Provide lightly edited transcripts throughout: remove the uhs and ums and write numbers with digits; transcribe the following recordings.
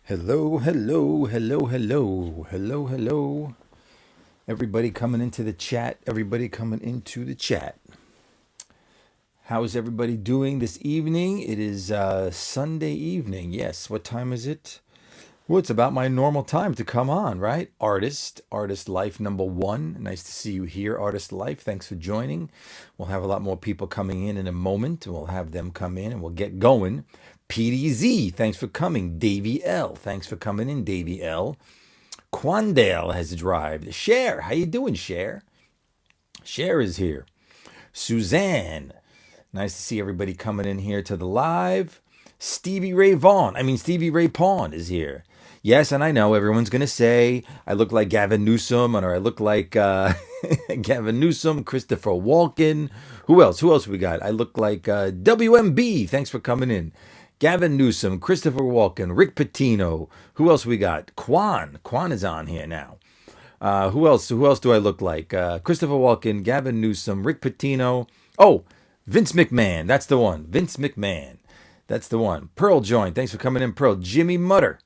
Hello, hello, hello, hello, hello, hello. Everybody coming into the chat. Everybody coming into the chat. How's everybody doing this evening? It is Sunday evening. Yes. What time is it? Well, it's about my normal time to come on, right? Artist Life number one. Nice to see you here, Artist Life. Thanks for joining. We'll have a lot more people coming in a moment. We'll have them come in and we'll get going. PDZ, thanks for coming. Davy L, thanks for coming in, Davy L. Quandale has arrived. Cher, how you doing, Cher? Cher is here. Suzanne, nice to see everybody coming in here to the live. Stevie Ray Pawn is here. Yes, and I know everyone's going to say I look like Gavin Newsom, or I look like Gavin Newsom, Christopher Walken. Who else? Who else we got? I look like WMB. Thanks for coming in. Gavin Newsom, Christopher Walken, Rick Pitino. Who else we got? Quan. Quan is on here now. Who else? Who else do I look like? Christopher Walken, Gavin Newsom, Rick Pitino. Oh, Vince McMahon. That's the one. Vince McMahon. That's the one. Pearl joined. Thanks for coming in, Pearl. Jimmy Mutter.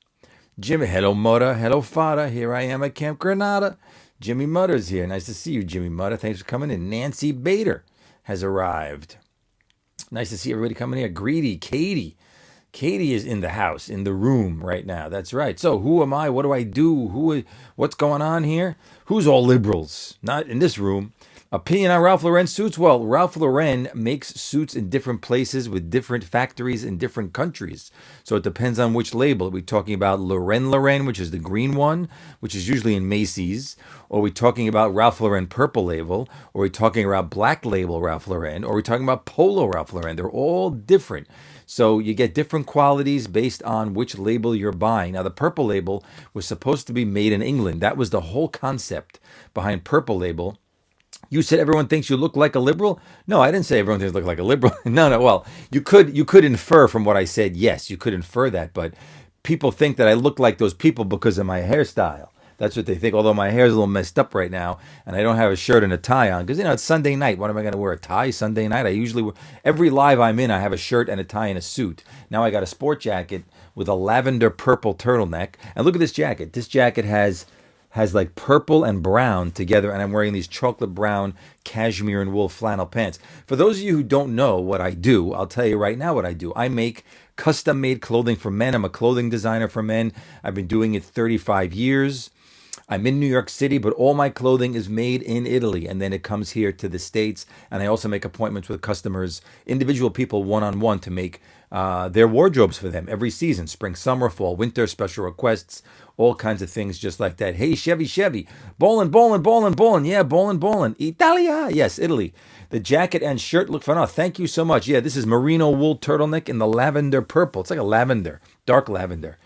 Jimmy, hello, Mutter. Hello, Fada. Here I am at Camp Granada. Jimmy Mutter's here. Nice to see you, Jimmy Mutter. Thanks for coming in. Nancy Bader has arrived. Nice to see everybody coming here. Greedy, Katie. Katie is in the house, in the room right now. That's right. So who am I? What do I do? What's going on here? Who's all liberals? Not in this room. Opinion on Ralph Lauren suits? Well, Ralph Lauren makes suits in different places with different factories in different countries. So it depends on which label. Are we talking about Lauren, which is the green one, which is usually in Macy's? Or are we talking about Ralph Lauren purple label? Or are we talking about black label Ralph Lauren? Or are we talking about polo Ralph Lauren? They're all different. So you get different qualities based on which label you're buying. Now, the purple label was supposed to be made in England. That was the whole concept behind purple label. You said everyone thinks you look like a liberal? No, I didn't say everyone thinks I look like a liberal. No. Well, you could infer from what I said. Yes, you could infer that. But people think that I look like those people because of my hairstyle. That's what they think. Although my hair's a little messed up right now, and I don't have a shirt and a tie on because it's Sunday night. What am I going to wear? A tie Sunday night? I usually wear, every live I'm in, I have a shirt and a tie and a suit. Now I got a sport jacket with a lavender purple turtleneck. And look at this jacket. This jacket has like purple and brown together, and I'm wearing these chocolate brown cashmere and wool flannel pants. For those of you who don't know what I do, I'll tell you right now what I do. I make custom-made clothing for men. I'm a clothing designer for men. I've been doing it 35 years. I'm in New York City, but all my clothing is made in Italy, and then it comes here to the States. And I also make appointments with customers, individual people, one-on-one, to make their wardrobes for them every season: spring, summer, fall, winter, special requests, all kinds of things just like that. Hey, Chevy, bowling, yeah, bowling, Italia, yes, Italy. The jacket and shirt look fun. Oh, thank you so much. Yeah, this is merino wool turtleneck in the lavender purple. It's like a lavender, dark lavender.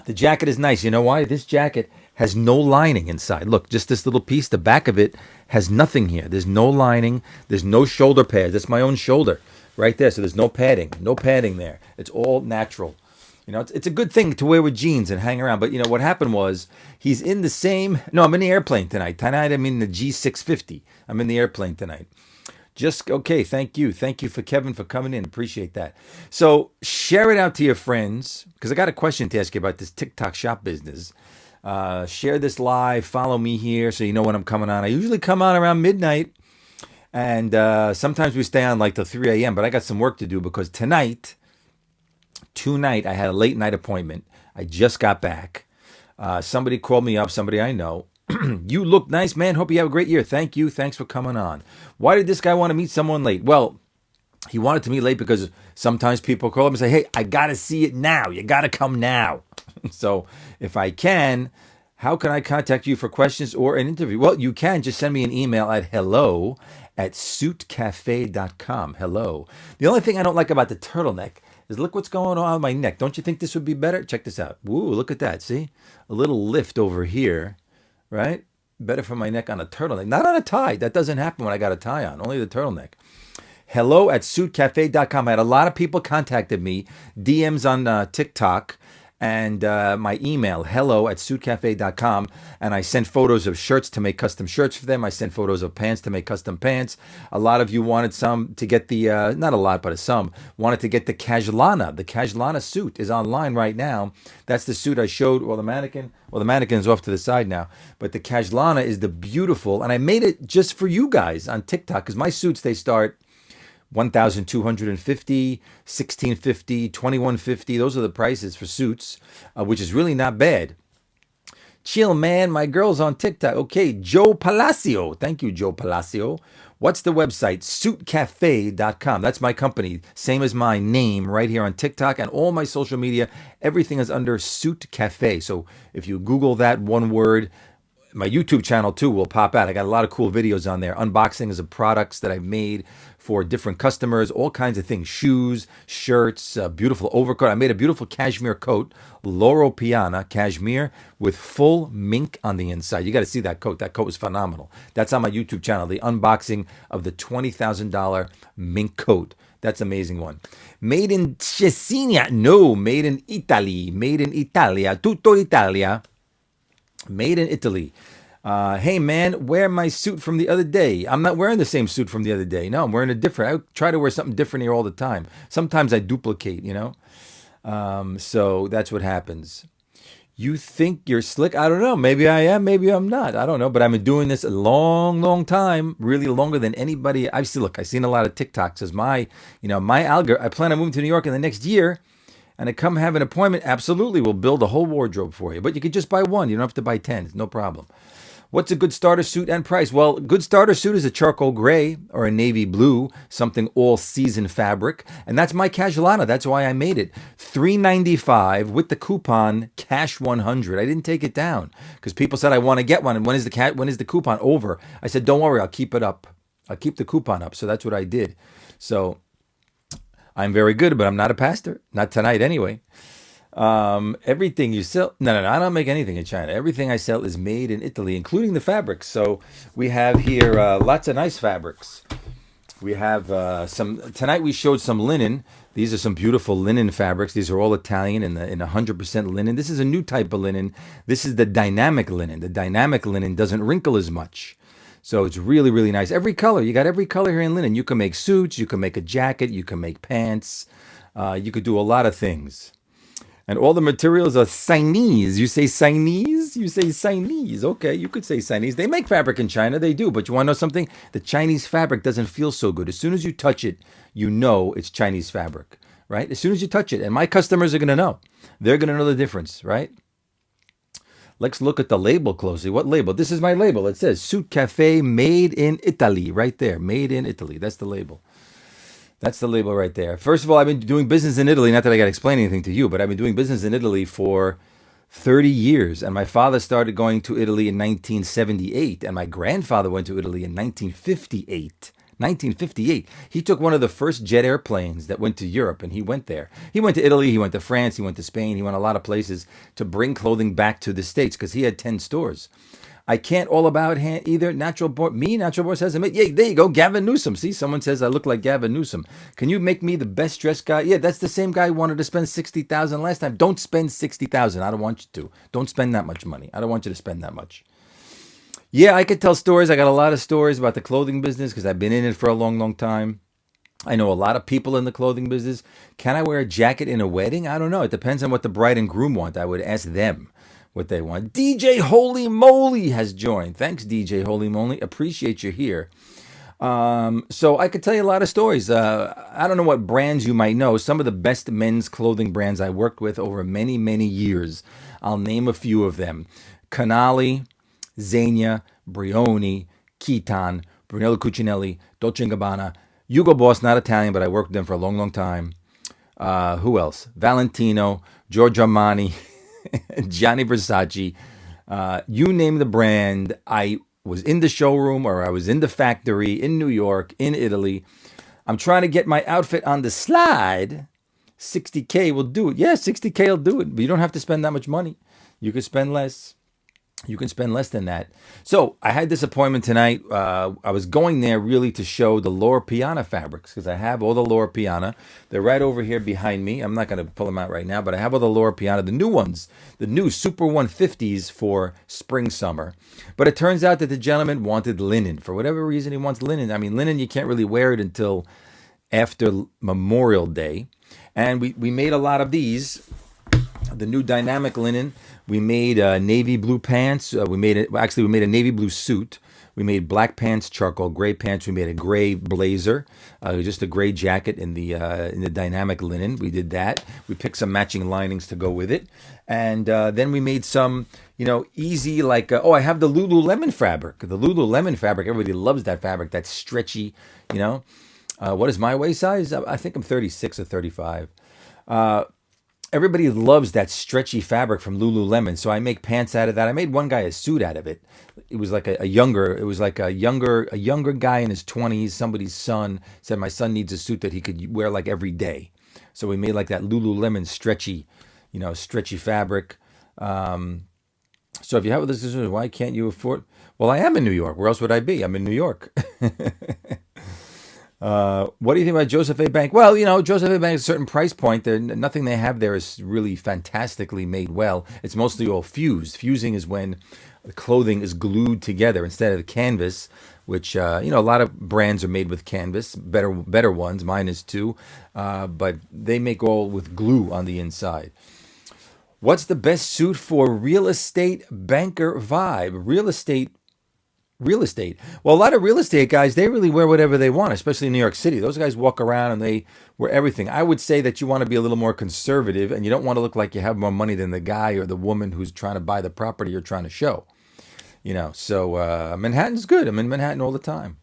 The jacket is nice. You know why? This jacket has no lining inside. Look, just this little piece. The back of it has nothing here. There's no lining. There's no shoulder pads. That's my own shoulder right there. So there's no padding. No padding there. It's all natural. It's a good thing to wear with jeans and hang around. But what happened was he's in the same. No, I'm in the airplane tonight. Tonight I'm in the G650. I'm in the airplane tonight. Just okay. Thank you for Kevin for coming in. Appreciate that. So share it out to your friends, because I got a question to ask you about this TikTok shop business. Share this live. Follow me here so you know when I'm coming on. I usually come on around midnight, and sometimes we stay on like till 3 a.m. But I got some work to do because tonight I had a late night appointment. I just got back. Somebody called me up. Somebody I know. You look nice, man. Hope you have a great year. Thank you. Thanks for coming on. Why did this guy want to meet someone late? Well, he wanted to meet late because sometimes people call him and say, hey, I got to see it now. You got to come now. So if I can, how can I contact you for questions or an interview? Well, you can just send me an email at hello@suitcafe.com. Hello. The only thing I don't like about the turtleneck is look what's going on my neck. Don't you think this would be better? Check this out. Woo, look at that. See? A little lift over here. Right? Better for my neck on a turtleneck. Not on a tie. That doesn't happen when I got a tie on. Only the turtleneck. hello@suitcafe.com. I had a lot of people contacted me, DMs on TikTok, and my email, hello@suitcafe.com. And I sent photos of shirts to make custom shirts for them. I sent photos of pants to make custom pants. A lot of you wanted some to get the, not a lot, but some, wanted to get the Casualana. The Casualana suit is online right now. That's the suit I showed. Well, the mannequin's off to the side now. But the Casualana is the beautiful, and I made it just for you guys on TikTok, because my suits, they start 1,250, 1,650, 2,150. Those are the prices for suits, which is really not bad. Chill, man. My girl's on TikTok. Okay, Joe Palacio. Thank you, Joe Palacio. What's the website? Suitcafe.com. That's my company. Same as my name right here on TikTok and all my social media. Everything is under Suit Cafe. So if you Google that one word, my YouTube channel too will pop out. I got a lot of cool videos on there. Unboxings of products that I've made for different customers, all kinds of things. Shoes, shirts, beautiful overcoat. I made a beautiful cashmere coat, Loro Piana cashmere with full mink on the inside. You got to see that coat. That coat was phenomenal. That's on my YouTube channel, the unboxing of the $20,000 mink coat. That's an amazing one. Made in Cesena. No, made in Italy. Made in Italia. Tutto Italia. Made in Italy. Hey man, wear my suit from the other day. I'm not wearing the same suit from the other day. No, I'm wearing a different. I try to wear something different here all the time. Sometimes I duplicate, So that's what happens. You think you're slick? I don't know. Maybe I am. Maybe I'm not. I don't know. But I've been doing this a long, long time. Really longer than anybody. I've seen a lot of TikToks as my algorithm. I plan on moving to New York in the next year. And to come have an appointment, absolutely, we'll build a whole wardrobe for you. But you can just buy one. You don't have to buy 10. No problem. What's a good starter suit and price? Well, a good starter suit is a charcoal gray or a navy blue, something all-season fabric. And that's my Casualana. That's why I made it. $395 with the coupon cash 100. I didn't take it down because people said I want to get one. And when is the coupon over? I said, don't worry, I'll keep it up. I'll keep the coupon up. So that's what I did. So I'm very good, but I'm not a pastor. Not tonight anyway. Everything you sell, no, I don't make anything in China. Everything I sell is made in Italy, including the fabrics. So we have here lots of nice fabrics. We have tonight we showed some linen. These are some beautiful linen fabrics. These are all Italian in 100% linen. This is a new type of linen. This is the dynamic linen. The dynamic linen doesn't wrinkle as much. So it's really, really nice. Every color. You got every color here in linen. You can make suits. You can make a jacket. You can make pants. You could do a lot of things. And all the materials are Chinese. You say Chinese? You say Chinese. Okay, you could say Chinese. They make fabric in China. They do. But you want to know something? The Chinese fabric doesn't feel so good. As soon as you touch it, you know it's Chinese fabric, right? As soon as you touch it. And my customers are going to know. They're going to know the difference, right? Let's look at the label closely. What label? This is my label. It says Suit Cafe made in Italy. Right there. Made in Italy. That's the label. That's the label right there. First of all, I've been doing business in Italy. Not that I got to explain anything to you, but I've been doing business in Italy for 30 years. And my father started going to Italy in 1978. And my grandfather went to Italy in 1958. 1958. He took one of the first jet airplanes that went to Europe, and he went there. He went to Italy, he went to France, he went to Spain, he went a lot of places to bring clothing back to the States because he had 10 stores. I can't all about either. Natural Boy says, yeah, there you go, Gavin Newsom. See, someone says I look like Gavin Newsom. Can you make me the best dressed guy? Yeah, that's the same guy who wanted to spend $60,000 last time. Don't spend $60,000. I don't want you to. Don't spend that much money. I don't want you to spend that much. Yeah, I could tell stories. I got a lot of stories about the clothing business because I've been in it for a long, long time. I know a lot of people in the clothing business. Can I wear a jacket in a wedding? I don't know. It depends on what the bride and groom want. I would ask them what they want. DJ Holy Moly has joined. Thanks, DJ Holy Moly. Appreciate you here. So I could tell you a lot of stories. I don't know what brands you might know. Some of the best men's clothing brands I worked with over many, many years. I'll name a few of them. Canali, Zegna, Brioni, Kitan, Brunello Cucinelli, Dolce & Gabbana, Hugo Boss, not Italian, but I worked with them for a long, long time. Who else? Valentino, Giorgio Armani, Gianni Versace. You name the brand. I was in the showroom or I was in the factory in New York, in Italy. I'm trying to get my outfit on the slide. 60K will do it. Yeah, 60K will do it. But you don't have to spend that much money. You could spend less. You can spend less than that. So I had this appointment tonight. I was going there really to show the Loro Piana fabrics because I have all the Loro Piana. They're right over here behind me. I'm not going to pull them out right now, but I have all the Loro Piana, the new ones, the new Super 150s for spring, summer. But it turns out that the gentleman wanted linen. For whatever reason, he wants linen. I mean, linen, you can't really wear it until after Memorial Day. And we made a lot of these, the new dynamic linen. We made navy blue pants. We made a navy blue suit. We made black pants, charcoal gray pants. We made a gray blazer, just a gray jacket in the dynamic linen. We did that. We picked some matching linings to go with it, and then we made some, easy like. I have the Lululemon fabric. The Lululemon fabric. Everybody loves that fabric. That's stretchy. What is my waist size? I think I'm 36 or 35. Everybody loves that stretchy fabric from Lululemon, so I make pants out of that. I made one guy a suit out of it. It was like a younger guy in his 20s. Somebody's son said my son needs a suit that he could wear like every day. So we made like that Lululemon stretchy fabric. So if you have this, why can't you afford? Well, I am in New York. Where else would I be? I'm in New York. What do you think about Joseph A. Bank? Well, Joseph A. Bank is a certain price point. Nothing they have there is really fantastically made well. It's mostly all fused. Fusing is when the clothing is glued together instead of the canvas, which, a lot of brands are made with canvas, better ones. Mine is too. But they make all with glue on the inside. What's the best suit for real estate banker vibe? Real estate. Well, a lot of real estate guys, they really wear whatever they want, especially in New York City. Those guys walk around and they wear everything. I would say that you want to be a little more conservative and you don't want to look like you have more money than the guy or the woman who's trying to buy the property you're trying to show. So Manhattan's good. I'm in Manhattan all the time.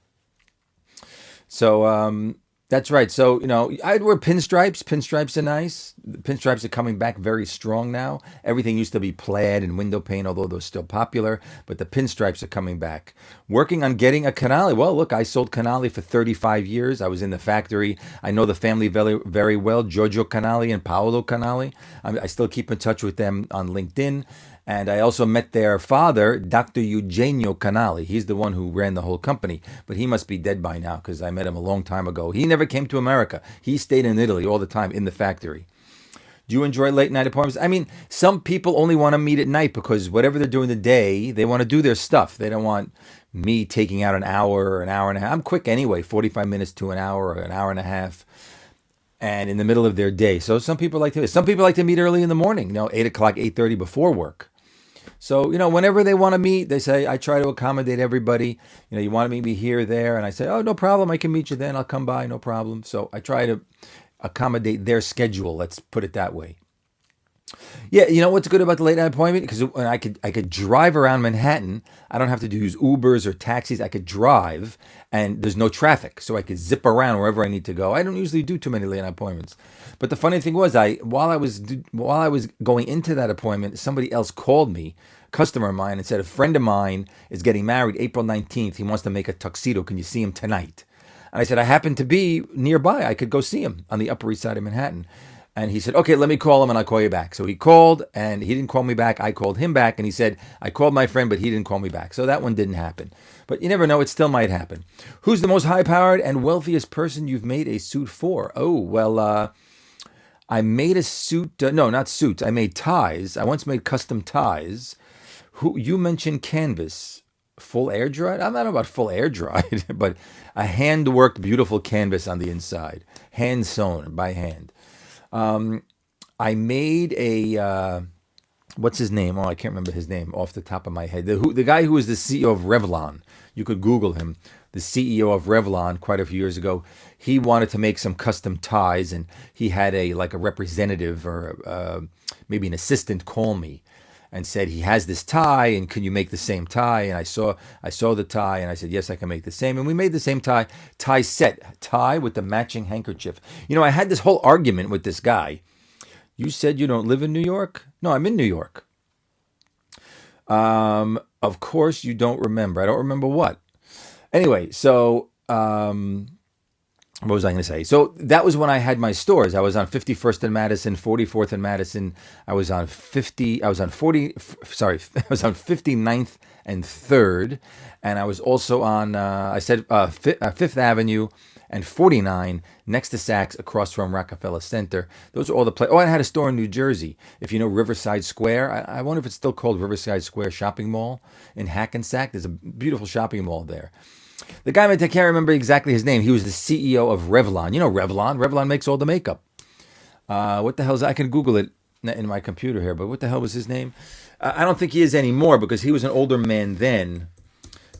So that's right. So, I'd wear pinstripes. Pinstripes are nice. The pinstripes are coming back very strong now. Everything used to be plaid and window pane, although they're still popular. But the pinstripes are coming back. Working on getting a canali. Well, look, I sold canali for 35 years. I was in the factory. I know the family very, very well, Giorgio Canali and Paolo Canali. I still keep in touch with them on LinkedIn. And I also met their father, Dr. Eugenio Canali. He's the one who ran the whole company, but he must be dead by now because I met him a long time ago. He never came to America. He stayed in Italy all the time in the factory. Do you enjoy late night appointments? I mean, some people only want to meet at night because whatever they're doing the day, they want to do their stuff. They don't want me taking out an hour or an hour and a half. I'm quick anyway, 45 minutes to an hour or an hour and a half. And in the middle of their day. So some people like to meet early in the morning, 8 o'clock, 8:30 before work. So, whenever they want to meet, they say, I try to accommodate everybody. You want to meet me here, there. And I say, oh, no problem. I can meet you then. I'll come by. No problem. So I try to accommodate their schedule. Let's put it that way. Yeah, what's good about the late night appointment? Because I could drive around Manhattan. I don't have to use Ubers or taxis. I could drive, and there's no traffic, so I could zip around wherever I need to go. I don't usually do too many late night appointments. But the funny thing was, while I was going into that appointment, somebody else called me, a customer of mine, and said a friend of mine is getting married April 19th. He wants to make a tuxedo. Can you see him tonight? And I said I happen to be nearby. I could go see him on the Upper East Side of Manhattan. And he said, okay, let me call him and I'll call you back. So he called and he didn't call me back. I called him back and he said, I called my friend, but he didn't call me back. So that one didn't happen. But you never know. It still might happen. Who's the most high-powered and wealthiest person you've made a suit for? Oh, well, I made a suit. No, not suits. I made ties. I once made custom ties. You mentioned canvas. Full air dried? I'm not about full air dried, but a hand-worked beautiful canvas on the inside. Hand sewn by hand. I made a, what's his name? Oh, I can't remember his name off the top of my head. The guy who was the CEO of Revlon, you could Google him, the CEO of Revlon quite a few years ago. He wanted to make some custom ties and he had a representative or maybe an assistant call me and said, he has this tie and can you make the same tie? And I saw the tie and I said, yes, I can make the same. And we made the same tie set, tie with the matching handkerchief. I had this whole argument with this guy. You said you don't live in New York? No, I'm in New York. Of course you don't remember. I don't remember what. Anyway, so what was I going to say? So that was when I had my stores. I was on 51st and Madison, 44th and Madison. I was on 50. I was on 40. Sorry, I was on 59th and 3rd, and I was also on. I said 5th Avenue and 49 next to Saks, across from Rockefeller Center. Those are all the places. Oh, I had a store in New Jersey. If you know Riverside Square, I wonder if it's still called Riverside Square Shopping Mall in Hackensack. There's a beautiful shopping mall there. The guy, I can't remember exactly his name. He was the CEO of Revlon. You know Revlon. Revlon makes all the makeup. What the hell is that? I can Google it in my computer here, but what the hell was his name? I don't think he is anymore because he was an older man then.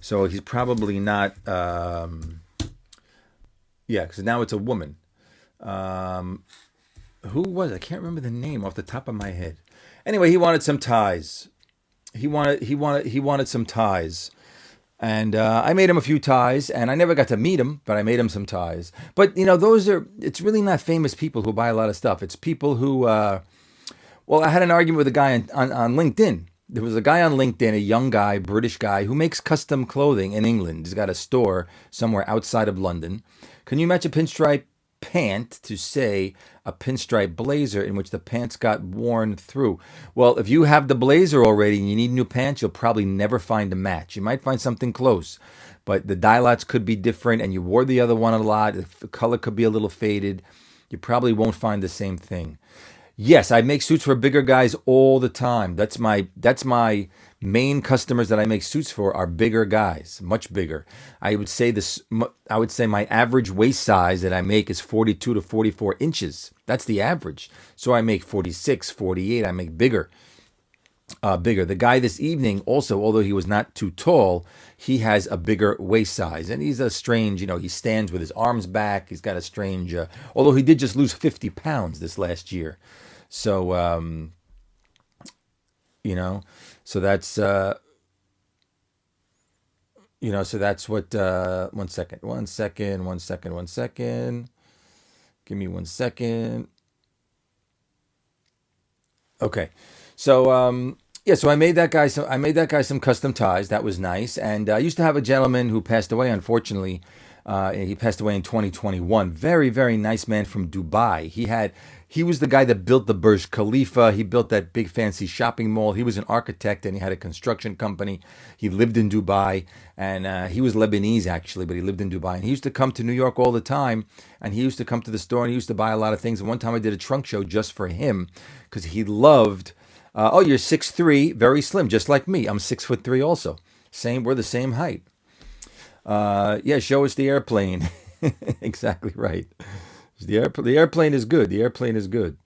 So he's probably not... yeah, because now it's a woman. Who was it? I can't remember the name off the top of my head. Anyway, he wanted some ties. He wanted some ties. And I made him a few ties, and I never got to meet him, but I made him some ties. But, you know, it's really not famous people who buy a lot of stuff. It's people who, well, I had an argument with a guy on LinkedIn. There was a guy on LinkedIn, a young guy, British guy, who makes custom clothing in England. He's got a store somewhere outside of London. Can you match a pinstripe pant to, say, a pinstripe blazer in which the pants got worn through? Well, if you have the blazer already and you need new pants, you'll probably never find a match. You might find something close, but the dye lots could be different, and you wore the other one a lot. The color could be a little faded. You probably won't find the same thing. Yes, I make suits for bigger guys all the time. That's my main customers that I make suits for are bigger guys, much bigger. I would say my average waist size that I make is 42 to 44 inches. That's the average. So I make 46, 48. I make bigger. The guy this evening also, although he was not too tall, he has a bigger waist size. And he's a strange, he stands with his arms back. He's got a strange, although he did just lose 50 pounds this last year. So, so that's, so that's what, one second. Give me 1 second. Okay. So, yeah, so I made that guy some custom ties. That was nice. And I used to have a gentleman who passed away, unfortunately. He passed away in 2021. Very, very nice man from Dubai. He was the guy that built the Burj Khalifa. He built that big fancy shopping mall. He was an architect and he had a construction company. He lived in Dubai, and he was Lebanese actually, but he lived in Dubai. And he used to come to New York all the time, and he used to come to the store and he used to buy a lot of things. And one time I did a trunk show just for him because he loved, oh, you're 6'3", very slim, just like me. I'm 6'3" also. We're the same height. Yeah, show us the airplane. Exactly right. The airplane is good. The airplane is good.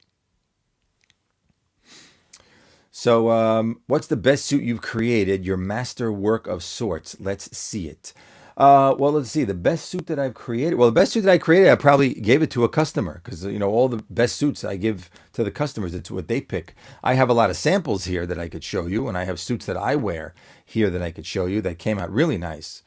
So, what's the best suit you've created? Your master work of sorts. Let's see it. Well, let's see. The best suit that I've created. Well, the best suit that I created, I probably gave it to a customer because, all the best suits I give to the customers. It's what they pick. I have a lot of samples here that I could show you, and I have suits that I wear here that I could show you that came out really nice.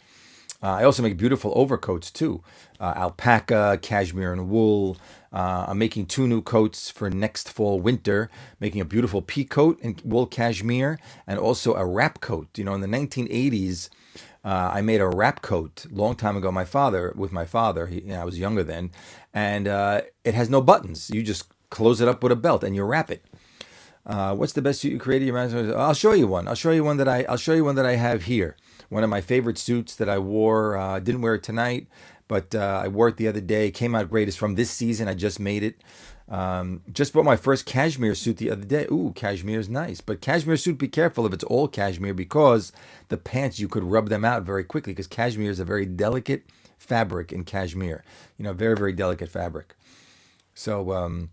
I also make beautiful overcoats too. Alpaca, cashmere, and wool. I'm making 2 new coats for next fall, winter. Making a beautiful pea coat in wool cashmere and also a wrap coat. In the 1980s, I made a wrap coat a long time ago. With my father, I was younger then, and it has no buttons. You just close it up with a belt and you wrap it. What's the best suit you created? I'll show you one. I'll show you one that I have here. One of my favorite suits that I wore. Didn't wear it tonight, but I wore it the other day. Came out great. It's from this season. I just made it. Just bought my first cashmere suit the other day. Ooh, cashmere is nice. But cashmere suit, be careful if it's all cashmere because the pants, you could rub them out very quickly because cashmere is a very delicate fabric in cashmere. Very, very delicate fabric. So,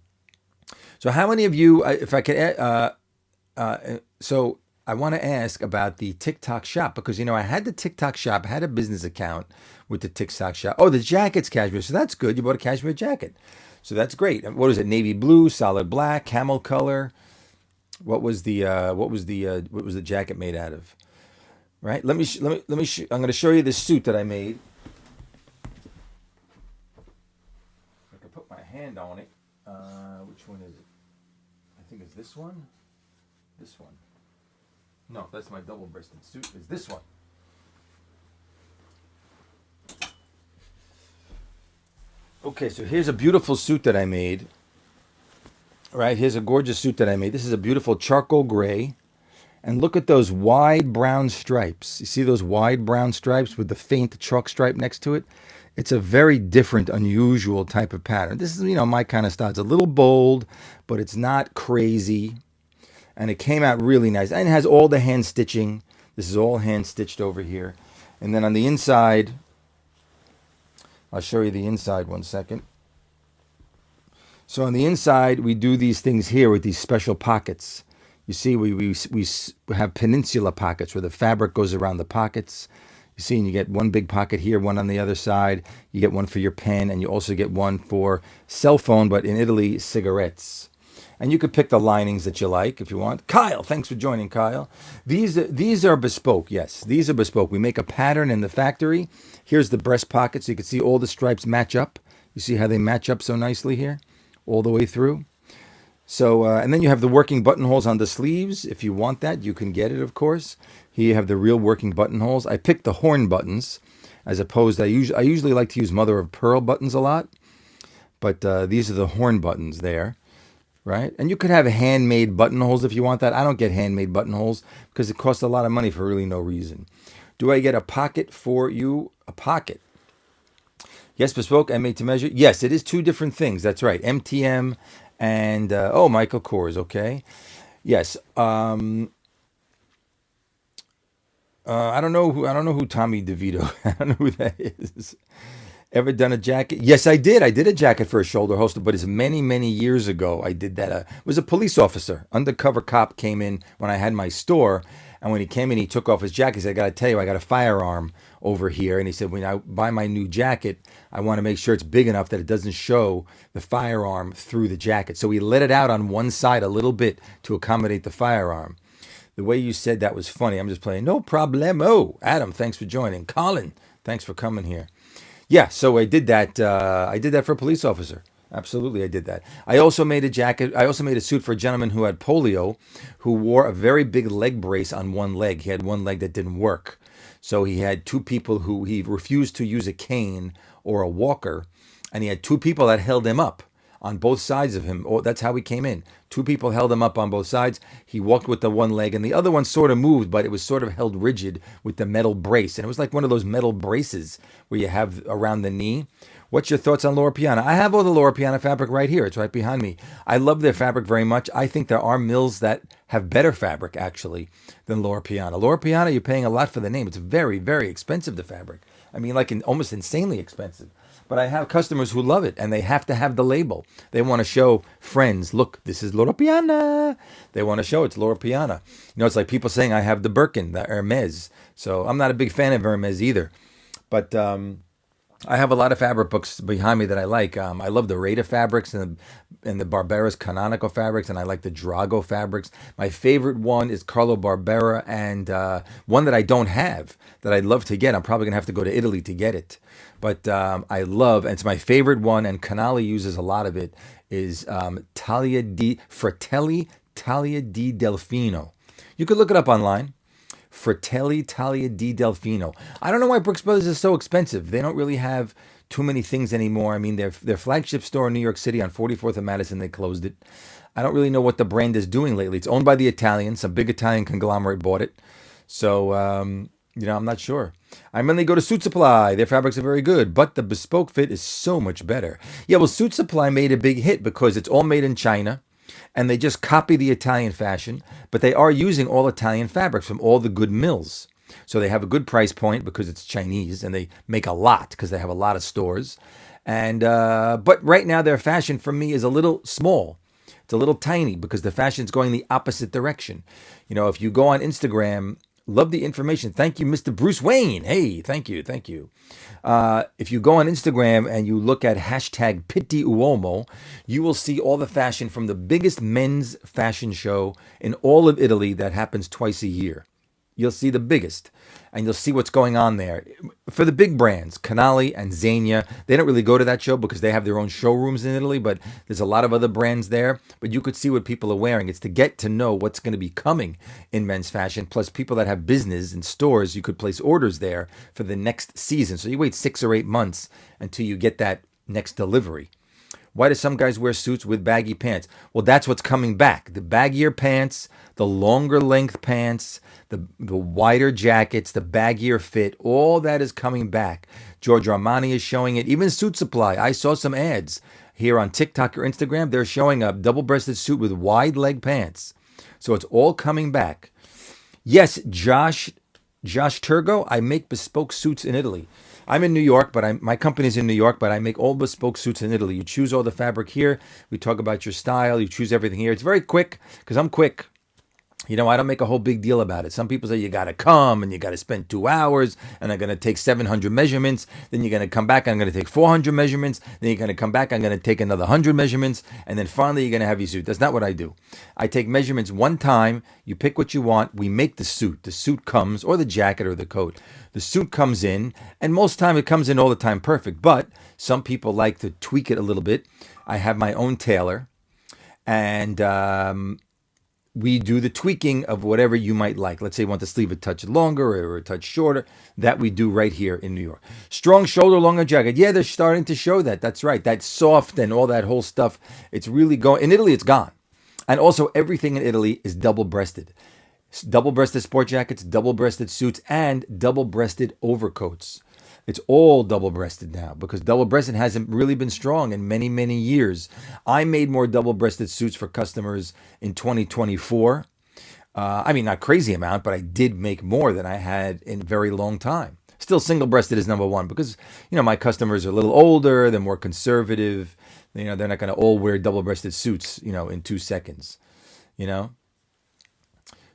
so how many of you, if I could, so I want to ask about the TikTok shop because, I had the TikTok shop, I had a business account with the TikTok shop. Oh, the jacket's cashmere. So that's good. You bought a cashmere jacket. So that's great. What is it? Navy blue, solid black, camel color. What was the jacket made out of? Right. I'm going to show you this suit that I made. I can put my hand on it. Which one is it? I think it's this one. This one. No, that's my double-breasted suit. It's this one. Okay, so here's a beautiful suit that I made. Right, here's a gorgeous suit that I made. This is a beautiful charcoal gray. And look at those wide brown stripes. You see those wide brown stripes with the faint chalk stripe next to it? It's a very different, unusual type of pattern. This is, my kind of style. It's a little bold, but it's not crazy. And it came out really nice. And it has all the hand stitching. This is all hand stitched over here. And then on the inside, I'll show you the inside one second. So on the inside, we do these things here with these special pockets. You see, we have peninsula pockets where the fabric goes around the pockets. You see, and you get one big pocket here, one on the other side. You get one for your pen, and you also get one for cell phone, but in Italy, cigarettes. And you could pick the linings that you like if you want. Kyle, thanks for joining, Kyle. These are bespoke, yes. These are bespoke. We make a pattern in the factory. Here's the breast pocket, so you can see all the stripes match up. You see how they match up so nicely here, all the way through. So, and then you have the working buttonholes on the sleeves. If you want that, you can get it, of course. Here you have the real working buttonholes. I picked the horn buttons, as opposed to, I usually like to use mother of pearl buttons a lot. But these are the horn buttons there, right? And you could have handmade buttonholes if you want that. I don't get handmade buttonholes because it costs a lot of money for really no reason. Do I get a pocket for you? A pocket. Yes, bespoke and made to measure. Yes, it is two different things. That's right. MTM and Michael Kors. Okay. Yes. I don't know who Tommy DeVito. I don't know who that is. Ever done a jacket? Yes, I did. I did a jacket for a shoulder holster, but it's many, many years ago. I did that. It was a police officer, undercover cop, came in when I had my store. And when he came in, he took off his jacket. He said, I got to tell you, I got a firearm over here. And he said, when I buy my new jacket, I want to make sure it's big enough that it doesn't show the firearm through the jacket. So he let it out on one side a little bit to accommodate the firearm. The way you said that was funny. I'm just playing. No problemo. Adam, thanks for joining. Colin, thanks for coming here. Yeah, so I did that. I did that for a police officer. Absolutely, I did that. I also made a jacket. I also made a suit for a gentleman who had polio, who wore a very big leg brace on one leg. He had one leg that didn't work. So he had two people who he refused to use a cane or a walker, and he had two people that held him up on both sides of him. Oh, that's how he came in. Two people held him up on both sides. He walked with the one leg, and the other one sort of moved, but it was sort of held rigid with the metal brace. And it was like one of those metal braces where you have around the knee. What's your thoughts on Loro Piana? I have all the Loro Piana fabric right here. It's right behind me. I love their fabric very much. I think there are mills that have better fabric, actually, than Loro Piana. Loro Piana, you're paying a lot for the name. It's very, very expensive, the fabric. I mean, like almost insanely expensive. But I have customers who love it, and they have to have the label. They want to show friends, look, this is Loro Piana. They want to show it's Loro Piana. It's like people saying I have the Birkin, the Hermes. So I'm not a big fan of Hermes either. But I have a lot of fabric books behind me that I like. I love the Reda fabrics and the Barberis Canonico fabrics, and I like the Drago fabrics. My favorite one is Carlo Barbera, and one that I don't have that I'd love to get. I'm probably going to have to go to Italy to get it. But I love, and it's my favorite one, and Canali uses a lot of it, is Fratelli Talia di Delfino. You could look it up online. Fratelli Talia di Delfino. I don't know why Brooks Brothers is so expensive. They don't really have too many things anymore. I mean, their flagship store in New York City on 44th and Madison, they closed it. I don't really know what the brand is doing lately. It's owned by the Italians. Some big Italian conglomerate bought it. So, I'm not sure. I mainly go to Suit Supply. Their fabrics are very good, but the bespoke fit is so much better. Yeah, well, Suit Supply made a big hit because it's all made in China. And they just copy the Italian fashion, but they are using all Italian fabrics from all the good mills. So they have a good price point because it's Chinese, and they make a lot because they have a lot of stores. And but right now their fashion for me is a little small. It's a little tiny because the fashion's going the opposite direction. If you go on Instagram, love the information. Thank you, Mr. Bruce Wayne. Hey, thank you. If you go on Instagram and you look at hashtag Pitti Uomo, you will see all the fashion from the biggest men's fashion show in all of Italy that happens twice a year. You'll see the biggest, and you'll see what's going on there. For the big brands, Canali and Zegna, they don't really go to that show because they have their own showrooms in Italy, but there's a lot of other brands there. But you could see what people are wearing. It's to get to know what's going to be coming in men's fashion. Plus, people that have business and stores, you could place orders there for the next season. So you wait 6 or 8 months until you get that next delivery. Why do some guys wear suits with baggy pants? Well, that's what's coming back. The baggier pants, the longer length pants, the wider jackets, the baggier fit, all that is coming back. Giorgio Armani is showing it. Even Suit Supply. I saw some ads here on TikTok or Instagram. They're showing a double-breasted suit with wide leg pants. So it's all coming back. Yes, Josh Turgo, I make bespoke suits in Italy. I'm in New York, but my company's in New York, but I make all bespoke suits in Italy. You choose all the fabric here. We talk about your style. You choose everything here. It's very quick because I'm quick. I don't make a whole big deal about it. Some people say you got to come and you got to spend 2 hours and I'm going to take 700 measurements. Then you're going to come back. I'm going to take 400 measurements. Then you're going to come back. I'm going to take another 100 measurements. And then finally you're going to have your suit. That's not what I do. I take measurements one time. You pick what you want. We make the suit. The suit comes, or the jacket or the coat. The suit comes in, and most time it comes in all the time perfect. But some people like to tweak it a little bit. I have my own tailor, and we do the tweaking of whatever you might like. Let's say you want the sleeve a touch longer or a touch shorter. That we do right here in New York. Strong shoulder, longer jacket. Yeah, they're starting to show that. That's right. That soft and all that whole stuff. It's really going. In Italy, it's gone. And also everything in Italy is double-breasted. Double-breasted sport jackets, double-breasted suits, and double-breasted overcoats. It's all double-breasted now because double-breasted hasn't really been strong in many, many years. I made more double-breasted suits for customers in 2024. Not crazy amount, but I did make more than I had in a very long time. Still, single-breasted is number one because, my customers are a little older, they're more conservative. They're not going to all wear double-breasted suits, in 2 seconds,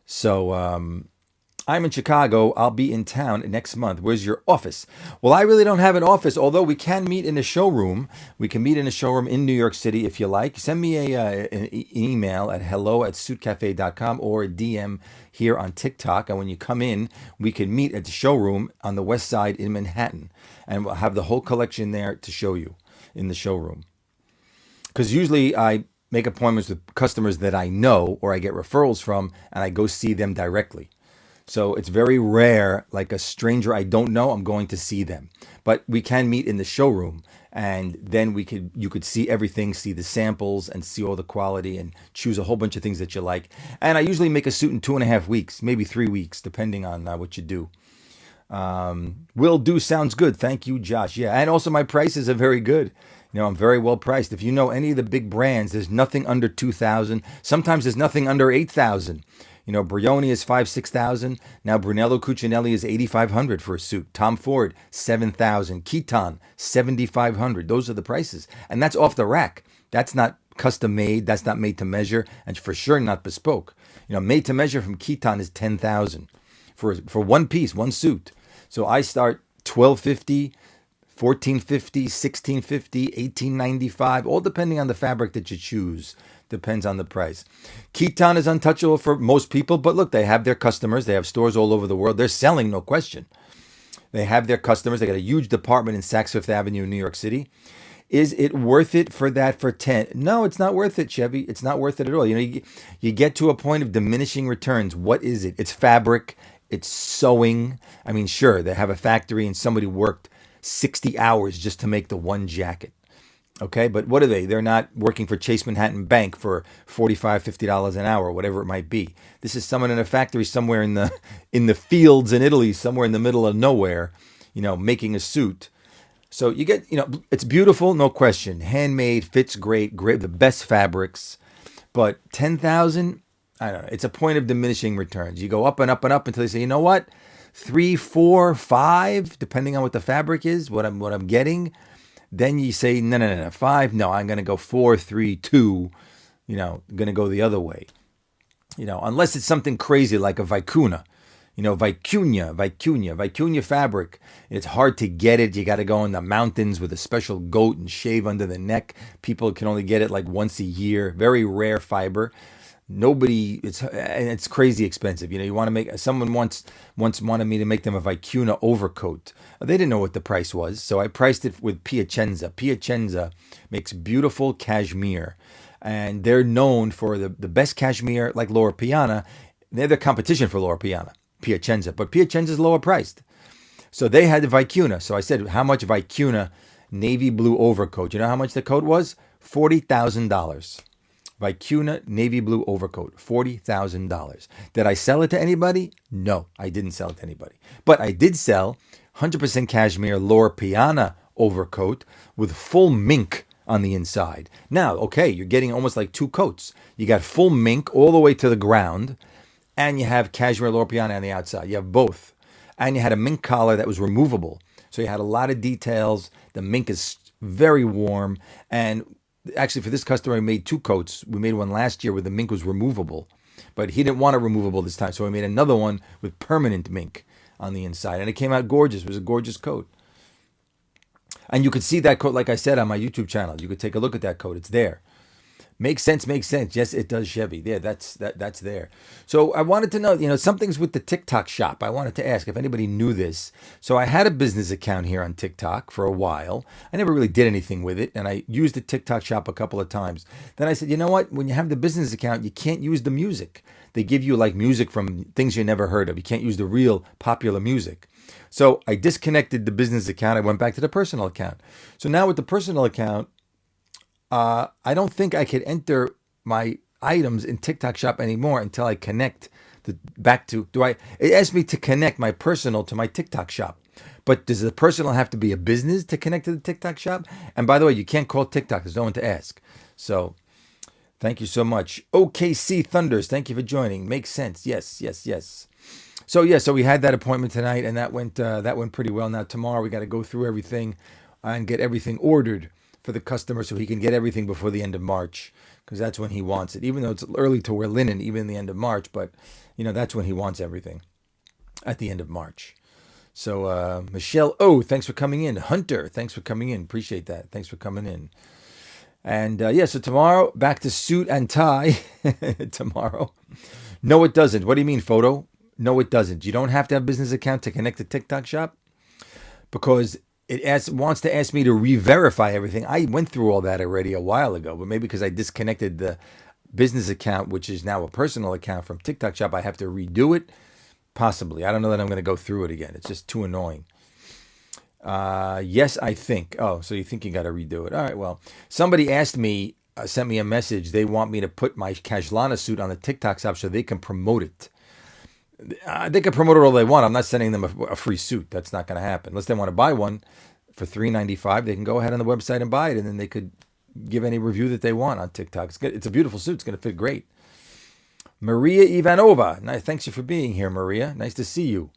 So I'm in Chicago. I'll be in town next month. Where's your office? Well, I really don't have an office, although we can meet in a showroom. We can meet in a showroom in New York City if you like. Send me an email at hello@suitcafe.com or a DM here on TikTok. And when you come in, we can meet at the showroom on the West Side in Manhattan. And we'll have the whole collection there to show you in the showroom. Because usually I make appointments with customers that I know or I get referrals from, and I go see them directly. So it's very rare, like a stranger I don't know, I'm going to see them. But we can meet in the showroom, and then you could see everything, see the samples, and see all the quality, and choose a whole bunch of things that you like. And I usually make a suit in 2.5 weeks, maybe 3 weeks, depending on what you do. Will do sounds good. Thank you, Josh. Yeah, and also my prices are very good. I'm very well priced. If you know any of the big brands, there's nothing under 2,000. Sometimes there's nothing under 8,000. Brioni is 5,000-6,000. Now Brunello Cucinelli is 8,500 for a suit. Tom Ford 7,000. Kiton 7,500. Those are the prices, and that's off the rack. That's not custom made. That's not made to measure, and for sure not bespoke. Made to measure from Kiton is 10,000 for one piece, one suit. So I start 1,250. $1,450, $1,650, $1,895, all depending on the fabric that you choose. Depends on the price. Kiton is untouchable for most people, but look, they have their customers. They have stores all over the world. They're selling, no question. They have their customers. They got a huge department in Saks Fifth Avenue in New York City. Is it worth it for that for 10? No, it's not worth it, Chevy. It's not worth it at all. You get to a point of diminishing returns. What is it? It's fabric. It's sewing. Sure, they have a factory and somebody worked 60 hours just to make the one jacket. Okay, but what are they? They're not working for Chase Manhattan Bank for $45, $50 an hour, whatever it might be. This is someone in a factory somewhere in the fields in Italy, somewhere in the middle of nowhere, making a suit. So you get, it's beautiful, no question. Handmade, fits great, the best fabrics. But 10,000, I don't know. It's a point of diminishing returns. You go up and up and up until you say, you know what? 3, 4, 5, depending on what the fabric is, what I'm getting. Then you say, no, 5. No, I'm going to go 4, 3, 2. Going to go the other way. Unless it's something crazy like a vicuna. Vicuña fabric. It's hard to get it. You got to go in the mountains with a special goat and shave under the neck. People can only get it like once a year. Very rare fiber. It's crazy expensive. You want to make, someone once wanted me to make them a Vicuna overcoat. They didn't know what the price was, so I priced it with Piacenza. Piacenza makes beautiful cashmere, and they're known for the best cashmere, like Loro Piana. They're the competition for Loro Piana, Piacenza, but Piacenza is lower priced. So they had the Vicuna. So I said, how much Vicuna navy blue overcoat. You know how much the coat was? $40,000. Vicuna navy blue overcoat, $40,000. Did I sell it to anybody? No, I didn't sell it to anybody. But I did sell 100% cashmere Loro Piana overcoat with full mink on the inside. Now, okay, you're getting almost like two coats. You got full mink all the way to the ground, and you have cashmere Loro Piana on the outside. You have both. And you had a mink collar that was removable. So you had a lot of details. The mink is very warm. And actually, for this customer, I made two coats. We made one last year where the mink was removable, but he didn't want it removable this time. So I made another one with permanent mink on the inside. And it came out gorgeous. It was a gorgeous coat. And you could see that coat, like I said, on my YouTube channel. You could take a look at that coat. It's there. Makes sense, makes sense. Yes, it does, Chevy. Yeah, that's there. So I wanted to know, some things with the TikTok shop. I wanted to ask if anybody knew this. So I had a business account here on TikTok for a while. I never really did anything with it, and I used the TikTok shop a couple of times. Then I said, you know what? When you have the business account, you can't use the music. They give you like music from things you never heard of. You can't use the real popular music. So I disconnected the business account. I went back to the personal account. So now with the personal account, I don't think I could enter my items in TikTok shop anymore until I connect back to, it asked me to connect my personal to my TikTok shop. But does the personal have to be a business to connect to the TikTok shop? And by the way, you can't call TikTok. There's no one to ask. So thank you so much. OKC Thunders, thank you for joining. Makes sense. Yes. So we had that appointment tonight, and that went pretty well. Now tomorrow we got to go through everything and get everything ordered for the customer so he can get everything before the end of March, because that's when he wants it. Even though it's early to wear linen, even in the end of March, but that's when he wants everything, at the end of March. So Michelle, thanks for coming in. Hunter, thanks for coming in. Appreciate that. Thanks for coming in. And so tomorrow, back to suit and tie. Tomorrow. No, it doesn't. What do you mean, photo? No, it doesn't. You don't have to have a business account to connect to TikTok shop, because it wants to ask me to re-verify everything. I went through all that already a while ago, but maybe because I disconnected the business account, which is now a personal account, from TikTok shop, I have to redo it. Possibly. I don't know that I'm going to go through it again. It's just too annoying. Yes, I think. Oh, so you think you got to redo it. All right, well, somebody asked me, sent me a message. They want me to put my Kajlana suit on the TikTok shop so they can promote it. They can promote it all they want. I'm not sending them a free suit. That's not going to happen. Unless they want to buy one for $3.95, they can go ahead on the website and buy it, and then they could give any review that they want on TikTok. It's good. It's a beautiful suit. It's going to fit great. Maria Ivanova. Nice. Thanks for being here, Maria. Nice to see you.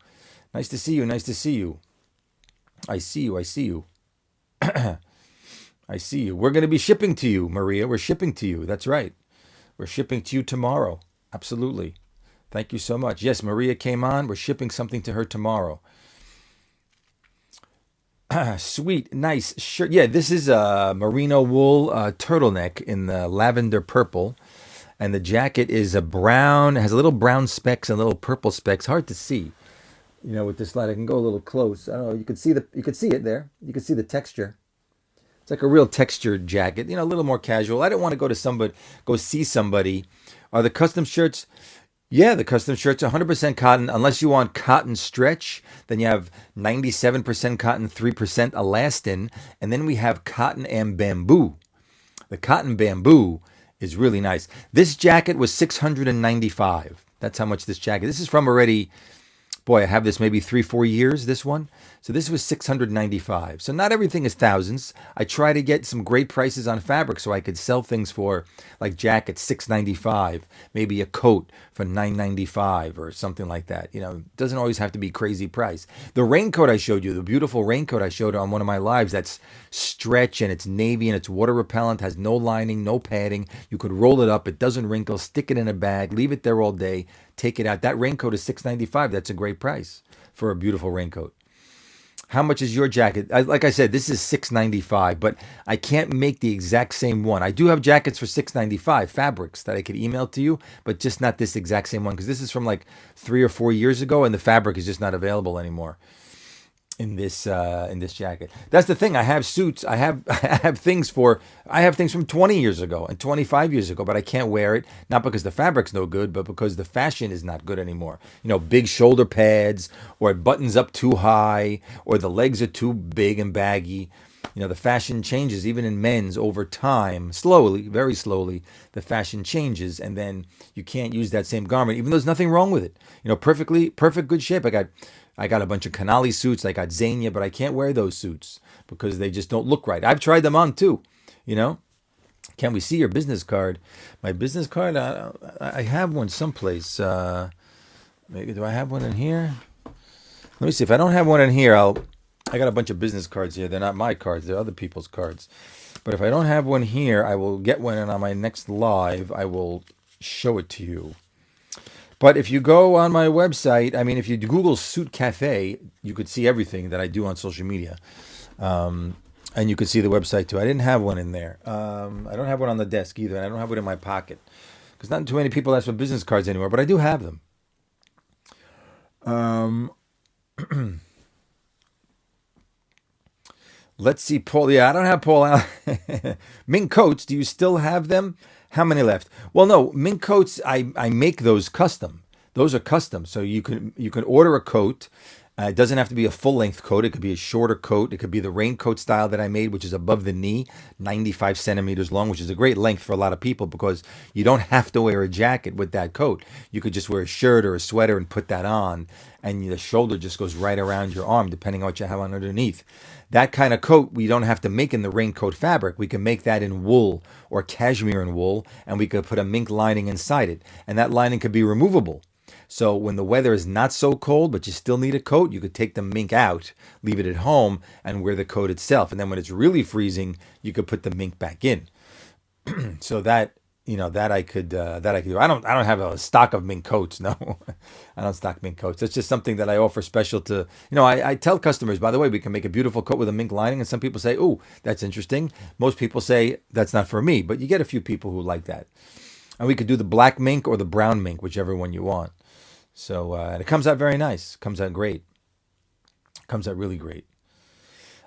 Nice to see you. I see you. I see you. We're going to be shipping to you, Maria. We're shipping to you. That's right. We're shipping to you tomorrow. Absolutely. Thank you so much. Yes, Maria came on. We're shipping something to her tomorrow. Sweet, nice shirt. Yeah, this is a merino wool turtleneck in the lavender purple. And the jacket is a brown, has a little brown specks and little purple specks. Hard to see, with this light. I can go a little close. I don't know. You could see it there. You can see the texture. It's like a real textured jacket. A little more casual. I didn't want to go see somebody. Are the custom shirts? Yeah, the custom shirts are 100% cotton. Unless you want cotton stretch, then you have 97% cotton, 3% elastin, and then we have cotton and bamboo. The cotton bamboo is really nice. This jacket was $695. That's how much this jacket. This is from already. Boy, I have this maybe 3-4 years, this one. So this was $695. So not everything is thousands. I try to get some great prices on fabric so I could sell things for, like jackets, $695. Maybe a coat for $995 or something like that. It doesn't always have to be crazy price. The raincoat I showed you, the beautiful raincoat I showed on one of my lives, that's stretch and it's navy and it's water repellent, has no lining, no padding. You could roll it up. It doesn't wrinkle. Stick it in a bag. Leave it there all day. Take it out. That raincoat is $695. That's a great price for a beautiful raincoat. How much is your jacket? Like I said, this is $695, but I can't make the exact same one. I do have jackets for $695, fabrics that I could email to you, but just not this exact same one, because this is from like 3 or 4 years ago, and the fabric is just not available anymore in this jacket. That's the thing. I have suits. I have things from 20 years ago and 25 years ago, but I can't wear it, not because the fabric's no good, but because the fashion is not good anymore. Big shoulder pads, or it buttons up too high, or the legs are too big and baggy. The fashion changes even in men's over time, slowly, very slowly. The fashion changes, and then you can't use that same garment, even though there's nothing wrong with it. Perfect good shape. I got a bunch of Canali suits. I got Zegna, but I can't wear those suits because they just don't look right. I've tried them on too. You know, can we see your business card? My business card, I have one someplace. Maybe do I have one in here? Let me see. If I don't have one in here, I got a bunch of business cards here. They're not my cards. They're other people's cards. But if I don't have one here, I will get one, and on my next live, I will show it to you. But if you go on my website, I mean, if you Google Suit Cafe, you could see everything that I do on social media. And you could see the website too. I didn't have one in there. I don't have one on the desk either, and I don't have one in my pocket. Because not too many people ask for business cards anymore, but I do have them. Let's see, Paul. Yeah, I don't have Paul. Mink coats, do you still have them? How many left? Well, no, mink coats, I make those custom. Those are custom. So you can order a coat. It doesn't have to be a full-length coat. It could be a shorter coat. It could be the raincoat style that I made, which is above the knee, 95 centimeters long, which is a great length for a lot of people because you don't have to wear a jacket with that coat. You could just wear a shirt or a sweater and put that on, and the shoulder just goes right around your arm, depending on what you have on underneath. That kind of coat we don't have to make in the raincoat fabric. We can make that in wool or cashmere and wool, and we could put a mink lining inside it. And that lining could be removable. So when the weather is not so cold, but you still need a coat, you could take the mink out, leave it at home, and wear the coat itself. And then when it's really freezing, you could put the mink back in. So that I could do. I don't have a stock of mink coats. No, I don't stock mink coats. It's just something that I offer special to. I tell customers, by the way, we can make a beautiful coat with a mink lining, and some people say, "Oh, that's interesting." Most people say that's not for me, but you get a few people who like that. And we could do the black mink or the brown mink, whichever one you want. So and it comes out very nice. Comes out great. Comes out really great.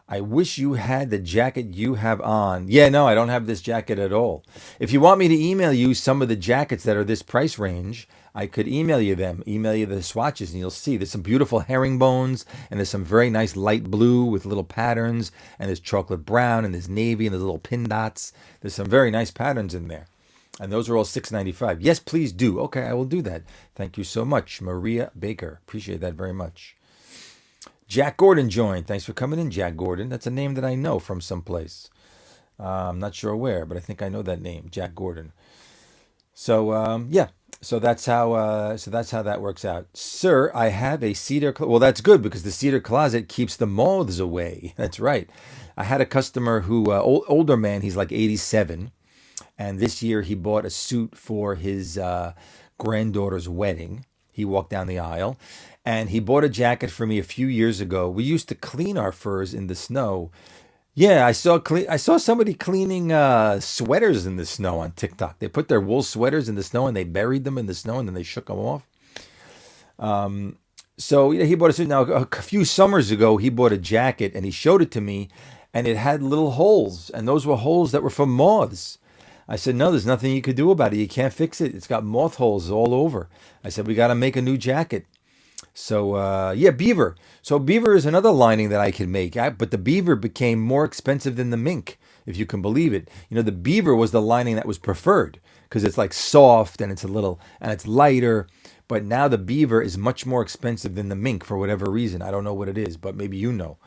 I wish you had the jacket you have on. Yeah, no, I don't have this jacket at all. If you want me to email you some of the jackets that are this price range, I could email you them, email you the swatches, and you'll see there's some beautiful herringbones, and there's some very nice light blue with little patterns, and there's chocolate brown, and there's navy, and there's little pin dots. There's some very nice patterns in there. And those are all $6.95. Yes, please do. Okay, I will do that. Thank you so much, Maria Baker. Appreciate that very much. Jack Gordon joined. Thanks for coming in, Jack Gordon. That's a name that I know from someplace. I'm not sure where, but I think I know that name, Jack Gordon. So yeah, so that's how that works out. Sir, I have a cedar. Well, that's good because the cedar closet keeps the moths away. That's right. I had a customer who older man. He's like 87. And this year he bought a suit for his granddaughter's wedding. He walked down the aisle and he bought a jacket for me a few years ago. We used to clean our furs in the snow. Yeah, I saw somebody cleaning sweaters in the snow on TikTok. They put their wool sweaters in the snow and they buried them in the snow and then they shook them off. So he bought a suit. Now, a few summers ago, he bought a jacket and he showed it to me and it had little holes. And those were holes that were for moths. I said, no, there's nothing you could do about it. You can't fix it. It's got moth holes all over. I said, we got to make a new jacket. So, yeah, beaver. So beaver is another lining that I can make. But the beaver became more expensive than the mink, if you can believe it. The beaver was the lining that was preferred because it's like soft and it's it's lighter. But now the beaver is much more expensive than the mink for whatever reason. I don't know what it is, but maybe you know.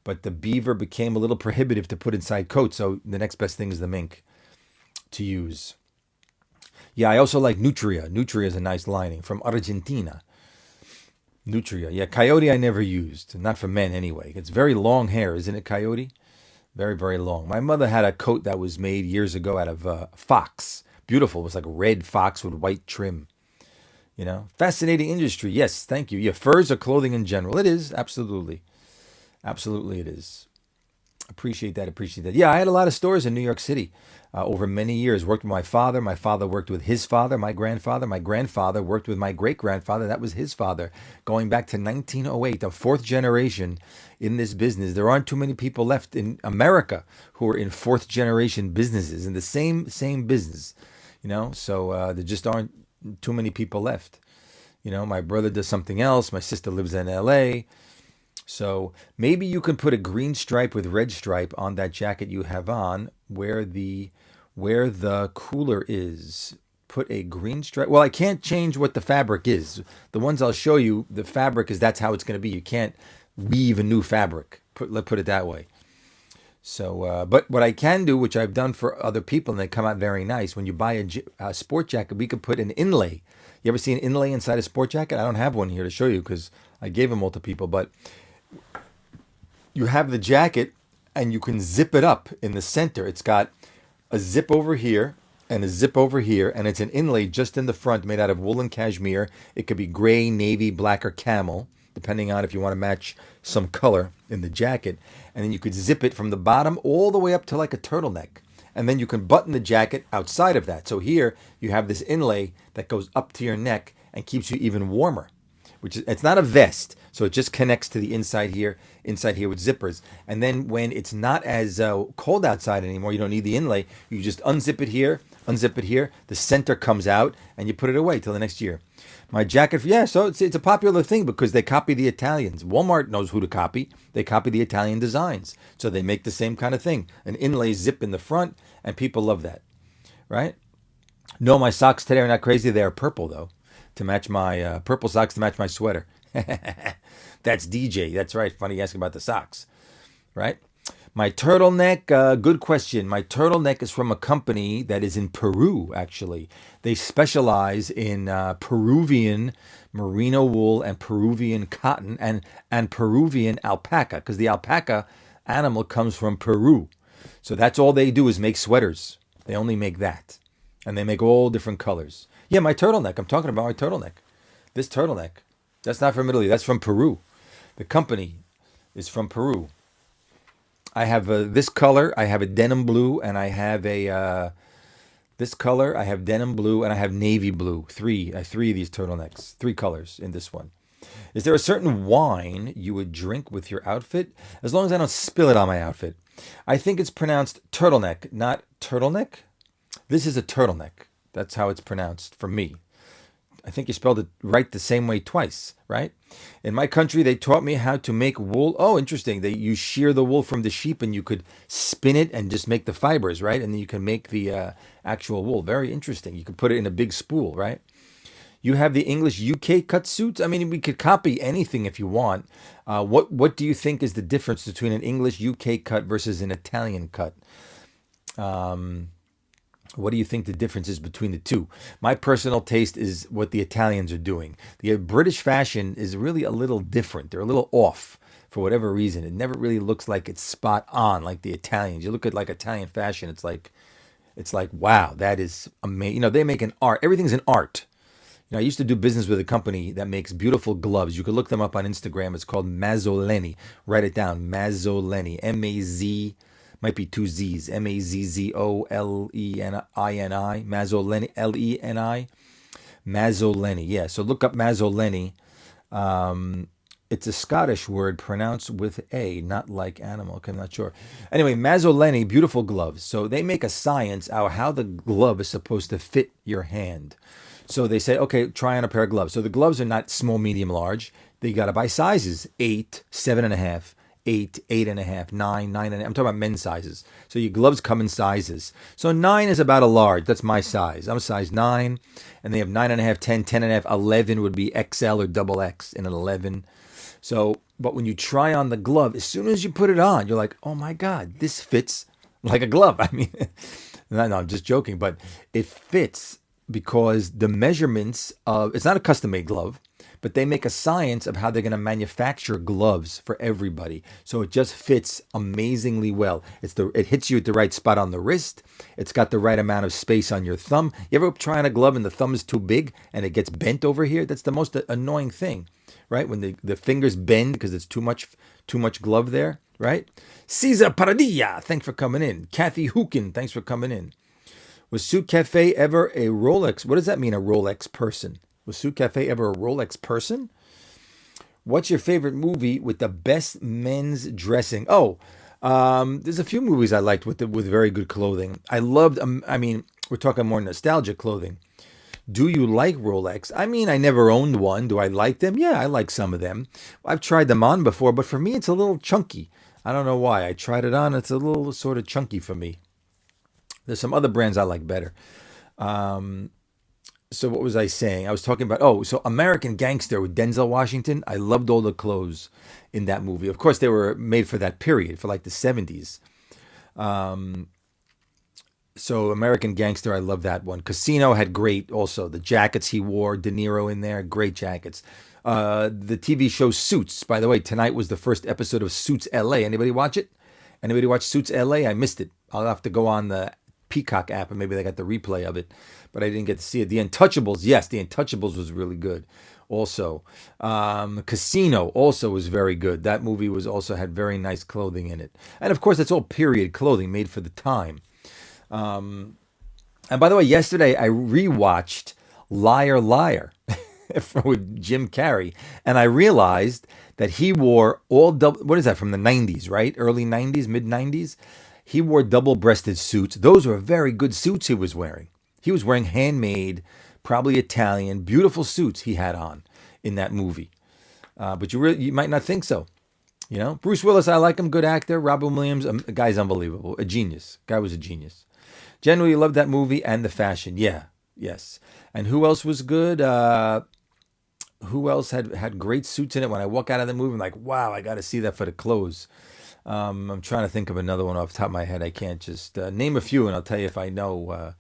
But the beaver became a little prohibitive to put inside coats. So the next best thing is the mink to use. Yeah, I also like Nutria. Nutria is a nice lining from Argentina. Nutria. Yeah, Coyote I never used. Not for men anyway. It's very long hair, isn't it, Coyote? Very, very long. My mother had a coat that was made years ago out of fox. Beautiful. It was like red fox with white trim. Fascinating industry. Yes, thank you. Yeah, furs or clothing in general. It is. Absolutely. Absolutely it is. Appreciate that. Yeah, I had a lot of stores in New York City over many years. Worked with my father. My father worked with his father, my grandfather. My grandfather worked with my great-grandfather. That was his father. Going back to 1908, the fourth generation in this business. There aren't too many people left in America who are in fourth generation businesses, in the same business. So there just aren't too many people left. My brother does something else. My sister lives in LA. So maybe you can put a green stripe with red stripe on that jacket you have on where the cooler is. Put a green stripe. Well, I can't change what the fabric is. The ones I'll show you, the fabric is that's how it's going to be. You can't weave a new fabric. Let's put it that way. So, but what I can do, which I've done for other people, and they come out very nice. When you buy a sport jacket, we could put an inlay. You ever see an inlay inside a sport jacket? I don't have one here to show you because I gave them all to people. But you have the jacket, and you can zip it up in the center. It's got a zip over here and a zip over here, and it's an inlay just in the front made out of wool and cashmere. It could be gray, navy, black, or camel, depending on if you want to match some color in the jacket. And then you could zip it from the bottom all the way up to like a turtleneck. And then you can button the jacket outside of that. So here you have this inlay that goes up to your neck and keeps you even warmer. It's not a vest, so it just connects to the inside here with zippers. And then when it's not as cold outside anymore, you don't need the inlay. You just unzip it here, the center comes out, and you put it away till the next year. My jacket, yeah, so it's a popular thing because they copy the Italians. Walmart knows who to copy. They copy the Italian designs. So they make the same kind of thing. An inlay zip in the front, and people love that, right? No, my socks today are not crazy. They are purple, though, to match my purple socks to match my sweater. That's DJ. That's right. Funny you ask about the socks, right? My turtleneck, good question. My turtleneck is from a company that is in Peru, actually. They specialize in Peruvian merino wool and Peruvian cotton and Peruvian alpaca, because the alpaca animal comes from Peru. So that's all they do is make sweaters. They only make that. And they make all different colors. Yeah, my turtleneck. I'm talking about my turtleneck. This turtleneck. That's not from Italy. That's from Peru. The company is from Peru. I have this color. I have a denim blue, and I have this color. I have denim blue, and I have navy blue. Three of these turtlenecks. 3 colors in this one. Is there a certain wine you would drink with your outfit? As long as I don't spill it on my outfit. I think it's pronounced turtleneck, not turtleneck. This is a turtleneck. That's how it's pronounced for me. I think you spelled it right the same way twice, right? In my country, they taught me how to make wool. Oh, interesting. You shear the wool from the sheep and you could spin it and just make the fibers, right? And then you can make the actual wool. Very interesting. You could put it in a big spool, right? You have the English UK cut suits. I mean, we could copy anything if you want. What do you think is the difference between an English UK cut versus an Italian cut? What do you think the difference is between the two? My personal taste is what the Italians are doing. The British fashion is really a little different. They're a little off for whatever reason. It never really looks like it's spot on like the Italians. You look at like Italian fashion, it's like wow, that is amazing. You know, they make an art. Everything's an art. You know, I used to do business with a company that makes beautiful gloves. You could look them up on Instagram. It's called Mazzoleni. Write it down. Mazzoleni. M-A-Z. Might be 2 Z's. Mazzoleni. Mazzoleni. Leni. Mazzoleni. Yeah, so look up Mazzoleni. It's a Scottish word pronounced with A, not like animal. Okay, I'm not sure. Anyway, Mazzoleni, beautiful gloves. So they make a science out how the glove is supposed to fit your hand. So they say, okay, try on a pair of gloves. So the gloves are not small, medium, large. They got to buy sizes: 8, 7.5. 8, 8.5, 9, 9.5. I'm talking about men's sizes. So your gloves come in sizes. So 9 is about a large. That's my size. I'm a size 9. And they have 9.5, 10, 10.5, 11 would be XL or double X in an 11. So, but when you try on the glove, as soon as you put it on, you're like, oh my God, this fits like a glove. I mean, no, I'm just joking, but it fits because the measurements of, it's not a custom made glove, but they make a science of how they're going to manufacture gloves for everybody. So it just fits amazingly well. It hits you at the right spot on the wrist. It's got the right amount of space on your thumb. You ever try on a glove and the thumb is too big and it gets bent over here? That's the most annoying thing, right? When the fingers bend because it's too much glove there, right? Cesar Paradilla, thanks for coming in. Kathy Hookin, thanks for coming in. Was Suit Cafe ever a Rolex? What does that mean, a Rolex person? Was Suit Cafe ever a Rolex person? What's your favorite movie with the best men's dressing? Oh, there's a few movies I liked with very good clothing. I loved, we're talking more nostalgic clothing. Do you like Rolex? I mean, I never owned one. Do I like them? Yeah, I like some of them. I've tried them on before, but for me, it's a little chunky. I don't know why. I tried it on. It's a little sort of chunky for me. There's some other brands I like better. So what was I saying? I was talking about, so American Gangster with Denzel Washington. I loved all the clothes in that movie. Of course, they were made for that period, for like the 70s. So American Gangster, I love that one. Casino had great also. The jackets he wore, De Niro in there, great jackets. The TV show Suits, by the way, tonight was the first episode of Suits LA. Anybody watch it? Anybody watch Suits LA? I missed it. I'll have to go on the Peacock app and maybe they got the replay of it, but I didn't get to see it. The Untouchables, yes, The Untouchables was really good. Also, Casino also was very good. That movie was also had very nice clothing in it, and of course, it's all period clothing made for the time. And by the way, yesterday I rewatched Liar Liar with Jim Carrey, and I realized that he wore all double. What is that from the 90s, right? Early 90s, mid 90s. He wore double-breasted suits. Those were very good suits he was wearing. He was wearing handmade, probably Italian, beautiful suits he had on in that movie. But you might not think so. You know, Bruce Willis, I like him, good actor. Robin Williams, the guy's unbelievable, a genius. Guy was a genius. Generally, loved that movie and the fashion. Yeah, yes. And who else was good? Who else had great suits in it? When I walk out of the movie, I'm like, wow, I got to see that for the clothes. I'm trying to think of another one off the top of my head. I can't just name a few, and I'll tell you if I know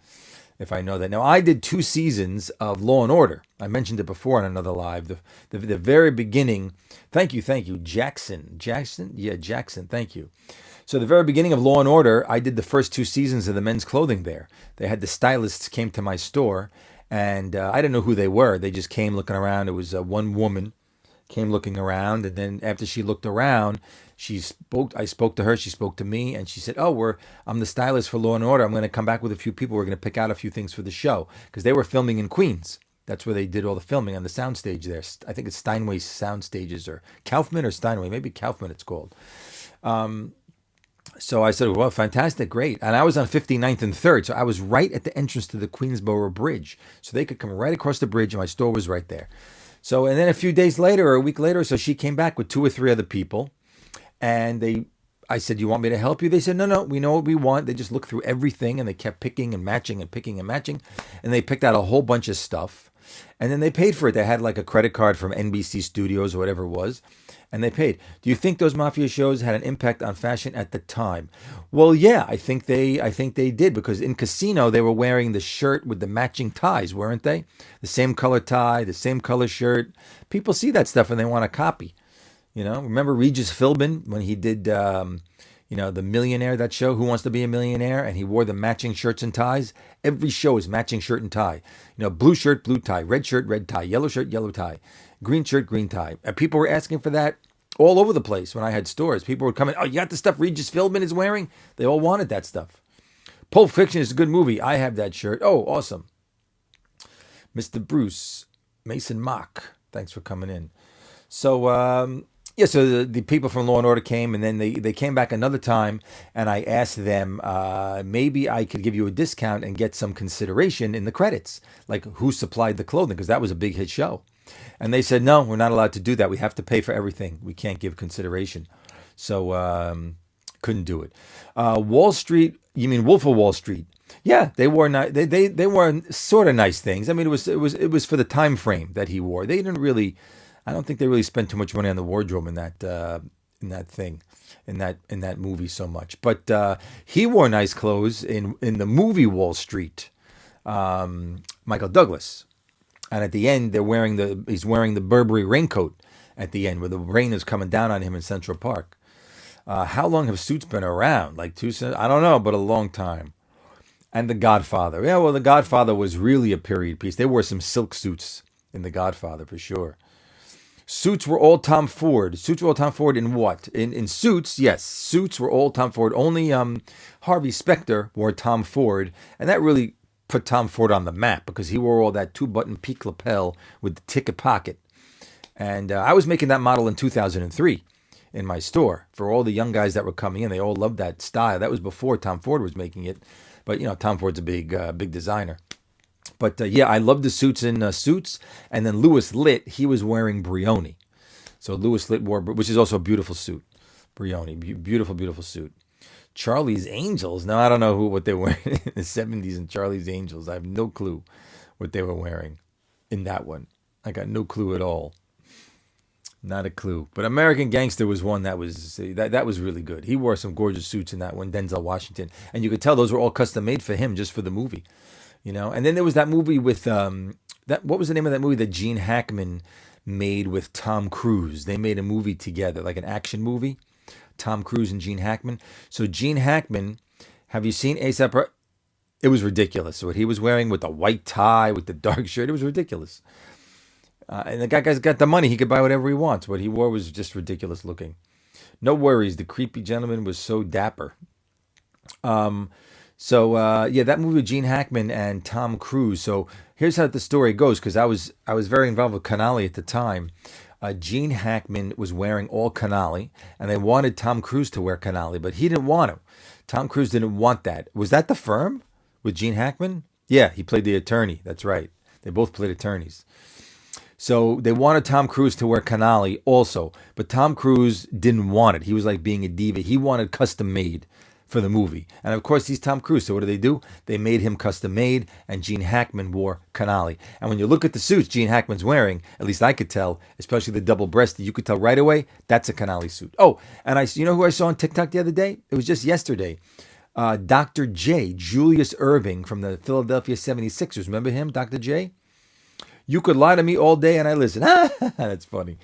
that. Now, I did 2 seasons of Law and Order. I mentioned it before on another live. The very beginning. Thank you, Jackson. Yeah, Jackson. Thank you. So the very beginning of Law and Order, I did the first 2 seasons of the men's clothing there. They had the stylists came to my store, and I didn't know who they were. They just came looking around. It was one woman came looking around, and then after she looked around, I spoke to her, she spoke to me, and she said, I'm the stylist for Law and Order. I'm going to come back with a few people. We're going to pick out a few things for the show. Because they were filming in Queens. That's where they did all the filming on the soundstage there. I think it's Steinway Sound Stages, or Kaufman or Steinway. Maybe Kaufman it's called. So I said, well, fantastic, great. And I was on 59th and 3rd. So I was right at the entrance to the Queensboro Bridge. So they could come right across the bridge, and my store was right there. So, and then a few days later, or a week later, so she came back with 2 or 3 other people. And I said, you want me to help you? They said, no, we know what we want. They just looked through everything, and they kept picking and matching and picking and matching. And they picked out a whole bunch of stuff. And then they paid for it. They had like a credit card from NBC Studios or whatever it was. And they paid. Do you think those mafia shows had an impact on fashion at the time? Well, yeah, I think they did, because in Casino they were wearing the shirt with the matching ties, weren't they? The same color tie, the same color shirt. People see that stuff and they want to copy. You know, remember Regis Philbin when he did, The Millionaire, that show, Who Wants to Be a Millionaire, and he wore the matching shirts and ties. Every show is matching shirt and tie. You know, blue shirt, blue tie, red shirt, red tie, yellow shirt, yellow tie, green shirt, green tie. And people were asking for that all over the place when I had stores. People would come in, you got the stuff Regis Philbin is wearing? They all wanted that stuff. Pulp Fiction is a good movie. I have that shirt. Oh, awesome. Mr. Bruce, Mason Mock, thanks for coming in. So, so the people from Law and Order came, and then they came back another time, and I asked them, maybe I could give you a discount and get some consideration in the credits, like who supplied the clothing, because that was a big hit show. And they said, no, we're not allowed to do that. We have to pay for everything. We can't give consideration. So couldn't do it. Wall Street, you mean Wolf of Wall Street? Yeah, they wore they wore sort of nice things. I mean, it was for the time frame that he wore. They didn't really, I don't think they really spent too much money on the wardrobe in that movie so much. But he wore nice clothes in the movie Wall Street. Michael Douglas. And at the end, he's wearing the Burberry raincoat at the end, where the rain is coming down on him in Central Park. How long have suits been around? Like I don't know, but a long time. And The Godfather. Yeah, well, The Godfather was really a period piece. They wore some silk suits in The Godfather for sure. Suits were all Tom Ford. Suits were all Tom Ford in what? In suits, yes. Suits were all Tom Ford. Only Harvey Specter wore Tom Ford, and that really put Tom Ford on the map, because he wore all that 2-button peak lapel with the ticket pocket. And I was making that model in 2003 in my store for all the young guys that were coming in. They all loved that style. That was before Tom Ford was making it. But, Tom Ford's a big designer. But yeah, I love the suits in Suits. And then Louis Litt, he was wearing Brioni. So Louis Litt wore, which is also a beautiful suit. Brioni, beautiful, beautiful suit. Charlie's Angels. Now, I don't know what they were wearing in the 70s in Charlie's Angels. I have no clue what they were wearing in that one. I got no clue at all. Not a clue. But American Gangster was one that was really good. He wore some gorgeous suits in that one, Denzel Washington. And you could tell those were all custom made for him just for the movie. And then there was that movie with what was the name of that movie that Gene Hackman made with Tom Cruise? They made a movie together, like an action movie. Tom Cruise and Gene Hackman. So Gene Hackman, have you seen A$AP? It was ridiculous. What he was wearing with the white tie, with the dark shirt, it was ridiculous. And the guy's got the money. He could buy whatever he wants. What he wore was just ridiculous looking. No worries. The creepy gentleman was so dapper. Yeah, that movie with Gene Hackman and Tom Cruise. So here's how the story goes, because I was very involved with Canali at the time. Gene Hackman was wearing all Canali, and they wanted Tom Cruise to wear Canali, but he didn't want to. Tom Cruise didn't want that. Was that The Firm with Gene Hackman? Yeah, he played the attorney. That's right. They both played attorneys. So they wanted Tom Cruise to wear Canali also, but Tom Cruise didn't want it. He was like being a diva. He wanted custom made for the movie. And of course, he's Tom Cruise. So what do? They made him custom made, and Gene Hackman wore Canali. And when you look at the suits Gene Hackman's wearing, at least I could tell, especially the double-breasted, you could tell right away, that's a Canali suit. Oh, and you know who I saw on TikTok the other day? It was just yesterday. Dr. J, Julius Erving from the Philadelphia 76ers. Remember him, Dr. J? You could lie to me all day and I listen. That's funny.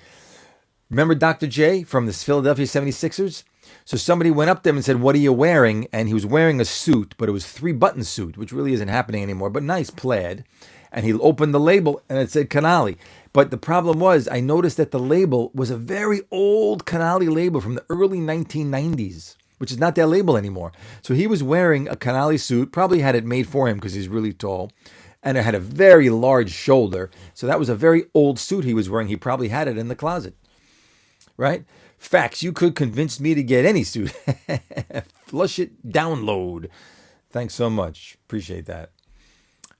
Remember Dr. J from the Philadelphia 76ers? So somebody went up to him and said, "What are you wearing?" And he was wearing a suit, but it was 3-button suit, which really isn't happening anymore, but nice plaid. And he opened the label and it said Canali. But the problem was, I noticed that the label was a very old Canali label from the early 1990s, which is not that label anymore. So he was wearing a Canali suit, probably had it made for him because he's really tall. And it had a very large shoulder. So that was a very old suit he was wearing. He probably had it in the closet. Right? Facts. You could convince me to get any suit. Flush it, download. Thanks so much. Appreciate that.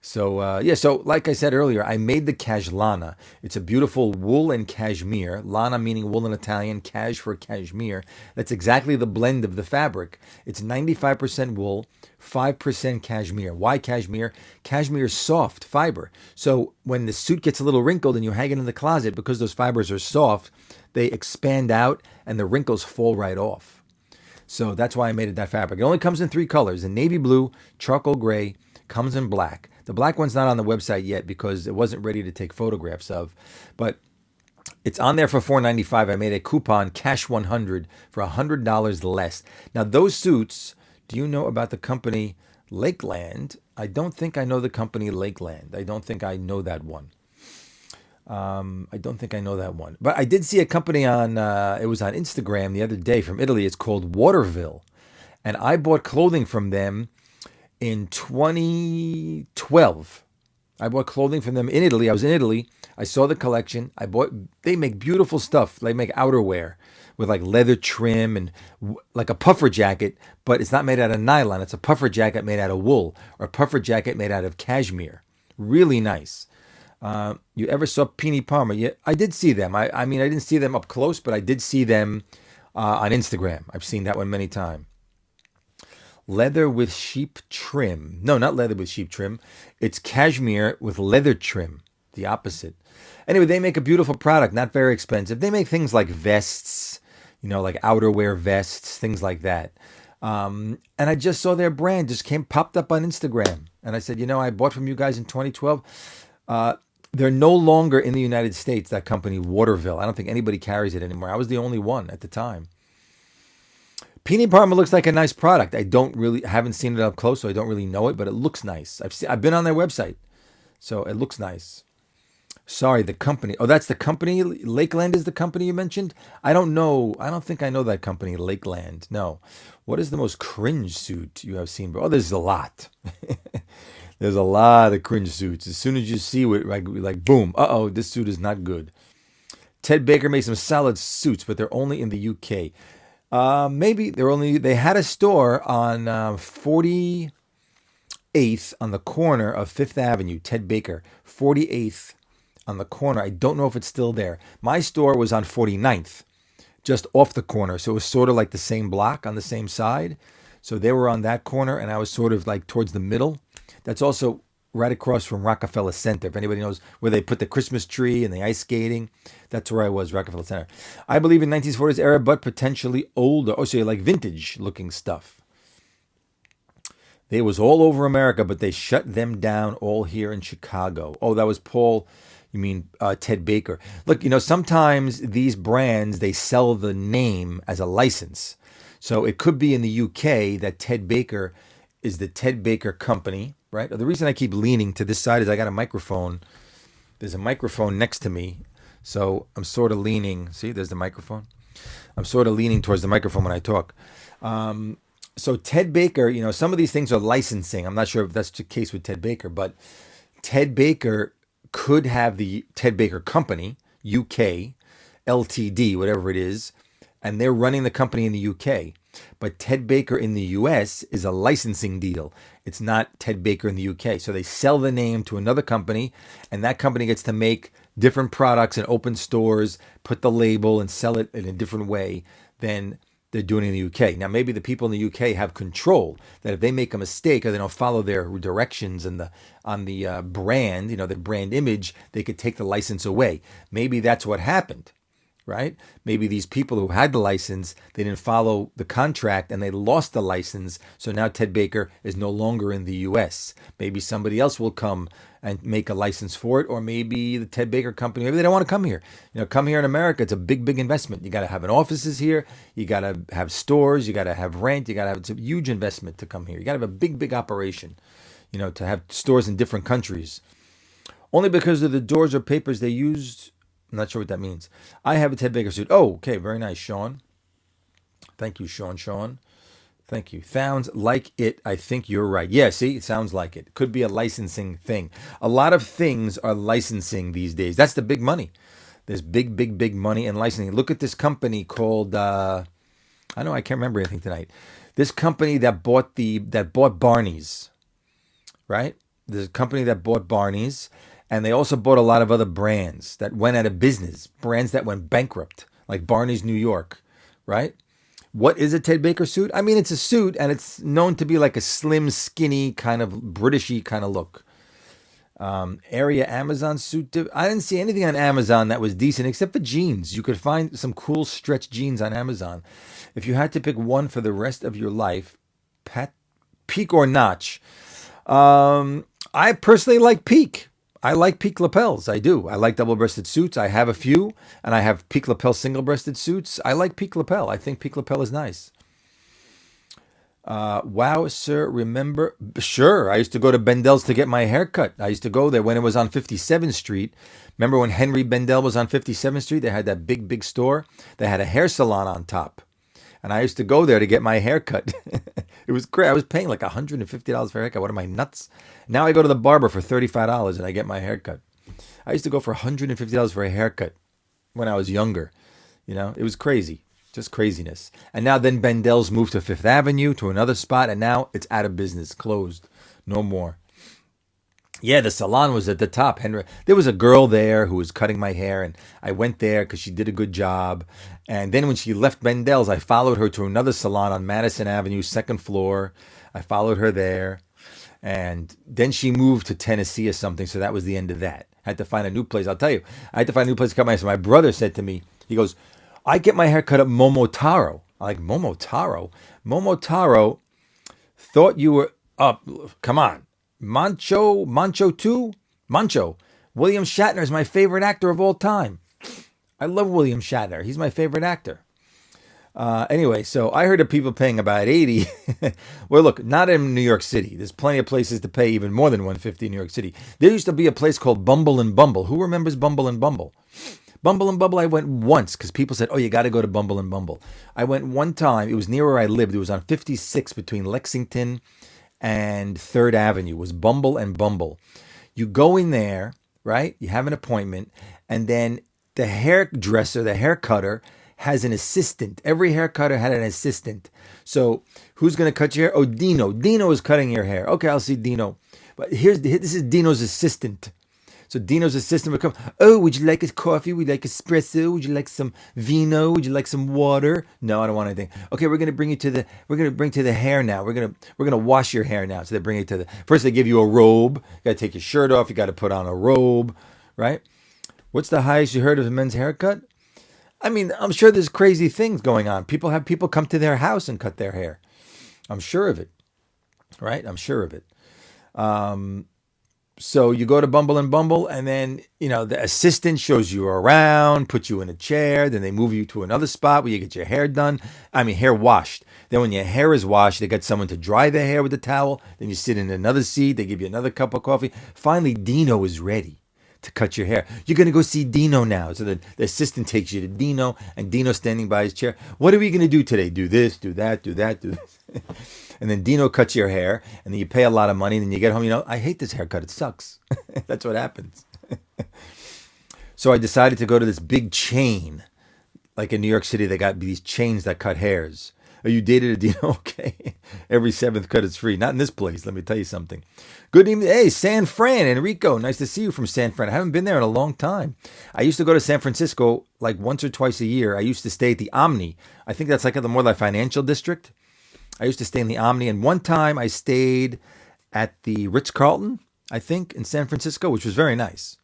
So, so like I said earlier, I made the Cashllana. It's a beautiful wool and cashmere. Lana meaning wool in Italian, cash for cashmere. That's exactly the blend of the fabric. It's 95% wool, 5% cashmere. Why cashmere? Cashmere is soft fiber. So when the suit gets a little wrinkled and you hang it in the closet, because those fibers are soft, they expand out and the wrinkles fall right off. So that's why I made it that fabric. It only comes in 3 colors, in navy blue, charcoal gray, comes in black. The black one's not on the website yet because it wasn't ready to take photographs of, but it's on there for $4.95. I made a coupon, cash 100 for $100 less. Now those suits, do you know about the company Lakeland? I don't think I know the company Lakeland. I don't think I know that one. But I did see a company on, it was on Instagram the other day from Italy. It's called Waterville. And I bought clothing from them in 2012. I bought clothing from them in Italy. I was in Italy. I saw the collection. They make beautiful stuff. They make outerwear with like leather trim and like a puffer jacket, but it's not made out of nylon. It's a puffer jacket made out of wool or a puffer jacket made out of cashmere. Really nice. You ever saw Pini Palmer? Yeah, I did see them. I mean, I didn't see them up close, but I did see them on Instagram. I've seen that one many times. Leather with sheep trim. No, not leather with sheep trim. It's cashmere with leather trim. The opposite. Anyway, they make a beautiful product, not very expensive. They make things like vests, like outerwear vests, things like that. And I just saw their brand just popped up on Instagram. And I said, I bought from you guys in 2012. They're no longer in the United States, that company, Waterville. I don't think anybody carries it anymore. I was the only one at the time. Pini Palmer looks like a nice product. I haven't seen it up close, so I don't really know it, but it looks nice. I've been on their website, so it looks nice. Sorry, the company. Oh, that's the company? Lakeland is the company you mentioned? I don't know. I don't think I know that company, Lakeland. No. What is the most cringe suit you have seen? Oh, there's a lot. There's a lot of cringe suits. As soon as you see it, like boom, this suit is not good. Ted Baker made some solid suits, but they're only in the UK. Maybe they had a store on 40 48th on the corner of Fifth Avenue, Ted Baker, 48th on the corner. I don't know if it's still there. My store was on 49th, just off the corner. So it was sort of like the same block on the same side. So they were on that corner and I was sort of like towards the middle. That's also right across from Rockefeller Center. If anybody knows where they put the Christmas tree and the ice skating, that's where I was, Rockefeller Center. I believe in 1940s era, but potentially older. Oh, so you like vintage looking stuff. They was all over America, but they shut them down all here in Chicago. Oh, that was Paul. You mean Ted Baker. Look, sometimes these brands, they sell the name as a license. So it could be in the UK that Ted Baker is the Ted Baker Company, right? The reason I keep leaning to this side is I got a microphone. There's a microphone next to me. So I'm sort of leaning. See, there's the microphone. I'm sort of leaning towards the microphone when I talk. So Ted Baker, some of these things are licensing. I'm not sure if that's the case with Ted Baker, but Ted Baker could have the Ted Baker Company, UK, LTD, whatever it is, and they're running the company in the UK. But Ted Baker in the US is a licensing deal. It's not Ted Baker in the UK. So they sell the name to another company, and that company gets to make different products and open stores, put the label and sell it in a different way than they're doing in the UK. Now, maybe the people in the UK have control that if they make a mistake or they don't follow their directions and on the brand, the brand image, they could take the license away. Maybe that's what happened, right? Maybe these people who had the license, they didn't follow the contract and they lost the license. So now Ted Baker is no longer in the US. Maybe somebody else will come and make a license for it, or maybe the Ted Baker Company, maybe they don't want to come here. Come here in America, it's a big, big investment. You got to have an offices here. You got to have stores. You got to have rent. It's a huge investment to come here. You got to have a big, big operation, to have stores in different countries. Only because of the doors or papers they used. I'm not sure what that means. I have a Ted Baker suit. Oh, okay. Very nice, Sean. Thank you, Sean. Thank you. Sounds like it. I think you're right. Yeah, see, it sounds like it. Could be a licensing thing. A lot of things are licensing these days. That's the big money. There's big, big, big money in licensing. Look at this company called, I can't remember anything tonight. This company that bought Barney's, right? There's a company that bought Barney's, and they also bought a lot of other brands that went out of business, brands that went bankrupt, like Barney's New York, right? What is a Ted Baker suit? I mean, it's a suit, and it's known to be like a slim, skinny, kind of Britishy kind of look. Area Amazon suit. I didn't see anything on Amazon that was decent except for jeans. You could find some cool stretch jeans on Amazon. If you had to pick one for the rest of your life, Peak or Notch. I personally like Peak. I like peak lapels. I do. I like double-breasted suits. I have a few, and I have peak lapel single-breasted suits. I like peak lapel. I think peak lapel is nice. Wow, sir, remember? Sure, I used to go to Bendel's to get my hair cut. I used to go there when it was on 57th Street. Remember when Henry Bendel was on 57th Street? They had that big, big store. They had a hair salon on top. And I used to go there to get my hair cut. It was great. I was paying like $150 for a haircut. What am I, nuts? Now I go to the barber for $35 and I get my haircut. I used to go for $150 for a haircut when I was younger. It was crazy. Just craziness. And now then Bendel's moved to Fifth Avenue to another spot, and now it's out of business, closed. No more. Yeah, the salon was at the top. Henry, there was a girl there who was cutting my hair, and I went there because she did a good job. And then when she left Bendel's, I followed her to another salon on Madison Avenue, second floor. I followed her there. And then she moved to Tennessee or something, so that was the end of that. I had to find a new place. I'll tell you, I had to find a new place to cut my hair. So my brother said to me, he goes, I get my hair cut at Momotaro. I'm like, Momotaro? Momotaro thought you were up. Come on. Mancho 2? Mancho. William Shatner is my favorite actor of all time. I love William Shatner. He's my favorite actor. Anyway, so I heard of people paying about $80. Well, look, not in New York City. There's plenty of places to pay even more than $150 in New York City. There used to be a place called Bumble and Bumble. Who remembers Bumble and Bumble? Bumble and Bumble, I went once because people said, oh, you got to go to Bumble and Bumble. I went one time. It was near where I lived. It was on 56 between Lexington and 3rd Avenue. It was Bumble and Bumble. You go in there, right? You have an appointment, and then the hairdresser, the hair cutter, has an assistant. Every hair cutter had an assistant. So who's going to cut your hair? Oh, Dino. Dino is cutting your hair. Okay, I'll see Dino. But this is Dino's assistant. So Dino's assistant would come. Oh, would you like a coffee? Would you like espresso? Would you like some vino? Would you like some water? No, I don't want anything. Okay, we're gonna bring to the hair now. We're gonna wash your hair now. So they bring it to the first. They give you a robe. You gotta take your shirt off. You gotta put on a robe, right? What's the highest you heard of a men's haircut? I mean, I'm sure there's crazy things going on. People come to their house and cut their hair. I'm sure of it, right? I'm sure of it. So you go to Bumble and Bumble, and then, the assistant shows you around, puts you in a chair, then they move you to another spot where you get your hair done. I mean, hair washed. Then when your hair is washed, they get someone to dry their hair with a towel. Then you sit in another seat. They give you another cup of coffee. Finally, Dino is ready to cut your hair. You're going to go see Dino now. So the assistant takes you to Dino, and Dino's standing by his chair. What are we going to do today? Do this, do that, do that, do this. And then Dino cuts your hair, and then you pay a lot of money, and then you get home, I hate this haircut. It sucks. That's what happens. So I decided to go to this big chain. Like in New York City, they got these chains that cut hairs. Are you dated a Dino? Okay. Every seventh cut is free. Not in this place. Let me tell you something. Good evening. Hey, San Fran, Enrico. Nice to see you from San Fran. I haven't been there in a long time. I used to go to San Francisco like once or twice a year. I used to stay at the Omni. I think that's like the more like financial district. I used to stay in the Omni. And one time I stayed at the Ritz-Carlton, I think, in San Francisco, which was very nice.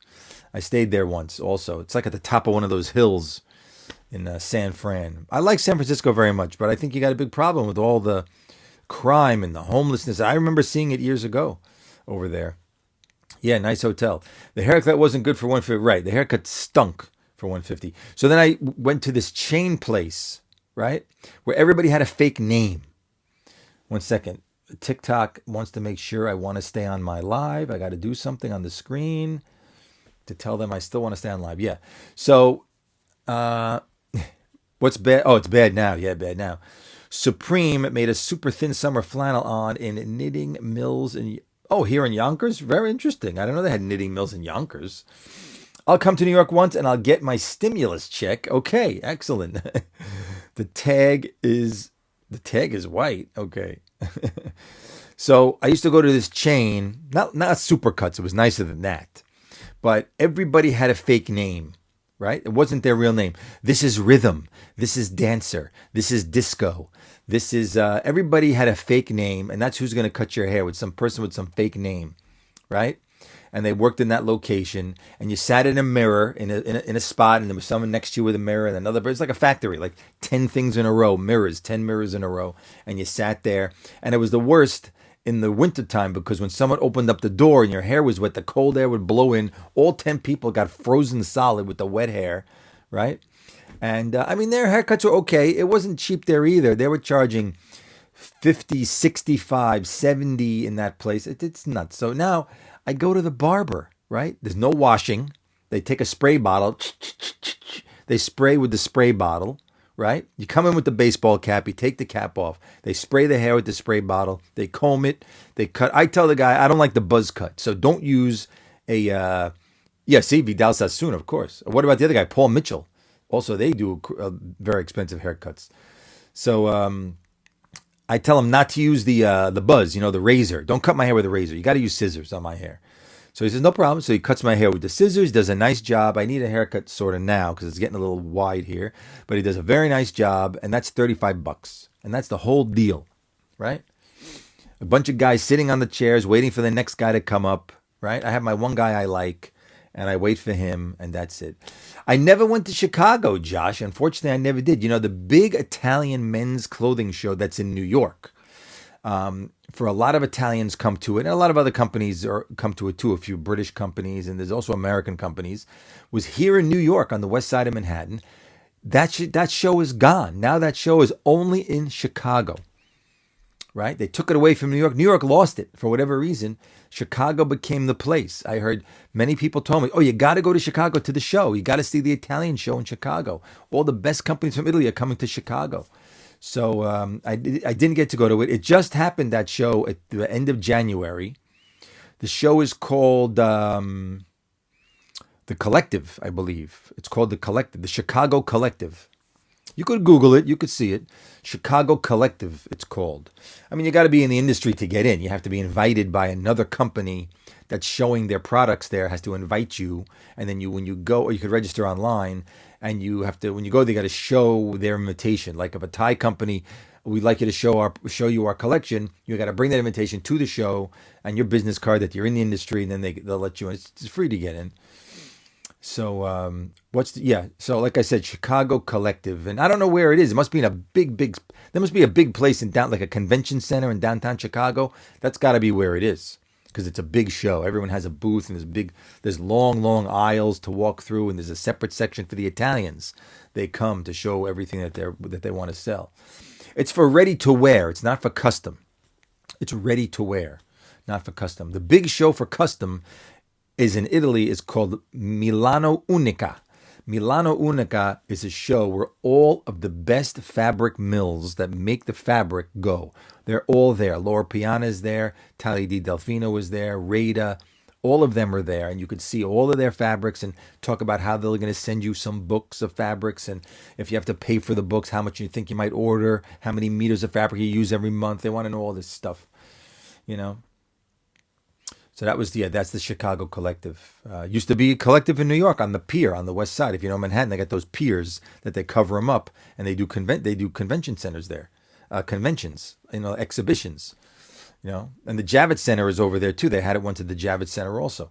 I stayed there once also. It's like at the top of one of those hills in San Fran. I like San Francisco very much, but I think you got a big problem with all the crime and the homelessness. I remember seeing it years ago over there. Yeah, nice hotel. The haircut wasn't good for $150. Right, the haircut stunk for $150. So then I went to this chain place, right, where everybody had a fake name. One second. TikTok wants to make sure I want to stay on my live. I got to do something on the screen to tell them I still want to stay on live. Yeah. So, what's bad? Oh, it's bad now. Yeah, bad now. Supreme made a super thin summer flannel on in knitting mills here in Yonkers. Very interesting. I don't know they had knitting mills in Yonkers. I'll come to New York once and I'll get my stimulus check. Okay, excellent. The tag is white. Okay. So I used to go to this chain, not Supercuts. It was nicer than that. But everybody had a fake name, right? It wasn't their real name. This is rhythm. This is dancer. This is disco. This is, everybody had a fake name, and that's who's going to cut your hair, with some person with some fake name, right? And they worked in that location, and you sat in a mirror in a spot, and there was someone next to you with a mirror and another. But it's like a factory, like 10 things in a row, 10 mirrors in a row, and you sat there. And it was the worst in the wintertime, because when someone opened up the door and your hair was wet, the cold air would blow in. All 10 people got frozen solid with the wet hair, right? And I mean, their haircuts were okay. It wasn't cheap there either. They were charging 50, 65, 70 in that place. It's nuts. So now I go to the barber, right? There's no washing. They take a spray bottle. They spray with the spray bottle, right? You come in with the baseball cap. You take the cap off. They spray the hair with the spray bottle. They comb it. They cut. I tell the guy, I don't like the buzz cut. So don't use a, see, Vidal Sassoon, of course. What about the other guy, Paul Mitchell? Also, they do very expensive haircuts. So I tell him not to use the buzz, the razor. Don't cut my hair with a razor. You got to use scissors on my hair. So he says, no problem. So he cuts my hair with the scissors, does a nice job. I need a haircut sort of now because it's getting a little wide here. But he does a very nice job, and that's $35. And that's the whole deal, right? A bunch of guys sitting on the chairs waiting for the next guy to come up, right? I have my one guy I like, and I wait for him, and that's it. I never went to Chicago, Josh. Unfortunately, I never did. The big Italian men's clothing show that's in New York. For a lot of Italians come to it, and a lot of other companies come to it too, a few British companies, and there's also American companies, was here in New York on the west side of Manhattan. That show is gone. Now that show is only in Chicago, right? They took it away from New York. New York lost it for whatever reason. Chicago became the place. I heard many people told me, oh, you got to go to Chicago to the show. You got to see the Italian show in Chicago. All the best companies from Italy are coming to Chicago. So I didn't get to go to it. It just happened, that show, at the end of January. The show is called The Collective, I believe. It's called The Collective, the Chicago Collective. You could Google it. You could see it. Chicago Collective, it's called. I mean, you got to be in the industry to get in. You have to be invited by another company that's showing their products there, has to invite you. And then when you go, or you could register online, and you have to, when you go, they got to show their invitation. Like if a Thai company, we'd like you to show you our collection, you got to bring that invitation to the show and your business card that you're in the industry, and then they'll let you in. It's free to get in. So so like I said, Chicago Collective, and I don't know where it is. It must be in a big. There must be a big place in like a convention center in downtown Chicago. That's got to be where it is because it's a big show. Everyone has a booth, and there's long aisles to walk through, and there's a separate section for the Italians. They come to show everything that they want to sell. It's for ready to wear. It's not for custom. It's ready to wear, not for custom. The big show for custom is in Italy, is called Milano Unica. Milano Unica is a show where all of the best fabric mills that make the fabric go. They're all there. Loro Piana is there. Tale di Delfino is there. Reda. All of them are there. And you could see all of their fabrics and talk about how they're going to send you some books of fabrics. And if you have to pay for the books, how much you think you might order, how many meters of fabric you use every month. They want to know all this stuff, you know. So that's the Chicago Collective. Used to be a collective in New York on the pier on the west side. If you know Manhattan, they got those piers that they cover them up, and they do convention centers there, conventions, exhibitions, And the Javits Center is over there too. They had it once at the Javits Center also.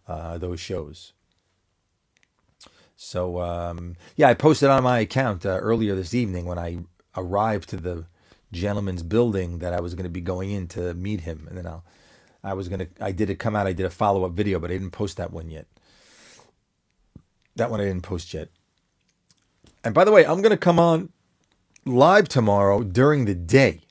Those shows. So I posted on my account earlier this evening when I arrived to the gentleman's building that I was going to be going in to meet him, and then I did a follow-up video, but I didn't post that one yet. That one I didn't post yet. And by the way, I'm going to come on live tomorrow during the day.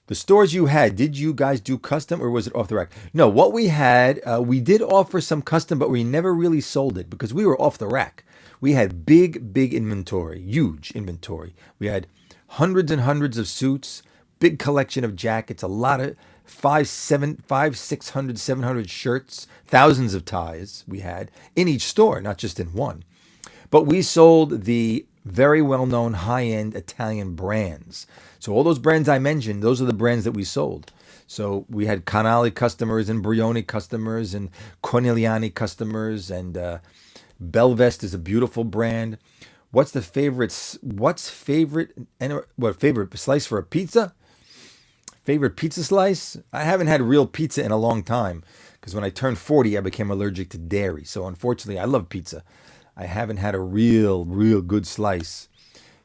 The stores you had, did you guys do custom or was it off the rack? No, what we had, we did offer some custom, but we never really sold it because we were off the rack. We had big inventory, huge inventory. We had hundreds and hundreds of suits, big collection of jackets, a lot of 600, 700 shirts, thousands of ties we had in each store, not just in one. But we sold the very well-known high-end Italian brands. So all those brands I mentioned, those are the brands that we sold. So we had Canali customers and Brioni customers and Corneliani customers, and Belvest is a beautiful brand. What's favorite slice for a pizza? Favorite pizza slice? I haven't had real pizza in a long time because when I turned 40, I became allergic to dairy. So unfortunately, I love pizza. I haven't had a real good slice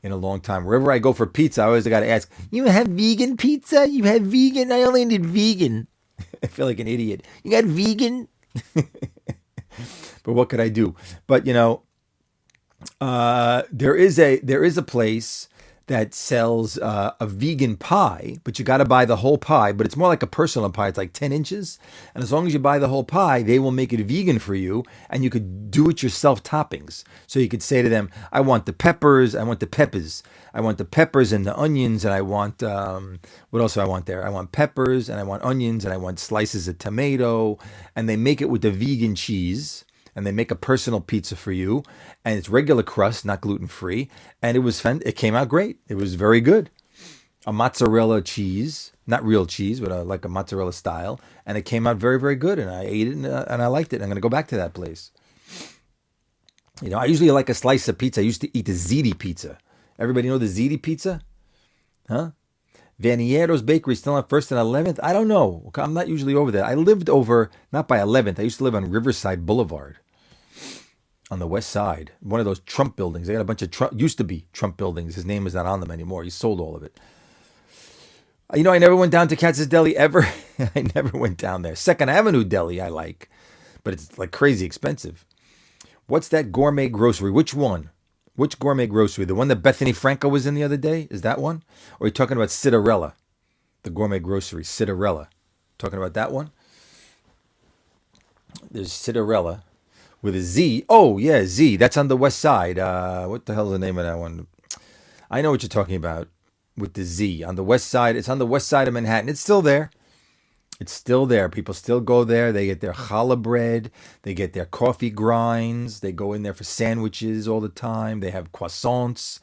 in a long time. Wherever I go for pizza, I always got to ask, you have vegan pizza? You have vegan? I only need vegan. I feel like an idiot. You got vegan? But what could I do? But, there is a place that sells a vegan pie, but you got to buy the whole pie. But it's more like a personal pie. It's like 10 inches. And as long as you buy the whole pie, they will make it vegan for you. And you could do it yourself toppings. So you could say to them, I want the peppers. I want the peppers. I want the peppers and the onions. And I want, what else do I want there? I want peppers and I want onions and I want slices of tomato. And they make it with the vegan cheese. And they make a personal pizza for you, and it's regular crust, not gluten-free, and it came out great. It was very good. A mozzarella cheese, not real cheese, but like a mozzarella style, and it came out very, very good, and I ate it, and I liked it. I'm going to go back to that place. I usually like a slice of pizza. I used to eat the ziti pizza. Everybody know the ziti pizza? Huh? Vaniero's Bakery still on 1st and 11th? I don't know. I'm not usually over there. I lived over, not by 11th. I used to live on Riverside Boulevard on the west side. One of those Trump buildings. They got a bunch of used to be Trump buildings. His name is not on them anymore. He sold all of it. I never went down to Katz's Deli ever. I never went down there. 2nd Avenue Deli I like, but it's like crazy expensive. What's that gourmet grocery? Which one? Which gourmet grocery? The one that Bethany Franco was in the other day? Is that one? Or are you talking about Citarella? The gourmet grocery, Citarella. Talking about that one? There's Citarella with a Z. Oh, yeah, Z. That's on the west side. What the hell is the name of that one? I know what you're talking about with the Z. On the west side. It's on the west side of Manhattan. It's still there. It's still there. People still go there. They get their challah bread. They get their coffee grinds. They go in there for sandwiches all the time. They have croissants.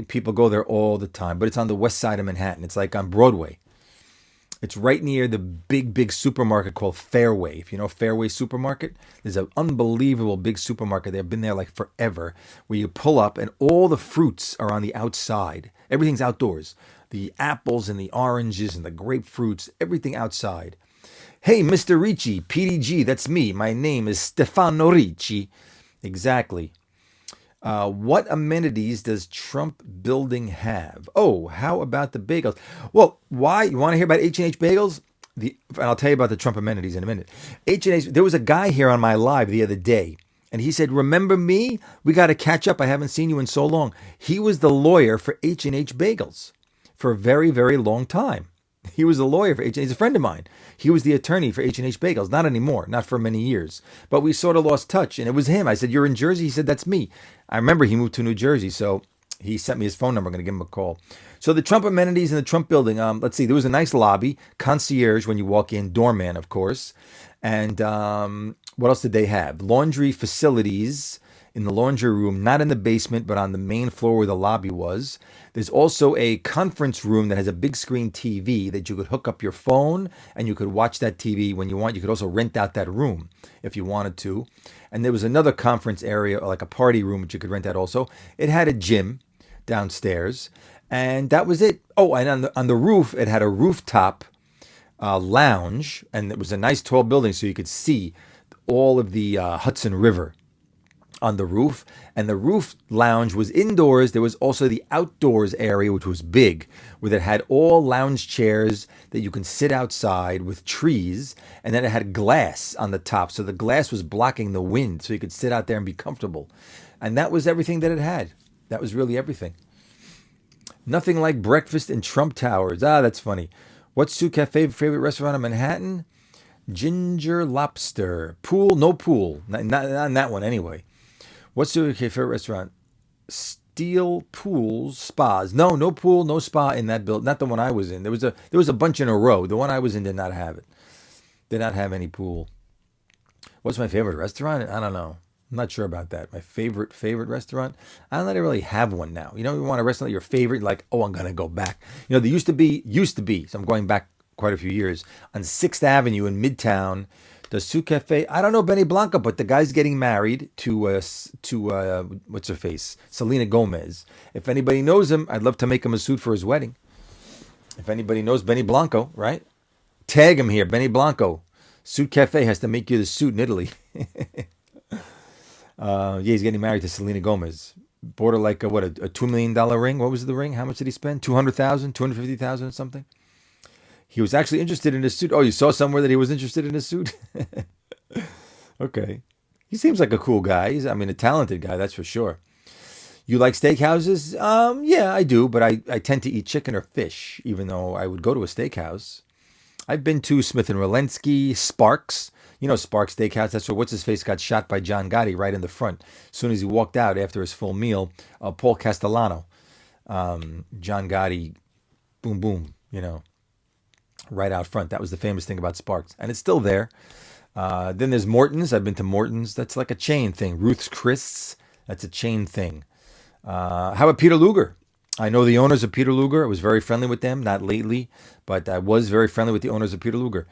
People go there all the time, but it's on the west side of Manhattan. It's like on Broadway. It's right near the big supermarket called Fairway. If you know Fairway Supermarket, there's an unbelievable big supermarket. They've been there like forever, where you pull up and all the fruits are on the outside. Everything's outdoors. The apples and the oranges and the grapefruits, everything outside. Hey, Mr. Ricci, PDG, that's me. My name is Stefano Ricci. Exactly. What amenities does Trump building have? Oh, how about the bagels? Well, why? You want to hear about H&H Bagels? And I'll tell you about the Trump amenities in a minute. H&H, there was a guy here on my live the other day, and he said, remember me? We got to catch up. I haven't seen you in so long. He was the lawyer for H&H Bagels for a very, very long time. He was a lawyer for H&H. He's a friend of mine. He was the attorney for H&H Bagels. Not anymore. Not for many years. But we sort of lost touch. And it was him. I said, you're in Jersey? He said, that's me. I remember he moved to New Jersey. So he sent me his phone number. I'm going to give him a call. So the Trump amenities in the Trump building. Let's see. There was a nice lobby. Concierge when you walk in. Doorman, of course. And what else did they have? Laundry facilities in the laundry room. Not in the basement, but on the main floor where the lobby was. There's also a conference room that has a big screen TV that you could hook up your phone and you could watch that TV when you want. You could also rent out that room if you wanted to. And there was another conference area, like a party room, which you could rent out also. It had a gym downstairs, and that was it. Oh, and on the roof, it had a rooftop lounge, and it was a nice tall building, so you could see all of the Hudson River on the roof. And the roof lounge was indoors. There was also the outdoors area, which was big, where it had all lounge chairs that you can sit outside with trees. And then it had glass on the top. So the glass was blocking the wind, so you could sit out there and be comfortable. And that was everything that it had. That was really everything. Nothing like breakfast in Trump Towers. Ah, that's funny. What's Sue Cafe favorite restaurant in Manhattan? Ginger Lobster. Pool? No pool. Not on that one anyway. What's your favorite restaurant? Steel Pools Spas. No pool, no spa in that building. Not the one I was in. There was a bunch in a row. The one I was in did not have it. Did not have any pool. What's my favorite restaurant? I don't know. I'm not sure about that. My favorite restaurant? I don't really have one now. You know, you want a restaurant your favorite, like, oh, I'm gonna go back. You know, there used to be. So I'm going back quite a few years on 6th Avenue in Midtown. The Sue Cafe, I don't know Benny Blanco, but the guy's getting married to what's her face? Selena Gomez. If anybody knows him, I'd love to make him a suit for his wedding. If anybody knows Benny Blanco, right? Tag him here, Benny Blanco. Suit Cafe has to make you the suit in Italy. He's getting married to Selena Gomez. Bought her like a $2 million ring. What was the ring? How much did he spend? 200,000, 250,000 or something? He was actually interested in his suit. Oh, you saw somewhere that he was interested in his suit? Okay. He seems like a cool guy. He's, a talented guy, that's for sure. You like steakhouses? Yeah, I do, but I tend to eat chicken or fish, even though I would go to a steakhouse. I've been to Smith & Wollensky, Sparks. You know Sparks Steakhouse. That's where what's-his-face got shot by John Gotti right in the front. As soon as he walked out after his full meal, Paul Castellano. John Gotti, boom, boom, right out front. That was the famous thing about Sparks. And it's still there. Then there's Morton's. I've been to Morton's. That's like a chain thing. Ruth's Chris. That's a chain thing. How about Peter Luger? I know the owners of Peter Luger. I was very friendly with them. Not lately, but I was very friendly with the owners of Peter Luger.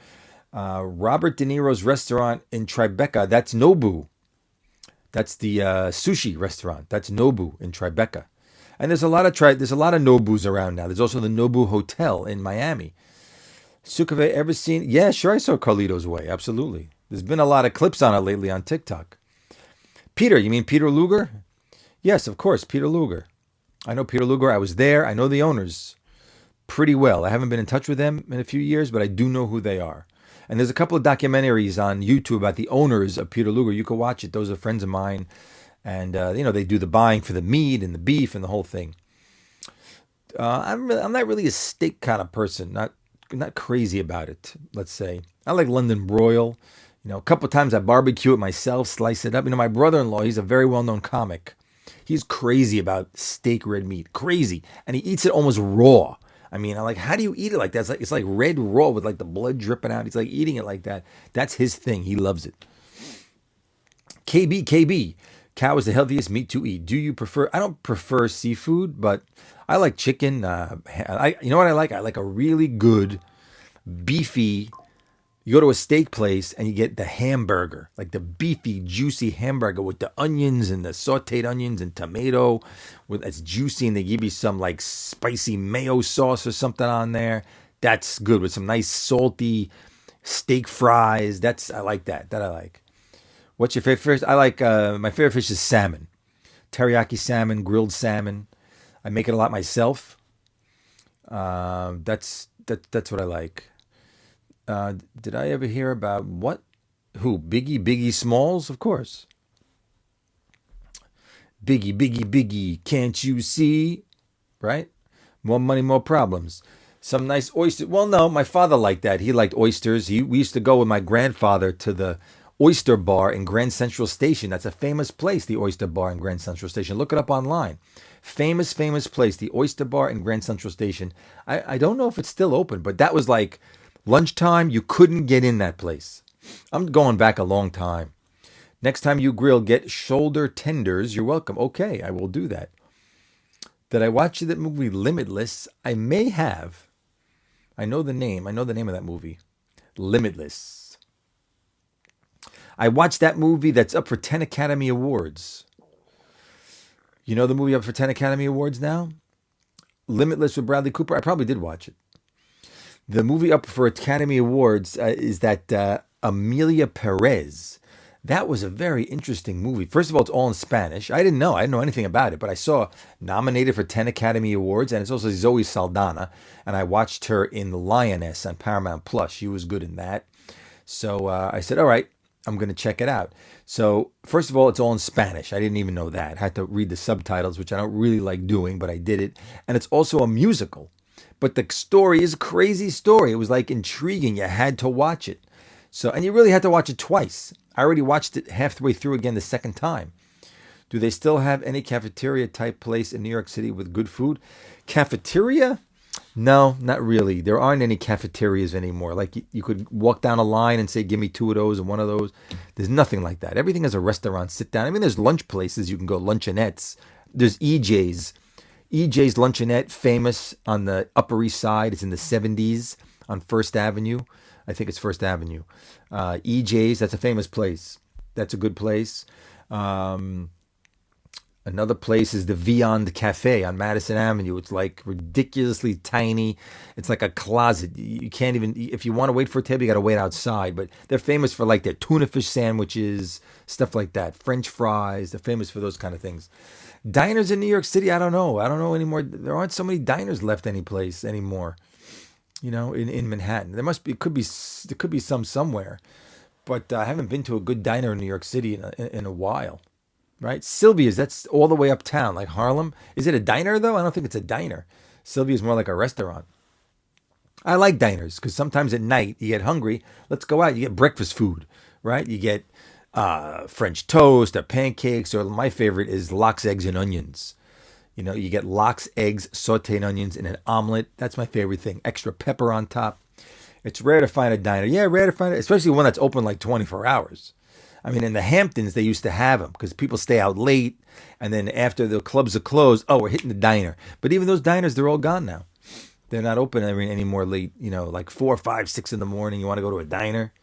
Robert De Niro's restaurant in Tribeca. That's Nobu. That's the sushi restaurant. That's Nobu in Tribeca. And there's a lot of Nobus around now. There's also the Nobu Hotel in Miami. Sukave, ever seen? Yeah, sure, I saw Carlito's Way. Absolutely. There's been a lot of clips on it lately on TikTok. Peter, you mean Peter Luger? Yes, of course, Peter Luger. I know Peter Luger. I was there. I know the owners pretty well. I haven't been in touch with them in a few years, but I do know who they are. And there's a couple of documentaries on YouTube about the owners of Peter Luger. You can watch it. Those are friends of mine. And, they do the buying for the meat and the beef and the whole thing. I'm not really a steak kind of person. Not crazy about it, let's say. I like London broil. A couple of times I barbecue it myself, slice it up. My brother-in-law, he's a very well-known comic. He's crazy about steak red meat. Crazy. And he eats it almost raw. I'm like, how do you eat it like that? It's like red raw with like the blood dripping out. He's like eating it like that. That's his thing. He loves it. KB. Cow is the healthiest meat to eat. Do you prefer? I don't prefer seafood, but I like chicken. You know what I like? I like a really good beefy. You go to a steak place and you get the hamburger, like the beefy, juicy hamburger with the onions and the sauteed onions and tomato, with it's juicy, and they give you some like spicy mayo sauce or something on there. That's good with some nice salty steak fries. I like that. That I like. What's your favorite fish? I like my favorite fish is salmon, teriyaki salmon, grilled salmon. I make it a lot myself. That's what I like. Did I ever hear about what? Who? Biggie Smalls? Of course. Biggie, can't you see? Right? More money, more problems. Some nice oysters. Well, no, my father liked that. He liked oysters. We used to go with my grandfather to the Oyster Bar in Grand Central Station. That's a famous place, the Oyster Bar in Grand Central Station. Look it up online. Famous place, the Oyster Bar in Grand Central Station. I don't know if it's still open, but that was like lunchtime. You couldn't get in that place. I'm going back a long time. Next time you grill, get shoulder tenders. You're welcome. Okay, I will do that. Did I watch that movie Limitless? I may have. I know the name. I know the name of that movie. Limitless. I watched that movie that's up for 10 Academy Awards. You know the movie up for 10 Academy Awards now? Limitless with Bradley Cooper. I probably did watch it. The movie up for Academy Awards is that Amelia Perez. That was a very interesting movie. First of all, it's all in Spanish. I didn't know anything about it, but I saw nominated for 10 Academy Awards, and it's also Zoe Saldana, and I watched her in The Lioness on Paramount Plus. She was good in that. So I said, all right, I'm going to check it out. So first of all, it's all in Spanish. I didn't even know that. I had to read the subtitles, which I don't really like doing, but I did it. And it's also a musical. But the story is a crazy story. It was like intriguing. You had to watch it. So, and you really had to watch it twice. I already watched it halfway through again the second time. Do they still have any cafeteria type place in New York City with good food? Cafeteria? No, not really. There aren't any cafeterias anymore. Like you could walk down a line and say, give me two of those and one of those. There's nothing like that. Everything is a restaurant, sit down. I mean, there's lunch places. You can go luncheonettes. There's EJ's. EJ's Luncheonette, famous on the Upper East Side. It's in the 70s on First Avenue. I think it's First Avenue. EJ's, that's a famous place. That's a good place. Another place is the Viand Cafe on Madison Avenue. It's like ridiculously tiny. It's like a closet. You can't even, if you want to wait for a table, you got to wait outside. But they're famous for like their tuna fish sandwiches, stuff like that. French fries. They're famous for those kind of things. Diners in New York City, I don't know. I don't know anymore. There aren't so many diners left any place anymore. You know, in Manhattan. There could be some somewhere. But I haven't been to a good diner in New York City in a while. Right? Sylvia's, that's all the way uptown, like Harlem. Is it a diner, though? I don't think it's a diner. Sylvia's more like a restaurant. I like diners because sometimes at night you get hungry. Let's go out. You get breakfast food, right? You get French toast or pancakes, or my favorite is lox, eggs, and onions. You know, you get lox, eggs, sauteed onions in an omelet. That's my favorite thing. Extra pepper on top. It's rare to find a diner. Yeah, rare to find it, especially one that's open like 24 hours. I mean, in the Hamptons, they used to have them because people stay out late. And then after the clubs are closed, oh, we're hitting the diner. But even those diners, they're all gone now. They're not open anymore late, you know, like 4, 5, 6 in the morning. You want to go to a diner?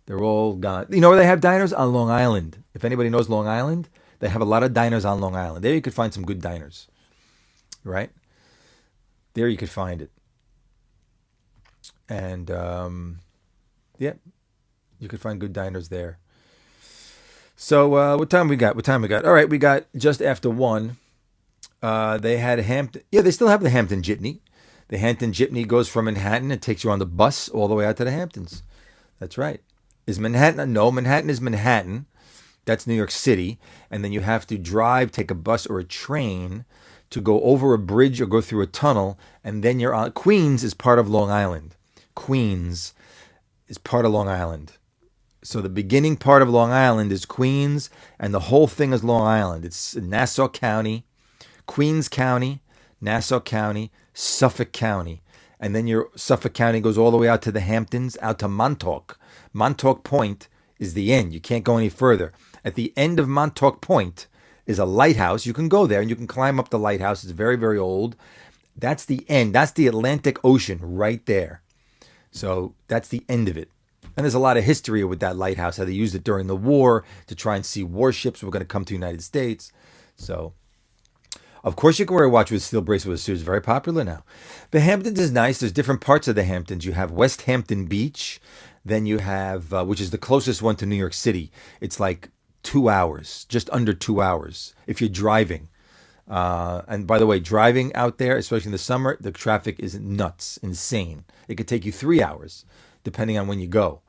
They're all gone. You know where they have diners? On Long Island. If anybody knows Long Island, they have a lot of diners on Long Island. There you could find some good diners, right? There you could find it. And, yeah, you could find good diners there. So what time we got? All right, we got just after 1. They had Hampton. Yeah, they still have the Hampton Jitney. The Hampton Jitney goes from Manhattan and takes you on the bus all the way out to the Hamptons. That's right. Is Manhattan? No, Manhattan is Manhattan. That's New York City. And then you have to drive, take a bus or a train to go over a bridge or go through a tunnel. And then you're on. Queens is part of Long Island. Queens is part of Long Island. So the beginning part of Long Island is Queens, and the whole thing is Long Island. It's Nassau County, Queens County, Nassau County, Suffolk County. And then your Suffolk County goes all the way out to the Hamptons, out to Montauk. Montauk Point is the end. You can't go any further. At the end of Montauk Point, is a lighthouse. You can go there and you can climb up the lighthouse. It's very, very old. That's the end. That's the Atlantic Ocean right there. So that's the end of it. And there's a lot of history with that lighthouse, how they used it during the war to try and see warships were going to come to the United States. So, of course, you can wear a watch with a steel bracelet with a suit. It's very popular now. The Hamptons is nice. There's different parts of the Hamptons. You have West Hampton Beach. Then you have, which is the closest one to New York City. It's like 2 hours, just under 2 hours if you're driving. And by the way, driving out there, especially in the summer, the traffic is nuts, insane. It could take you 3 hours, depending on when you go.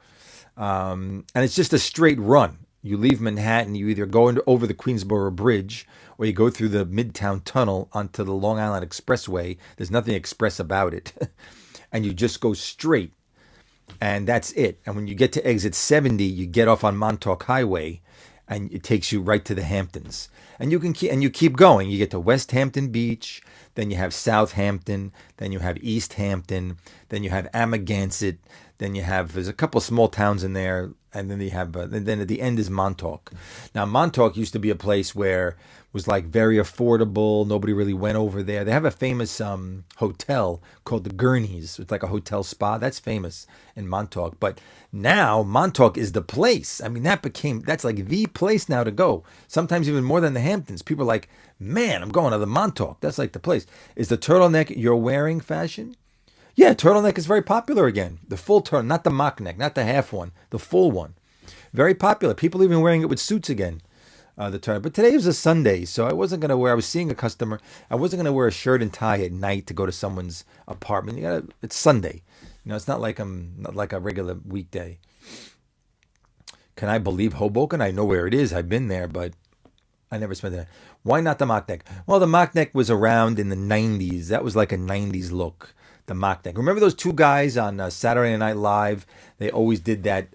And it's just a straight run. You leave Manhattan, you either go over the Queensboro Bridge or you go through the Midtown Tunnel onto the Long Island Expressway. There's nothing express about it. And you just go straight. And that's it. And when you get to exit 70, you get off on Montauk Highway and it takes you right to the Hamptons. And you keep going. You get to West Hampton Beach, then you have Southampton, then you have East Hampton, then you have Amagansett, then there's a couple small towns in there, and then then at the end is Montauk. Now Montauk used to be a place where it was like very affordable. Nobody really went over there. They have a famous hotel called the Gurneys. It's like a hotel spa. That's famous in Montauk. But now Montauk is the place. I mean, that's like the place now to go. Sometimes even more than the Hamptons. People are like, man, I'm going to the Montauk. That's like the place. Is the turtleneck you're wearing fashion? Yeah, turtleneck is very popular again. The full turtle, not the mock neck, not the half one, the full one. Very popular. People even wearing it with suits again. The turtle. But today was a Sunday, so I wasn't going to wear. I was seeing a customer. I wasn't going to wear a shirt and tie at night to go to someone's apartment. It's Sunday. It's not like a regular weekday. Can I believe Hoboken? I know where it is. I've been there, but I never spent there. Why not the mock neck? Well, the mock neck was around in the 90s. That was like a 90s look. The mock neck. Remember those two guys on Saturday Night Live? They always did that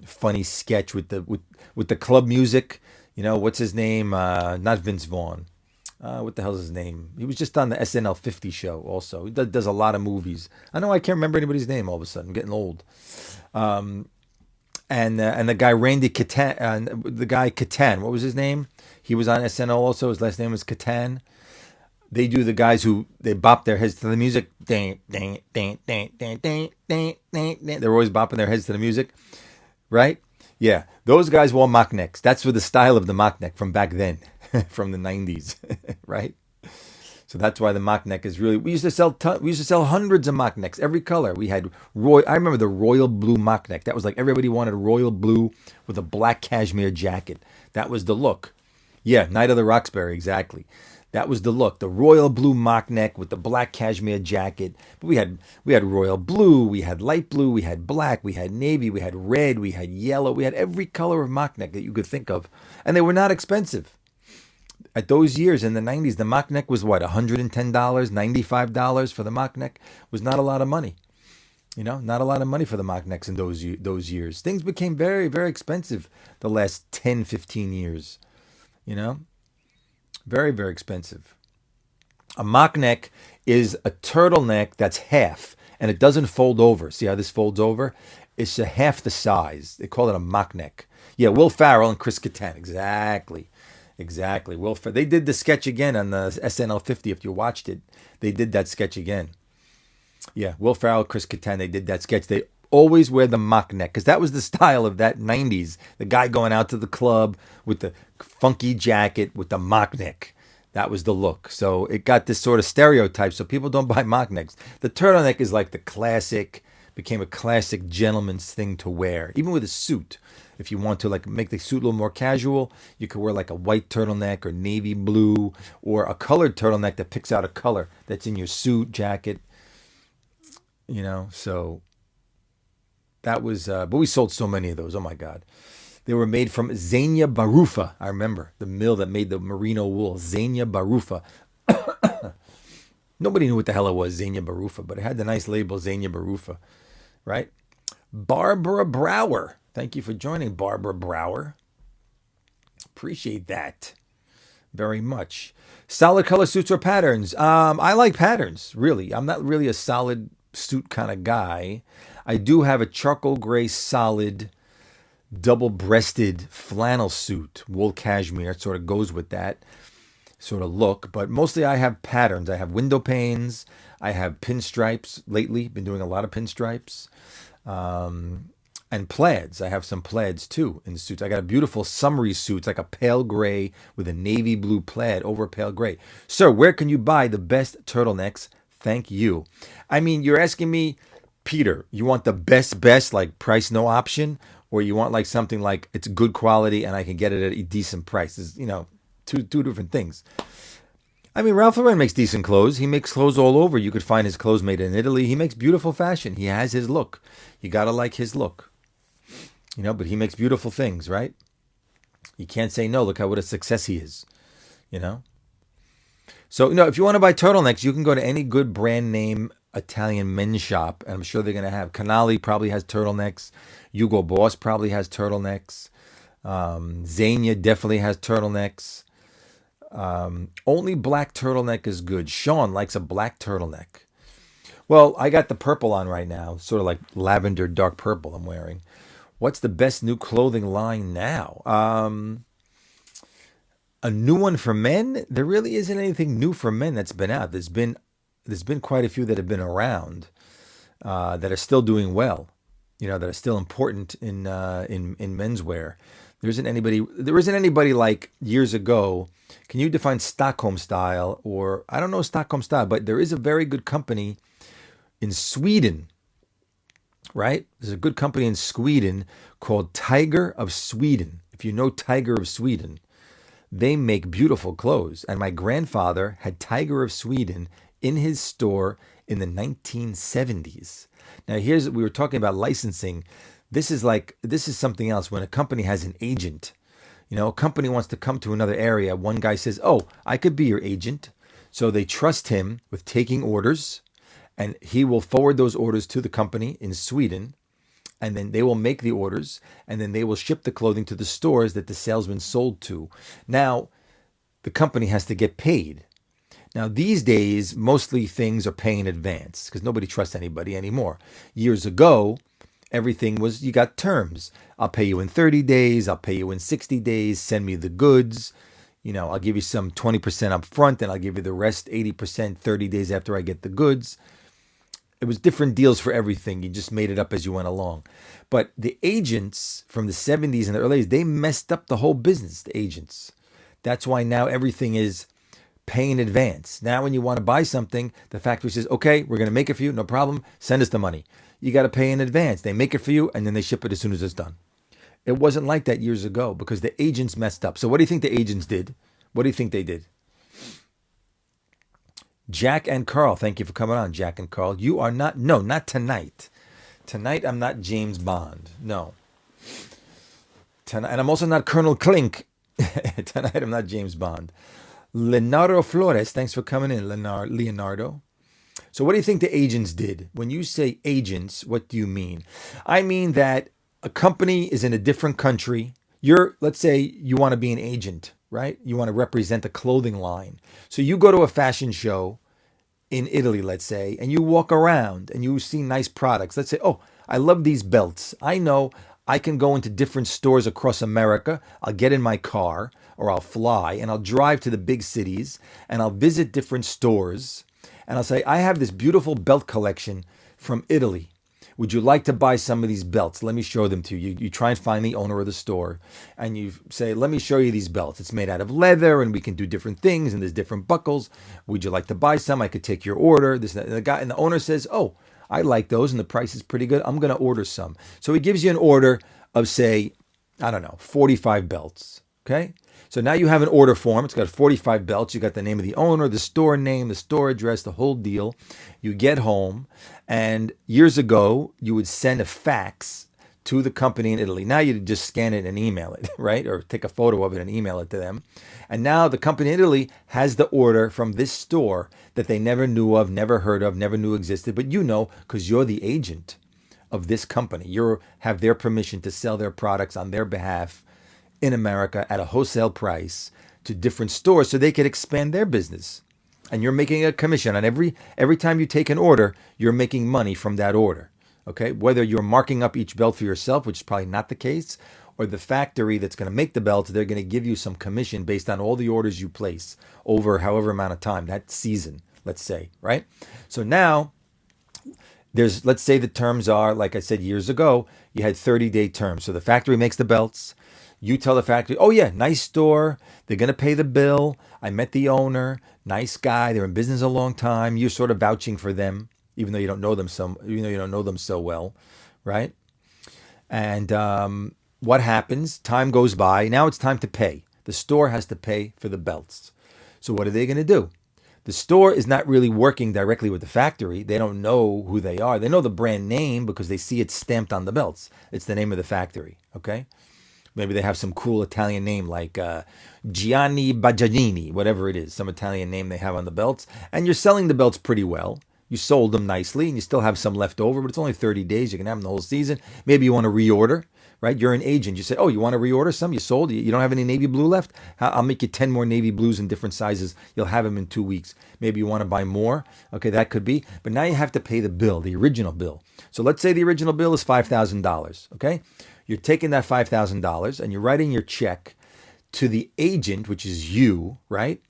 funny sketch with the club music. What's his name? Not Vince Vaughn. What the hell's his name? He was just on the SNL 50 show also. He does a lot of movies. I know I can't remember anybody's name all of a sudden. I'm getting old. And the guy Randy Catan, the guy Catan, what was his name? He was on SNL also. His last name was Catan. They do the guys who they bop their heads to the music. Ding, ding, ding, ding, ding, ding, ding, ding, ding. They're always bopping their heads to the music, right? Yeah, those guys wore mock necks. That's the style of the mock neck from back then, from the 90s, right? So that's why the mock neck is really. We used to sell hundreds of mock necks, every color. We had I remember the royal blue mock neck. That was like everybody wanted royal blue with a black cashmere jacket. That was the look. Yeah, Night of the Roxbury, exactly. That was the look, the royal blue mock neck with the black cashmere jacket. But we had royal blue, we had light blue, we had black, we had navy, we had red, we had yellow, we had every color of mock neck that you could think of. And they were not expensive. At those years in the 90s, the mock neck was what, $110, $95 for the mock neck? Was not a lot of money. Not a lot of money for the mock necks in those years. Things became very, very expensive the last 10, 15 years. Very, very expensive. A mock neck is a turtleneck that's half, and it doesn't fold over. See how this folds over? It's half the size. They call it a mock neck. Yeah, Will Ferrell and Chris Kattan. Exactly. They did the sketch again on the SNL 50. If you watched it, they did that sketch again. Yeah, Will Ferrell, Chris Kattan, they did that sketch. They always wear the mock neck because that was the style of that 90s. The guy going out to the club with the funky jacket with the mock neck. That was the look. So it got this sort of stereotype. So people don't buy mock necks. The turtleneck is like the classic, became a classic gentleman's thing to wear, even with a suit. If you want to like make the suit a little more casual, you could wear like a white turtleneck or navy blue or a colored turtleneck that picks out a color that's in your suit jacket. So that was, but we sold so many of those. Oh my God. They were made from Zania Barufa. I remember the mill that made the merino wool, Zania Barufa. Nobody knew what the hell it was, Zania Barufa, but it had the nice label, Zania Barufa, right? Barbara Brower. Thank you for joining, Barbara Brower. Appreciate that very much. Solid color suits or patterns? I like patterns, really. I'm not really a solid suit kind of guy. I do have a charcoal gray solid double-breasted flannel suit, wool cashmere. It sort of goes with that sort of look. But mostly I have patterns. I have window panes. I have pinstripes lately. Been doing a lot of pinstripes. And plaids. I have some plaids too in the suits. I got a beautiful summery suit. It's like a pale gray with a navy blue plaid over a pale gray. Sir, where can you buy the best turtlenecks? Thank you. I mean, you're asking me, Peter, you want the best, like price no option, or you want like something like it's good quality and I can get it at a decent price? It's, two different things. I mean, Ralph Lauren makes decent clothes. He makes clothes all over. You could find his clothes made in Italy. He makes beautiful fashion. He has his look. You gotta like his look. But he makes beautiful things, right? You can't say no. Look what a success he is, So, if you want to buy turtlenecks, you can go to any good brand name Italian men's shop, and I'm sure they're going to have. Canali probably has turtlenecks. Hugo Boss probably has turtlenecks. Zegna definitely has turtlenecks. Only black turtleneck is good. Sean likes a black turtleneck. Well, I got the purple on right now, sort of like lavender dark purple I'm wearing. What's the best new clothing line now? A new one for men? There really isn't anything new for men that's been out. There's been quite a few that have been around that are still doing well. That are still important in menswear. There isn't anybody like years ago. Can you define Stockholm style? Or I don't know Stockholm style, but there is a very good company in Sweden. Right? There's a good company in Sweden called Tiger of Sweden. If you know Tiger of Sweden, they make beautiful clothes. And my grandfather had Tiger of Sweden in his store in the 1970s. Now, we were talking about licensing. This is something else. When a company has an agent, a company wants to come to another area. One guy says, "Oh, I could be your agent." So they trust him with taking orders. And he will forward those orders to the company in Sweden, and then they will make the orders, and then they will ship the clothing to the stores that the salesman sold to. Now, the company has to get paid. Now, these days, mostly things are paying in advance because nobody trusts anybody anymore. Years ago, everything was, you got terms. I'll pay you in 30 days. I'll pay you in 60 days. Send me the goods. I'll give you some 20% up front, and I'll give you the rest 80% 30 days after I get the goods. It was different deals for everything. You just made it up as you went along. But the agents from the 70s and the early 80s, they messed up the whole business, the agents. That's why now everything is pay in advance. Now when you want to buy something, the factory says, "Okay, we're going to make it for you. No problem. Send us the money." You got to pay in advance. They make it for you, and then they ship it as soon as it's done. It wasn't like that years ago because the agents messed up. So what do you think the agents did? What do you think they did? Jack and Carl, thank you for coming on, Jack and Carl. You are not tonight. Tonight I'm not James Bond. No. Tonight, and I'm also not Colonel Klink. Tonight I'm not James Bond. Leonardo Flores, thanks for coming in, Leonardo. So what do you think the agents did? When you say agents, what do you mean? I mean that a company is in a different country. Let's say you want to be an agent, right? You want to represent a clothing line. So you go to a fashion show in Italy, let's say, and you walk around and you see nice products. Let's say, "Oh, I love these belts. I know I can go into different stores across America. I'll get in my car or I'll fly and I'll drive to the big cities and I'll visit different stores and I'll say, I have this beautiful belt collection from Italy. Would you like to buy some of these belts? Let me show them to you." You try and find the owner of the store and you say, "Let me show you these belts. It's made out of leather and we can do different things and there's different buckles. Would you like to buy some? I could take your order." The owner says, "Oh, I like those and the price is pretty good. I'm going to order some." So he gives you an order of, say, I don't know, 45 belts. Okay. So now you have an order form. It's got 45 belts. You got the name of the owner, the store name, the store address, the whole deal. You get home, and years ago, you would send a fax to the company in Italy. Now you just scan it and email it, right? Or take a photo of it and email it to them. And now the company in Italy has the order from this store that they never knew of, never heard of, never knew existed. But you know, because you're the agent of this company. You have their permission to sell their products on their behalf in America at a wholesale price to different stores so they could expand their business. And you're making a commission on every time you take an order, you're making money from that order. Okay, whether you're marking up each belt for yourself, which is probably not the case, or the factory that's going to make the belts, they're going to give you some commission based on all the orders you place over however amount of time, that season, let's say, right? So now let's say the terms are, like I said years ago, you had 30-day terms. So the factory makes the belts. You tell the factory, oh yeah, nice store. They're going to pay the bill. I met the owner, nice guy. They're in business a long time. You're sort of vouching for them, even though you don't know them so well, right? And what happens? Time goes by. Now it's time to pay. The store has to pay for the belts. So what are they going to do? The store is not really working directly with the factory. They don't know who they are. They know the brand name because they see it stamped on the belts. It's the name of the factory, okay? Maybe they have some cool Italian name like Gianni Baggianini, whatever it is, some Italian name they have on the belts. And you're selling the belts pretty well. You sold them nicely and you still have some left over, but it's only 30 days. You can have them the whole season. Maybe you want to reorder, right? You're an agent. You say, oh, you want to reorder some? You sold. You don't have any navy blue left? I'll make you 10 more navy blues in different sizes. You'll have them in 2 weeks. Maybe you want to buy more. Okay, that could be. But now you have to pay the bill, the original bill. So let's say the original bill is $5,000, okay? You're taking that $5,000 and you're writing your check to the agent, which is you, right?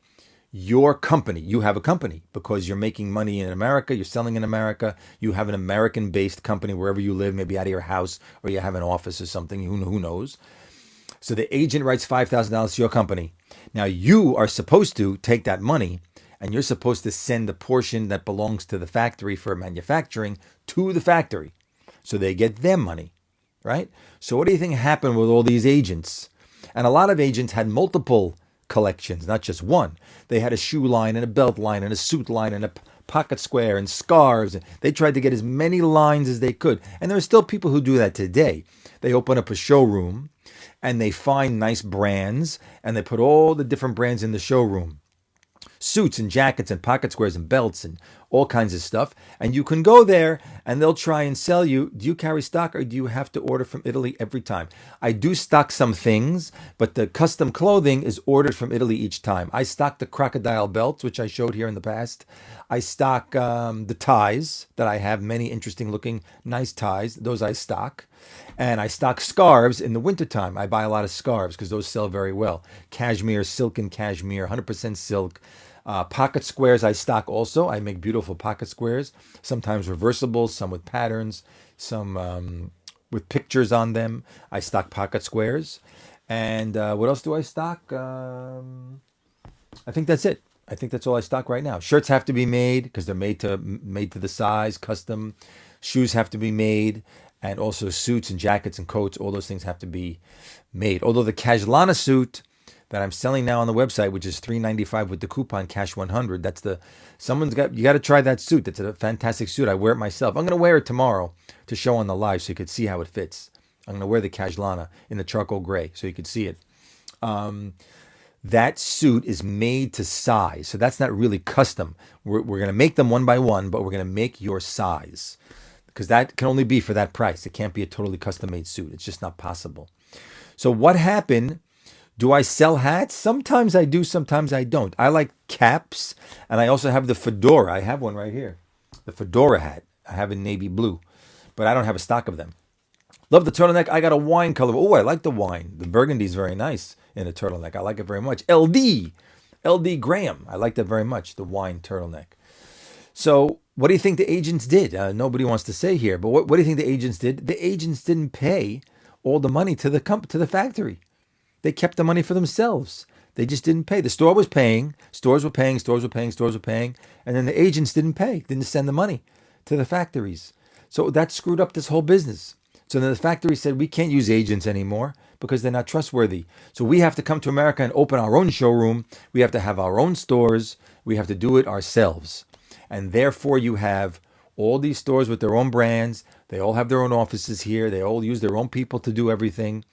Your company. You have a company because you're making money in America. You're selling in America. You have an American-based company wherever you live, maybe out of your house, or you have an office or something. Who knows? So the agent writes $5,000 to your company. Now you are supposed to take that money and you're supposed to send the portion that belongs to the factory for manufacturing to the factory so they get their money. Right? So what do you think happened with all these agents? And a lot of agents had multiple collections, not just one. They had a shoe line and a belt line and a suit line and a pocket square and scarves. They tried to get as many lines as they could. And there are still people who do that today. They open up a showroom and they find nice brands and they put all the different brands in the showroom. Suits and jackets and pocket squares and belts and all kinds of stuff. And you can go there and they'll try and sell you. Do you carry stock or do you have to order from Italy every time? I do stock some things, but the custom clothing is ordered from Italy each time. I stock the crocodile belts, which I showed here in the past. I stock the ties that I have, many interesting looking, nice ties. Those I stock. And I stock scarves in the wintertime. I buy a lot of scarves because those sell very well. Cashmere, silk and cashmere, 100% silk. Pocket squares I stock also. I make beautiful pocket squares, sometimes reversible, some with patterns, some with pictures on them. I stock pocket squares. And what else do I stock? I think that's it. I think that's all I stock right now. Shirts have to be made because they're made to the size, custom. Shoes have to be made. And also suits and jackets and coats, all those things have to be made. Although the Cashlana suit that I'm selling now on the website, which is $395 with the coupon Cash 100, you got to try that suit. That's a fantastic suit. I wear it myself. I'm going to wear it tomorrow to show on the live so you could see how it fits. I'm going to wear the Cashlana in the charcoal gray so you could see it. That suit is made to size. So that's not really custom. We're going to make them one by one, but we're going to make your size. Because that can only be for that price. It can't be a totally custom-made suit. It's just not possible. So what happened? Do I sell hats? Sometimes I do, sometimes I don't. I like caps, and I also have the fedora. I have one right here. The fedora hat. I have in navy blue, but I don't have a stock of them. Love the turtleneck. I got a wine color. Oh, I like the wine. The burgundy is very nice in a turtleneck. I like it very much. LD Graham. I like that very much, the wine turtleneck. So what do you think the agents did? Nobody wants to say here, but what do you think the agents did? The agents didn't pay all the money to the factory. They kept the money for themselves. They just didn't pay. The store was paying, stores were paying, and then the agents didn't pay, didn't send the money to the factories. So that screwed up this whole business. So then the factory said, we can't use agents anymore because they're not trustworthy. So we have to come to America and open our own showroom. We have to have our own stores. We have to do it ourselves. And therefore you have all these stores with their own brands. They all have their own offices here. They all use their own people to do everything.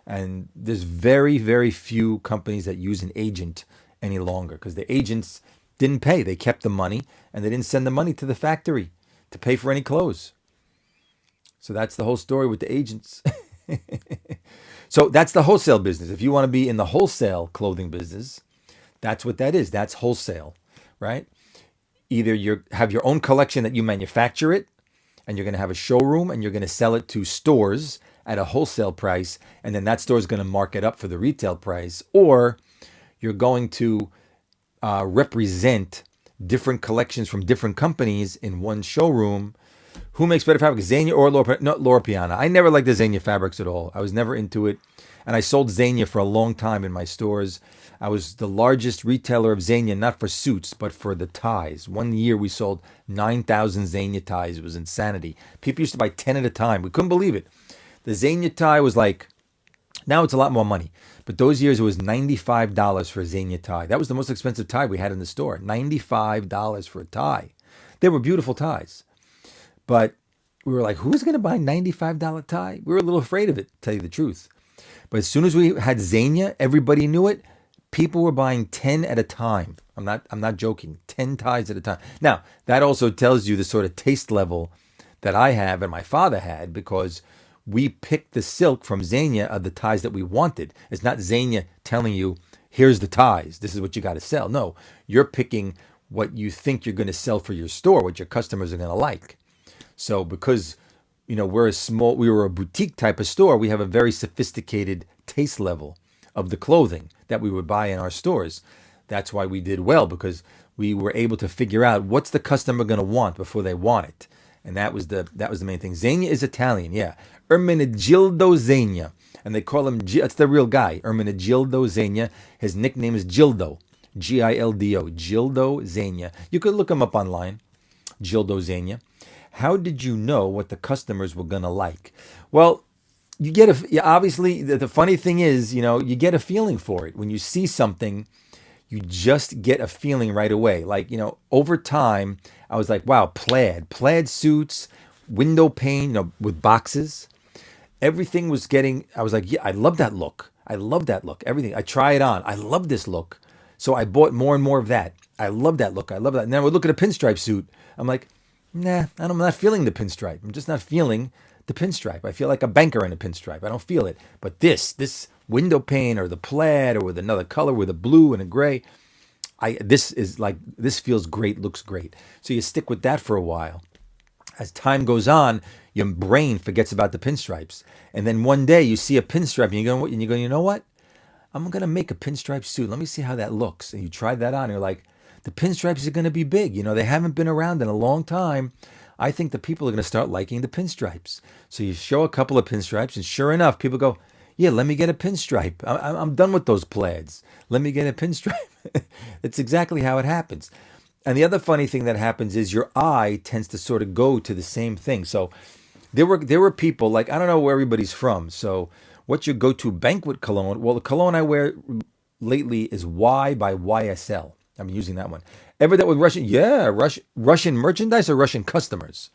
And there's very, very few companies that use an agent any longer because the agents didn't pay. They kept the money and they didn't send the money to the factory to pay for any clothes. So that's the whole story with the agents. So that's the wholesale business. If you want to be in the wholesale clothing business, that's what that is. That's wholesale, right? Either you have your own collection that you manufacture it, and you're going to have a showroom, and you're going to sell it to stores at a wholesale price, and then that store is going to mark it up for the retail price, or you're going to represent different collections from different companies in one showroom. Who makes better fabric, Zegna or Loro Piana? I never liked the Zegna fabrics at all. I was never into it. And I sold Zegna for a long time in my stores. I was the largest retailer of Zegna, not for suits, but for the ties. One year we sold 9,000 Zegna ties. It was insanity. People used to buy 10 at a time. We couldn't believe it. The Zegna tie was like, now it's a lot more money. But those years it was $95 for a Zegna tie. That was the most expensive tie we had in the store. $95 for a tie. They were beautiful ties. But we were like, who's going to buy $95 tie? We were a little afraid of it, to tell you the truth. But as soon as we had Zegna, everybody knew it. People were buying 10 at a time. I'm not joking. 10 ties at a time. Now, that also tells you the sort of taste level that I have and my father had, because we picked the silk from Zegna of the ties that we wanted. It's not Zegna telling you, here's the ties, this is what you got to sell. No, you're picking what you think you're going to sell for your store, what your customers are going to like. So because, we were a boutique type of store, we have a very sophisticated taste level of the clothing that we would buy in our stores. That's why we did well, because we were able to figure out what's the customer going to want before they want it. And that was the main thing. Zegna is Italian, yeah. Ermenegildo Zegna. And they call him, that's the real guy, Ermenegildo Zegna. His nickname is Gildo, Gildo, Gildo Zegna. You could look him up online, Gildo Zegna. How did you know what the customers were going to like? Well, you get obviously, the funny thing is, you get a feeling for it. When you see something, you just get a feeling right away. Like, over time, I was like, wow, plaid suits, window pane, with boxes. Everything was I was like, yeah, I love that look. Everything. I try it on. I love this look. So I bought more and more of that. I love that look. And then I would look at a pinstripe suit. I'm like, nah, I'm not feeling the pinstripe. I'm just not feeling the pinstripe. I feel like a banker in a pinstripe. I don't feel it. But this window pane or the plaid or with another color, with a blue and a gray, this feels great, looks great. So you stick with that for a while. As time goes on, your brain forgets about the pinstripes. And then one day you see a pinstripe and you go, you know what? I'm going to make a pinstripe suit. Let me see how that looks. And you try that on and you're like, the pinstripes are going to be big. They haven't been around in a long time. I think the people are going to start liking the pinstripes. So you show a couple of pinstripes, and sure enough, people go, yeah, let me get a pinstripe. I'm done with those plaids. Let me get a pinstripe. It's exactly how it happens. And the other funny thing that happens is your eye tends to sort of go to the same thing. So there were people, like, I don't know where everybody's from. So what's your go-to banquet cologne? Well, the cologne I wear lately is Y by YSL. I'm using that one. Ever that with Russian? Yeah, Russian merchandise or Russian customers?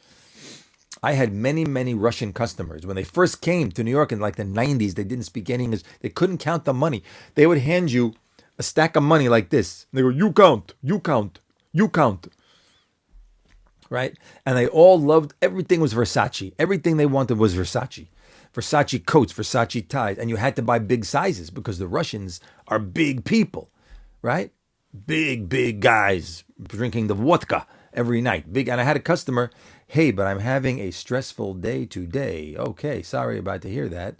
I had many, many Russian customers. When they first came to New York in like the 90s, they didn't speak any English. They couldn't count the money. They would hand you a stack of money like this. They go, you count, you count, you count. Right? And they all loved, everything was Versace. Everything they wanted was Versace. Versace coats, Versace ties. And you had to buy big sizes because the Russians are big people. Right? Big guys drinking the vodka every night. Big. And I had a customer, hey, but I'm having a stressful day today. Okay, sorry about to hear that.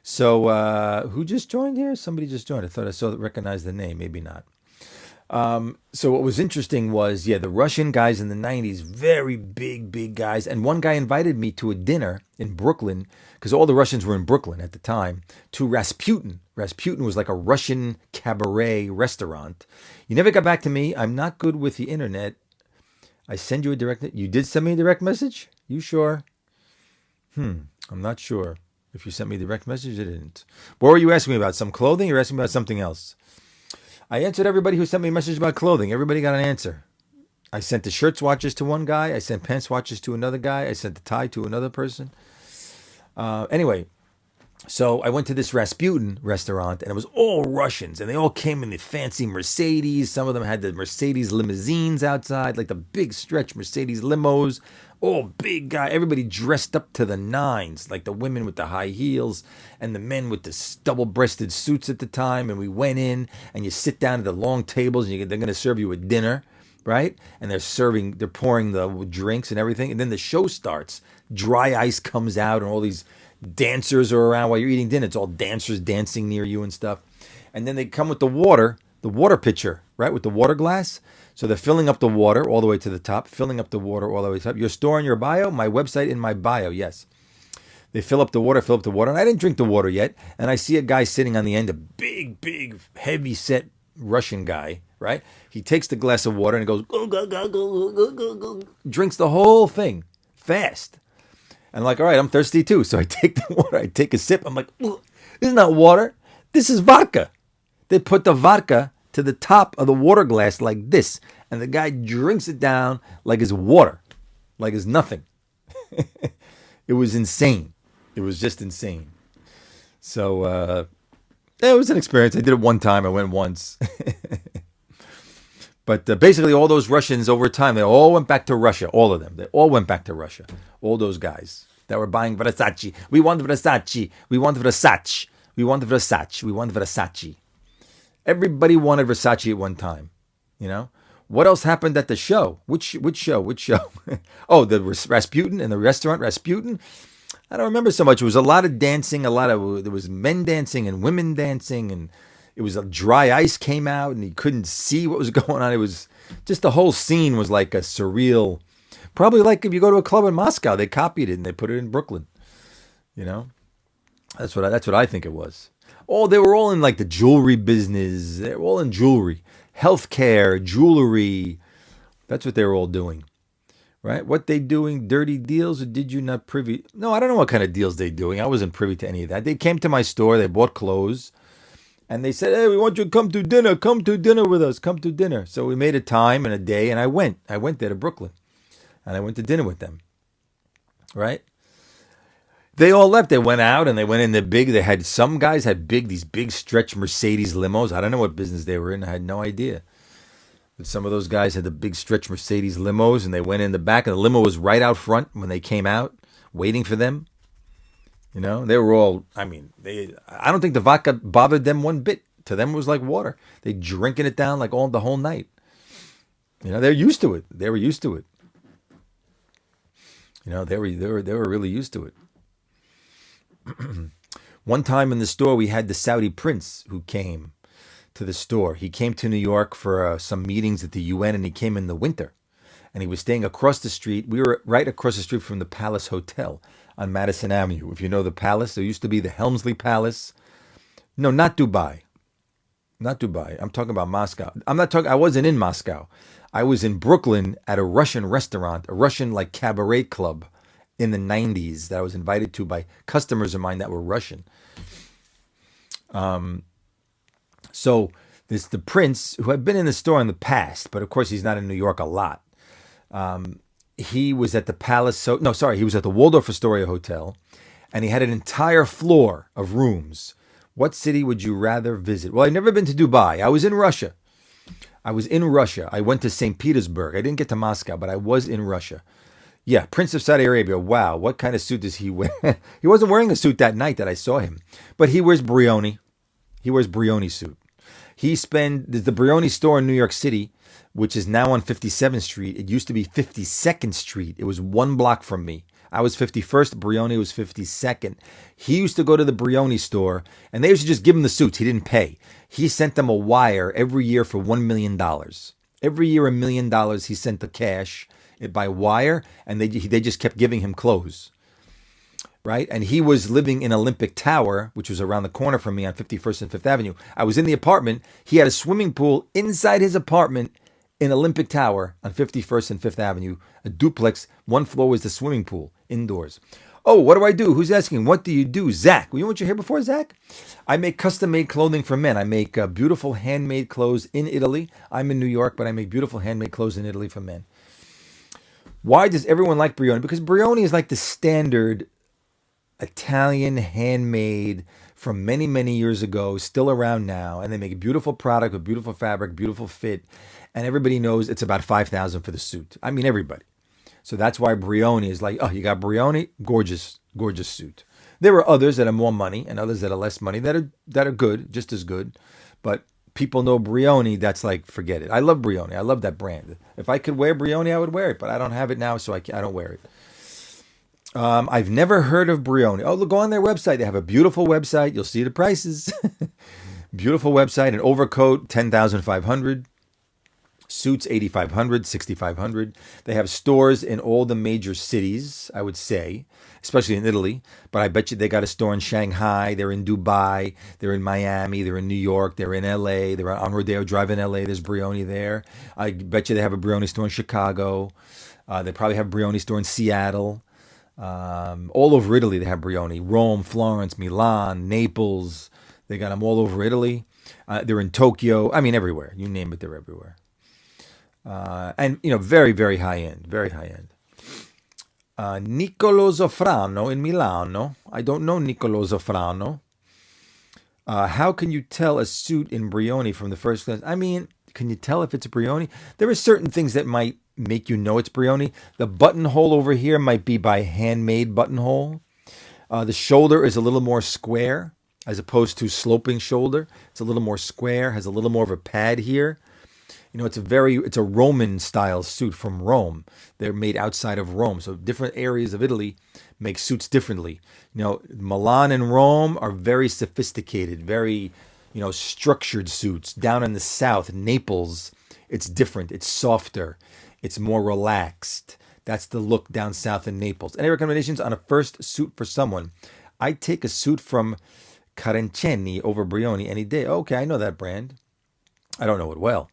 So who just joined here? Somebody just joined. I thought I recognized the name. Maybe not. So what was interesting was, the Russian guys in the 90s, very big guys. And one guy invited me to a dinner in Brooklyn, because all the Russians were in Brooklyn at the time, to Rasputin. Rasputin was like a Russian cabaret restaurant. You never got back to me. I'm not good with the internet. I send you a direct. You did send me a direct message? You sure? I'm not sure if you sent me a direct message. I didn't. What were you asking me about? Some clothing? You're asking me about something else? I answered everybody who sent me a message about clothing. Everybody got an answer. I sent the shirt swatches to one guy. I sent pants swatches to another guy. I sent the tie to another person. Anyway, so I went to this Rasputin restaurant, and it was all Russians, and they all came in the fancy Mercedes. Some of them had the Mercedes limousines outside, like the big stretch Mercedes limos. All big guy, everybody dressed up to the nines, like the women with the high heels and the men with the double-breasted suits at the time. And we went in, and you sit down at the long tables, and they're going to serve you a dinner. right? And they're pouring the drinks and everything. And then the show starts. Dry ice comes out and all these dancers are around while you're eating dinner. It's all dancers dancing near you and stuff. And then they come with the water pitcher, right? With the water glass. So they're filling up the water all the way to the top, filling up the water all the way to the top. Your store in your bio, my website in my bio, yes. They fill up the water, and I didn't drink the water yet. And I see a guy sitting on the end, a big, heavy set Russian guy, right? He takes the glass of water and goes, go, go, go, go, go, go, go, drinks the whole thing fast. And I'm like, all right, I'm thirsty too. So I take the water, I take a sip. I'm like, this is not water. This is vodka. They put the vodka to the top of the water glass like this. And the guy drinks it down like it's water, like it's nothing. It was insane. It was just insane. So it was an experience. I did it one time. I went once. But basically all those Russians over time, they all went back to Russia. All of them. They all went back to Russia. All those guys that were buying Versace. We want Versace. We want Versace. We want Versace. We want Versace. Everybody wanted Versace at one time. You know? What else happened at the show? Which show? Which show? Oh, the Rasputin and the restaurant Rasputin. I don't remember so much. It was a lot of dancing. There was men dancing and women dancing, and it was a dry ice came out, and you couldn't see what was going on. It was just the whole scene was like a surreal. Probably like if you go to a club in Moscow, they copied it and they put it in Brooklyn. You know, that's what I think it was. Oh, they were all in like the jewelry business. They were all in jewelry. Healthcare, jewelry. That's what they were all doing, right? What they doing? Dirty deals, or did you not privy? No, I don't know what kind of deals they doing. I wasn't privy to any of that. They came to my store. They bought clothes, and they said, "Hey, we want you to come to dinner. Come to dinner with us. Come to dinner." So we made a time and a day, and I went. I went there to Brooklyn, and I went to dinner with them, right? They all left. They went out and they went in the big. They had some guys had these big stretch Mercedes limos. I don't know what business they were in. I had no idea. But some of those guys had the big stretch Mercedes limos, and they went in the back, and the limo was right out front when they came out, waiting for them. You know, they were all. I mean, I don't think the vodka bothered them one bit. To them, it was like water. They drinking it down like the whole night. You know, they're used to it. They were used to it. You know, they were really used to it. One time in the store, we had the Saudi prince who came to the store. He came to New York for some meetings at the UN, and he came in the winter. And he was staying across the street. We were right across the street from the Palace Hotel on Madison Avenue. If you know the Palace, there used to be the Helmsley Palace. No, not Dubai. Not Dubai. I'm talking about Moscow. I wasn't in Moscow. I was in Brooklyn at a Russian restaurant, a Russian like cabaret club in the 90s that I was invited to by customers of mine that were Russian. So there's the prince who had been in the store in the past, but of course he's not in New York a lot. He was at the Palace. He was at the Waldorf Astoria Hotel, and he had an entire floor of rooms. What city would you rather visit? Well, I've never been to Dubai. I was in Russia. I went to St. Petersburg. I didn't get to Moscow, but I was in Russia. Yeah, Prince of Saudi Arabia. Wow, what kind of suit does he wear? He wasn't wearing a suit that night that I saw him, but he wears Brioni. He wears Brioni suit. There's the Brioni store in New York City, which is now on 57th Street. It used to be 52nd Street. It was one block from me. I was 51st. Brioni was 52nd. He used to go to the Brioni store, and they used to just give him the suits. He didn't pay. He sent them a wire every year for $1 million. Every year, $1 million. He sent the cash by wire, and they just kept giving him clothes, right? And he was living in Olympic Tower, which was around the corner from me on 51st and 5th Avenue. I was in the apartment. He had a swimming pool inside his apartment in Olympic Tower on 51st and 5th Avenue, a duplex. One floor was the swimming pool indoors. Oh, what do I do? Who's asking? What do you do? Zach. You know what you're here before, Zach? I make custom-made clothing for men. I make beautiful handmade clothes in Italy. I'm in New York, but I make beautiful handmade clothes in Italy for men. Why does everyone like Brioni? Because Brioni is like the standard Italian handmade from many, many years ago, still around now. And they make a beautiful product with beautiful fabric, beautiful fit. And everybody knows it's about $5,000 for the suit. I mean, everybody. So that's why Brioni is like, oh, you got Brioni? Gorgeous, gorgeous suit. There are others that are more money and others that are less money that are good, just as good. But people know Brioni, that's like, forget it. I love Brioni. I love that brand. If I could wear Brioni, I would wear it, but I don't have it now, so I don't wear it. I've never heard of Brioni. Oh, look, go on their website. They have a beautiful website. You'll see the prices. Beautiful website. An overcoat, 10,500. Suits, 8,500, 6,500. They have stores in all the major cities, I would say, especially in Italy. But I bet you they got a store in Shanghai. They're in Dubai. They're in Miami. They're in New York. They're in LA. They're on Rodeo Drive in LA. There's Brioni there. I bet you they have a Brioni store in Chicago. They probably have a Brioni store in Seattle. All over Italy, they have Brioni. Rome, Florence, Milan, Naples. They got them all over Italy. They're in Tokyo. I mean, everywhere. You name it, they're everywhere. And, very, very high end. Very high end. Niccolò Zofrano in Milano. I don't know Niccolò Zofrano. How can you tell a suit in Brioni from the first glance? I mean, can you tell if it's Brioni? There are certain things that might make you know it's Brioni. The buttonhole over here might be by handmade buttonhole. The shoulder is a little more square as opposed to sloping shoulder. It's a little more square, has a little more of a pad here. It's a Roman style suit from Rome. They're made outside of Rome. So different areas of Italy make suits differently. Milan and Rome are very sophisticated, very, structured suits. Down in the south, Naples, it's different. It's softer. It's more relaxed. That's the look down south in Naples. Any recommendations on a first suit for someone? I take a suit from Carencenni over Brioni any day. Okay, I know that brand. I don't know it well.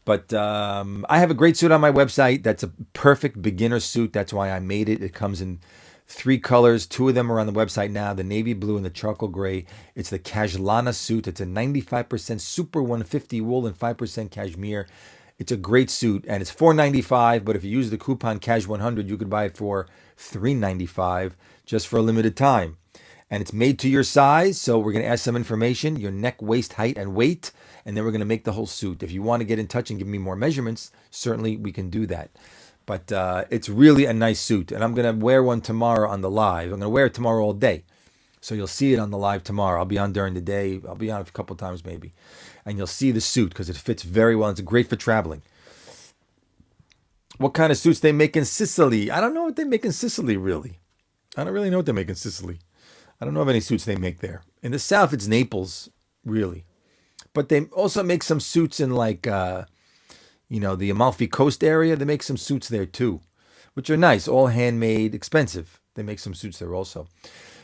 But I have a great suit on my website. That's a perfect beginner suit. That's why I made it. It comes in 3 colors. 2 of them are on the website now, the navy blue and the charcoal gray. It's the Caslana suit. It's a 95% super 150 wool and 5% cashmere. It's a great suit, and it's $4.95, but if you use the coupon CASH100, you could buy it for $3.95 just for a limited time. And it's made to your size, so we're going to ask some information, your neck, waist, height, and weight, and then we're going to make the whole suit. If you want to get in touch and give me more measurements, certainly we can do that. But it's really a nice suit, and I'm going to wear one tomorrow on the live. I'm going to wear it tomorrow all day, so you'll see it on the live tomorrow. I'll be on during the day. I'll be on a couple of times maybe. And you'll see the suit because it fits very well. It's great for traveling. What kind of suits they make in Sicily? I don't know what they make in Sicily, really. I don't really know what they make in Sicily. I don't know of any suits they make there. In the south, it's Naples, really. But they also make some suits in the Amalfi Coast area. They make some suits there too, which are nice, all handmade, expensive. They make some suits there also.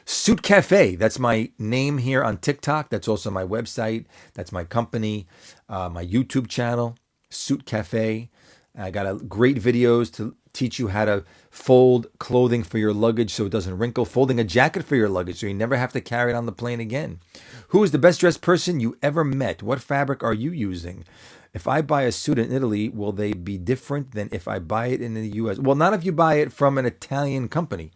Suit Cafe, that's my name here on TikTok. That's also my website. That's my company, my YouTube channel, Suit Cafe. I got great videos to teach you how to fold clothing for your luggage so it doesn't wrinkle, folding a jacket for your luggage so you never have to carry it on the plane again. Who is the best dressed person you ever met? What fabric are you using? If I buy a suit in Italy, will they be different than if I buy it in the US? Well, not if you buy it from an Italian company.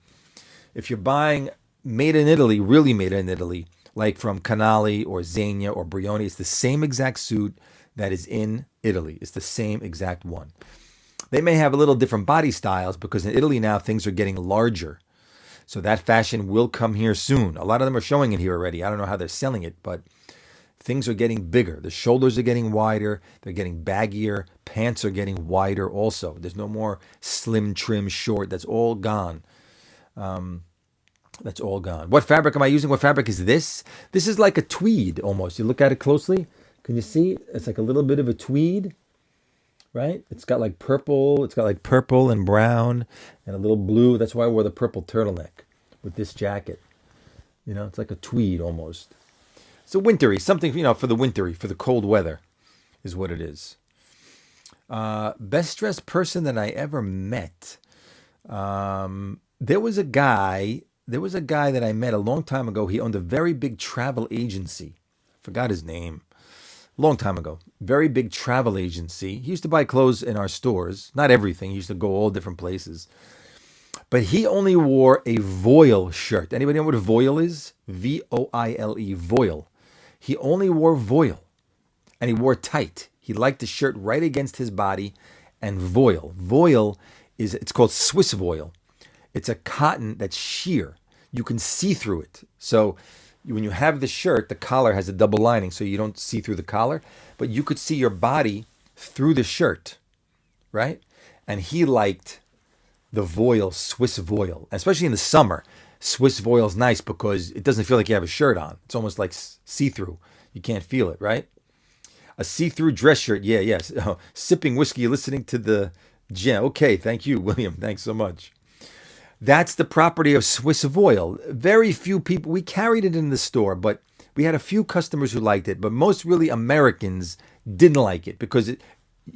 If you're buying made in Italy, really made in Italy, like from Canali or Zegna or Brioni, it's the same exact suit that is in Italy. It's the same exact one. They may have a little different body styles because in Italy now things are getting larger. So that fashion will come here soon. A lot of them are showing it here already. I don't know how they're selling it, but things are getting bigger. The shoulders are getting wider. They're getting baggier. Pants are getting wider also. There's no more slim, trim, short. That's all gone. That's all gone. What fabric am I using? What fabric is this? This is like a tweed almost. You look at it closely. Can you see? It's like a little bit of a tweed. Right? It's got like purple. It's got like purple and brown and a little blue. That's why I wore the purple turtleneck with this jacket. It's like a tweed almost. It's a wintry, something, for the wintry, for the cold weather is what it is. Best dressed person that I ever met. There was a guy that I met a long time ago. He owned a very big travel agency. I forgot his name. Long time ago. Very big travel agency. He used to buy clothes in our stores. Not everything. He used to go all different places. But he only wore a voile shirt. Anybody know what a voile is? V-O-I-L-E, voile. He only wore voile. And he wore tight. He liked the shirt right against his body. And voile. Voile it's called Swiss voile. It's a cotton that's sheer. You can see through it. So when you have the shirt, the collar has a double lining, so you don't see through the collar, but you could see your body through the shirt, right? And he liked the voile, Swiss voile, especially in the summer. Swiss voile is nice because it doesn't feel like you have a shirt on. It's almost like see-through. You can't feel it, right? A see-through dress shirt. Yeah, yes. Oh, sipping whiskey, listening to the gem. Okay, thank you, William. Thanks so much. That's the property of Swiss voile. Very few people, we carried it in the store, but we had a few customers who liked it, but most really Americans didn't like it because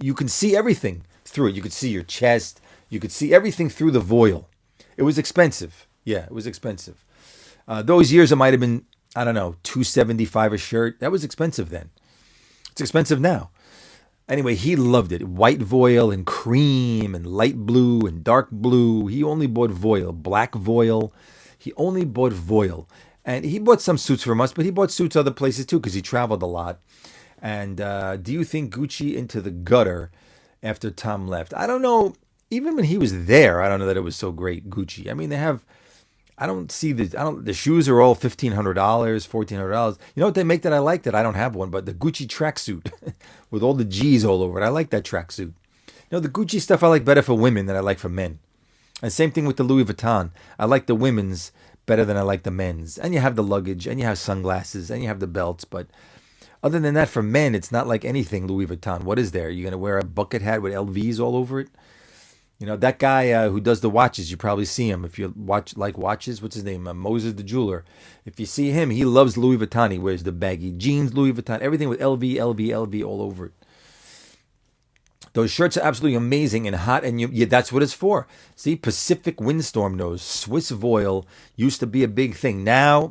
you can see everything through it. You could see your chest. You could see everything through the voile. It was expensive. Yeah, it was expensive. Those years it might have been, I don't know, $2.75 a shirt. That was expensive then. It's expensive now. Anyway, he loved it. White voile and cream and light blue and dark blue. He only bought voile, black voile. He only bought voile. And he bought some suits from us, but he bought suits other places too because he traveled a lot. And do you think Gucci into the gutter after Tom left? I don't know. Even when he was there, I don't know that it was so great, Gucci. I mean, the shoes are all $1,500, $1,400. You know what they make that I like that I don't have one, but the Gucci tracksuit with all the G's all over it. I like that tracksuit. You know, the Gucci stuff I like better for women than I like for men. And same thing with the Louis Vuitton. I like the women's better than I like the men's. And you have the luggage, and you have sunglasses, and you have the belts. But other than that, for men, it's not like anything Louis Vuitton. What is there? You're going to wear a bucket hat with LVs all over it? You know, that guy who does the watches, you probably see him. If you like watches, what's his name? Moses the jeweler. If you see him, he loves Louis Vuitton. He wears the baggy jeans, Louis Vuitton, everything with LV, LV, LV all over it. Those shirts are absolutely amazing and hot, and that's what it's for. See, Pacific Windstorm knows. Swiss voile used to be a big thing. Now,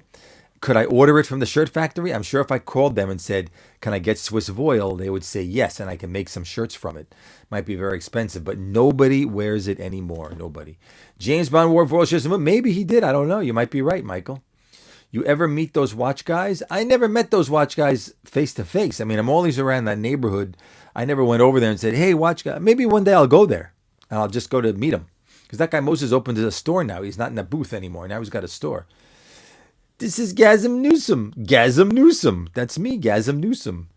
could I order it from the shirt factory? I'm sure if I called them and said, can I get Swiss voile? They would say yes, and I can make some shirts from it. Might be very expensive, but nobody wears it anymore. Nobody. James Bond wore voile shirts. Maybe he did. I don't know. You might be right, Michael. You ever meet those watch guys? I never met those watch guys face to face. I mean, I'm always around that neighborhood. I never went over there and said, hey, watch guy. Maybe one day I'll go there, and I'll just go to meet him. Because that guy Moses opened a store now. He's not in a booth anymore. Now he's got a store. This is Gazem Newsom. Gazem Newsom. That's me, Gazem Newsom.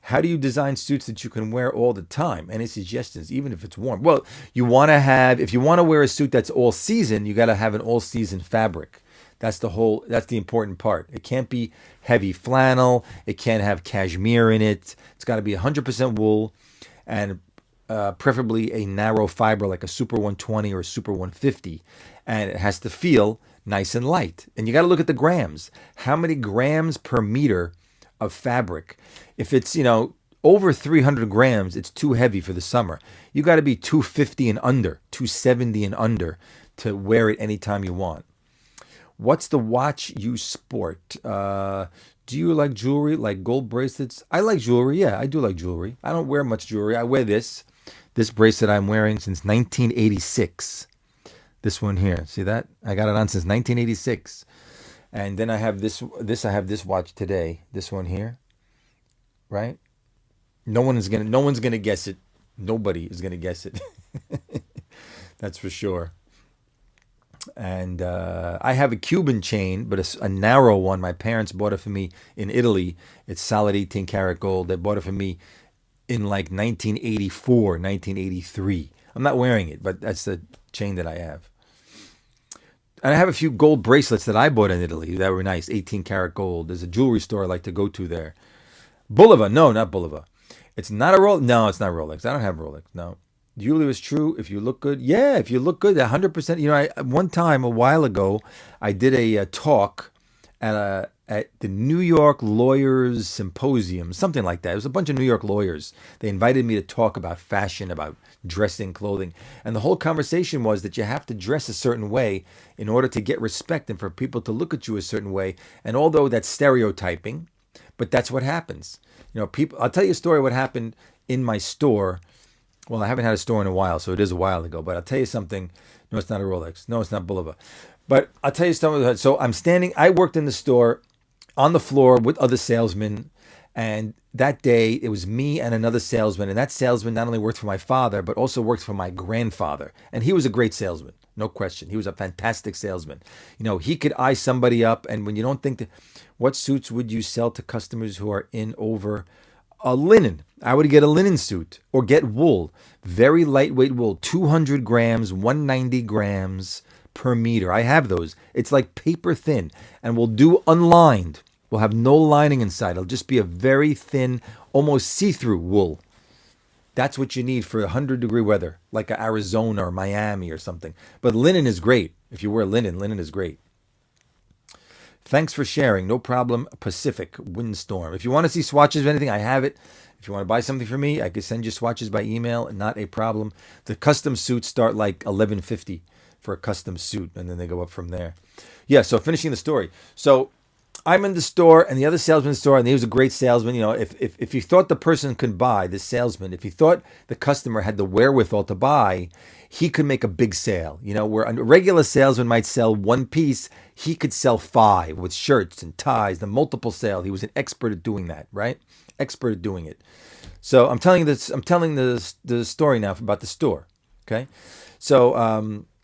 How do you design suits that you can wear all the time? Any suggestions, even if it's warm? Well, if you want to wear a suit that's all season, you got to have an all season fabric. That's the important part. It can't be heavy flannel. It can't have cashmere in it. It's got to be 100% wool and preferably a narrow fiber like a Super 120 or a Super 150. And it has to feel nice and light. And you got to look at the grams. How many grams per meter of fabric? If it's, over 300 grams, it's too heavy for the summer. You got to be 250 and under, 270 and under to wear it anytime you want. What's the watch you sport? Do you like jewelry, like gold bracelets? I like jewelry. Yeah, I do like jewelry. I don't wear much jewelry. I wear this bracelet I'm wearing since 1986. This one here. See that? I got it on since 1986. And then I have this I have this watch today. This one here. Right? No one's gonna guess it. Nobody is gonna guess it. That's for sure. And I have a Cuban chain, but a narrow one. My parents bought it for me in Italy. It's solid 18 karat gold. They bought it for me in like 1984, 1983. I'm not wearing it, but that's the chain that I have. And I have a few gold bracelets that I bought in Italy that were nice, 18 karat gold. There's a jewelry store I like to go to there. Bulova. No, not Bulova. It's not a Rolex. No, it's not Rolex. I don't have Rolex. No. Jewelry is true. If you look good. Yeah, if you look good, 100%. One time, a while ago, I did a talk at the New York Lawyers Symposium, something like that. It was a bunch of New York lawyers. They invited me to talk about fashion, about dressing, clothing. And the whole conversation was that you have to dress a certain way in order to get respect and for people to look at you a certain way. And although that's stereotyping, but that's what happens. People. I'll tell you a story what happened in my store. Well, I haven't had a store in a while, so it is a while ago. But I'll tell you something. No, it's not a Rolex. No, it's not Bulova. But I'll tell you something. So I worked in the store on the floor with other salesmen. And that day, it was me and another salesman. And that salesman not only worked for my father, but also worked for my grandfather. And he was a great salesman. No question. He was a fantastic salesman. He could eye somebody up, and when you don't think that, what suits would you sell to customers who are in over a linen? I would get a linen suit or get wool, very lightweight wool, 200 grams, 190 grams per meter. I have those. It's like paper thin, and we'll do unlined. We'll have no lining inside. It'll just be a very thin, almost see-through wool. That's what you need for 100-degree weather, like Arizona or Miami or something. But linen is great. If you wear linen, linen is great. Thanks for sharing. No problem. Pacific Windstorm. If you want to see swatches of anything, I have it. If you want to buy something for me, I can send you swatches by email. Not a problem. The custom suits start like $11.50 for a custom suit, and then they go up from there. Yeah, so finishing the story. So I'm in the store, and the other salesman in the store, and he was a great salesman. If you thought the person could buy, the salesman, if he thought the customer had the wherewithal to buy, he could make a big sale. Where a regular salesman might sell one piece, he could sell 5 with shirts and ties, the multiple sale. He was an expert at doing that, right? Expert at doing it. So I'm telling the story now about the store. Okay, so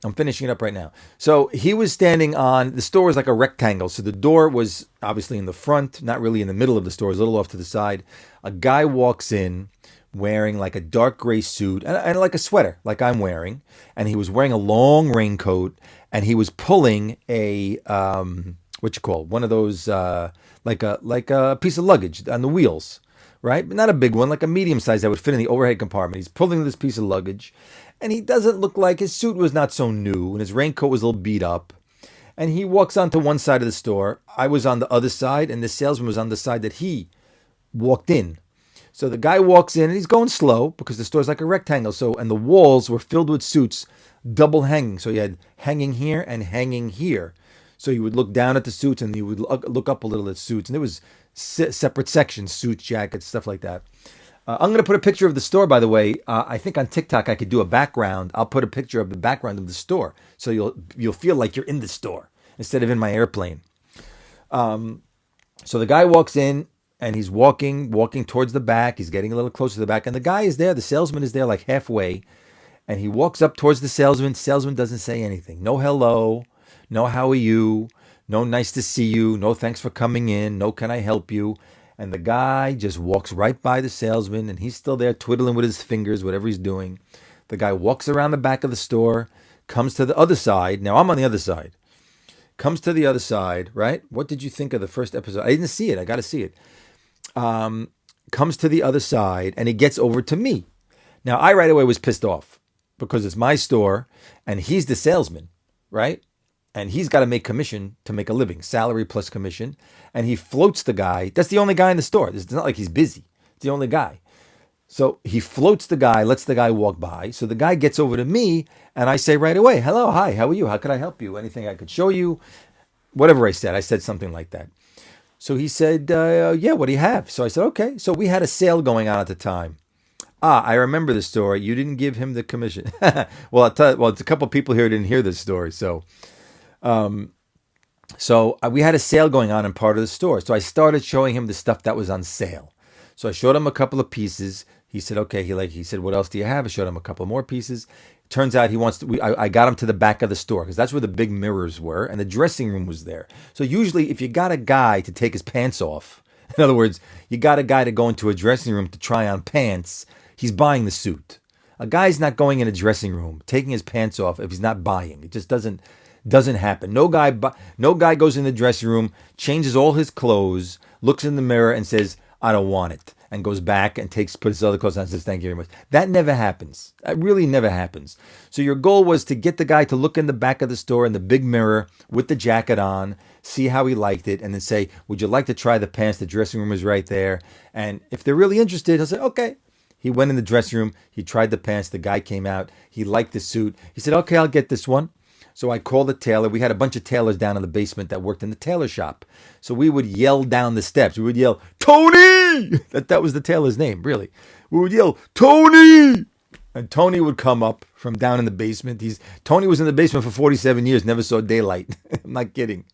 I'm finishing it up right now. So he was standing on, the store was like a rectangle. So the door was obviously in the front, not really in the middle of the store, it was a little off to the side. A guy walks in wearing like a dark gray suit and like a sweater, like I'm wearing. And he was wearing a long raincoat, and he was pulling a, one of those, like a piece of luggage on the wheels, right? But not a big one, like a medium size that would fit in the overhead compartment. He's pulling this piece of luggage. And he doesn't look like, his suit was not so new, and his raincoat was a little beat up. And he walks onto one side of the store. I was on the other side, and the salesman was on the side that he walked in. So the guy walks in, and he's going slow because the store's like a rectangle. And the walls were filled with suits, double hanging. So you had hanging here and hanging here. So you would look down at the suits, and you would look up a little at suits. And there was separate sections, suits, jackets, stuff like that. I'm going to put a picture of the store, by the way. I think on TikTok I could do a background. I'll put a picture of the background of the store, so you'll feel like you're in the store instead of in my airplane. So the guy walks in, and he's walking towards the back. He's getting a little closer to the back, and the guy is there. The salesman is there, like halfway, and he walks up towards the salesman. Salesman doesn't say anything. No hello. No how are you. No nice to see you. No thanks for coming in. No can I help you. And the guy just walks right by the salesman, and he's still there twiddling with his fingers, whatever he's doing. The guy walks around the back of the store, comes to the other side. Now I'm on the other side. Comes to the other side, right? What did you think of the first episode? I didn't see it. I got to see it. Comes to the other side, and he gets over to me. Now I right away was pissed off because it's my store, and he's the salesman, right? And he's got to make commission to make a living, salary plus commission. And he floats the guy. That's the only guy in the store. It's not like he's busy. It's the only guy. So he floats the guy, lets the guy walk by. So the guy gets over to me, and I say right away, hello, hi, how are you? How can I help you? Anything I could show you? Whatever I said something like that. So he said, yeah, what do you have? So I said, okay. So we had a sale going on at the time. I remember the story. You didn't give him the commission. Well, it's a couple of people here who didn't hear this story. So we had a sale going on in part of the store. So I started showing him the stuff that was on sale. So I showed him a couple of pieces. He said, okay. He said, what else do you have? I showed him a couple more pieces. Turns out he wants to, I got him to the back of the store because that's where the big mirrors were, and the dressing room was there. So usually if you got a guy to take his pants off, in other words, you got a guy to go into a dressing room to try on pants, he's buying the suit. A guy's not going in a dressing room, taking his pants off if he's not buying. It just doesn't happen. No guy goes in the dressing room, changes all his clothes, looks in the mirror and says, I don't want it, and goes back and puts his other clothes on and says, thank you very much. That never happens. That really never happens. So your goal was to get the guy to look in the back of the store in the big mirror with the jacket on, see how he liked it, and then say, would you like to try the pants? The dressing room is right there. And if they're really interested, he'll say, okay. He went in the dressing room. He tried the pants. The guy came out. He liked the suit. He said, okay, I'll get this one. So I called the tailor. We had a bunch of tailors down in the basement that worked in the tailor shop. So we would yell down the steps. We would yell, Tony! That was the tailor's name, really. We would yell, Tony! And Tony would come up from down in the basement. Tony was in the basement for 47 years, never saw daylight. I'm not kidding.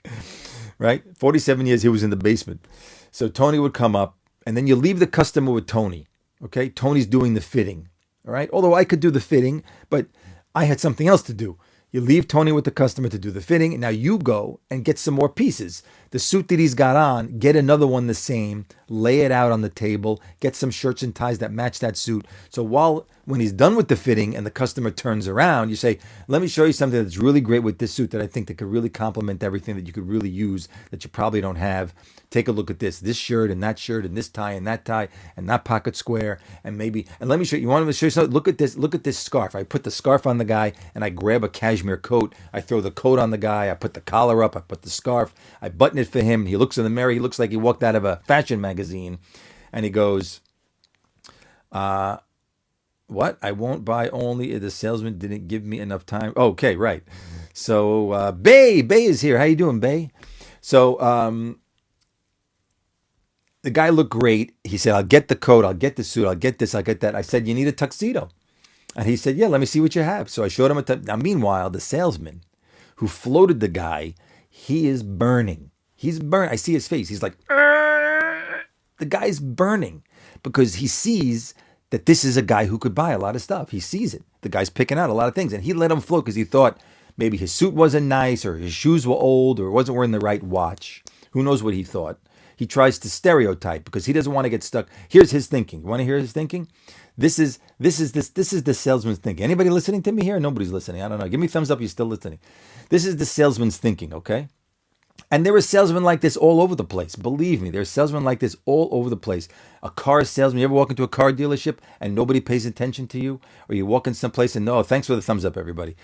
Right? 47 years he was in the basement. So Tony would come up, and then you leave the customer with Tony. Okay? Tony's doing the fitting. All right? Although I could do the fitting, but I had something else to do. You leave Tony with the customer to do the fitting, and now you go and get some more pieces. The suit that he's got on, get another one the same, lay it out on the table, get some shirts and ties that match that suit. So when he's done with the fitting and the customer turns around, you say, let me show you something that's really great with this suit that I think that could really complement everything that you could really use that you probably don't have. Take a look at this shirt and this tie and that pocket square and let me show you. You want to show you something? Look at this scarf. I put the scarf on the guy and I grab a cashmere coat. I throw the coat on the guy. I put the collar up. I put the scarf. I button it for him. He looks in the mirror. He looks like he walked out of a fashion magazine, and he goes, "What? I won't buy only if the salesman didn't give me enough time." Okay, right. So Bay is here. How you doing, Bay? So the guy looked great. He said, I'll get the coat, I'll get the suit, I'll get this, I'll get that. I said, you need a tuxedo. And he said, yeah, let me see what you have. So I showed him a tuxedo. Now, meanwhile, the salesman who floated the guy, he is burning. He's burning. I see his face. He's like, "Arr!" The guy's burning because he sees that this is a guy who could buy a lot of stuff. He sees it. The guy's picking out a lot of things. And he let him float because he thought maybe his suit wasn't nice or his shoes were old or wasn't wearing the right watch. Who knows what he thought? He tries to stereotype because he doesn't want to get stuck. Here's his thinking. You want to hear his thinking? This is the salesman's thinking. Anybody listening to me here? Nobody's listening. I don't know. Give me a thumbs up. You're still listening. This is the salesman's thinking, okay? And there are salesmen like this all over the place. Believe me, there are salesmen like this all over the place. A car salesman. You ever walk into a car dealership and nobody pays attention to you? Or you walk in someplace and thanks for the thumbs up, everybody.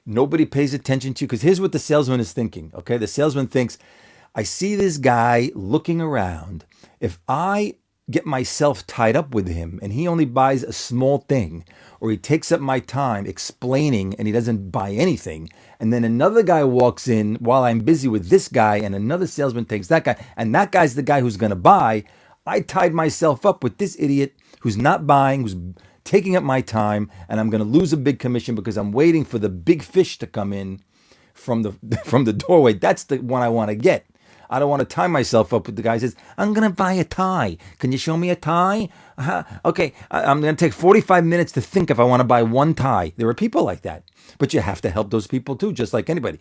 Nobody pays attention to you because here's what the salesman is thinking, okay? The salesman thinks, I see this guy looking around. If I get myself tied up with him and he only buys a small thing, or he takes up my time explaining and he doesn't buy anything, and then another guy walks in while I'm busy with this guy and another salesman takes that guy, and that guy's the guy who's going to buy, I tied myself up with this idiot who's not buying, who's taking up my time, and I'm going to lose a big commission because I'm waiting for the big fish to come in from the doorway. That's the one I want to get. I don't want to tie myself up with the guy who says, I'm going to buy a tie. Can you show me a tie? Okay, I'm going to take 45 minutes to think if I want to buy one tie. There are people like that. But you have to help those people too, just like anybody.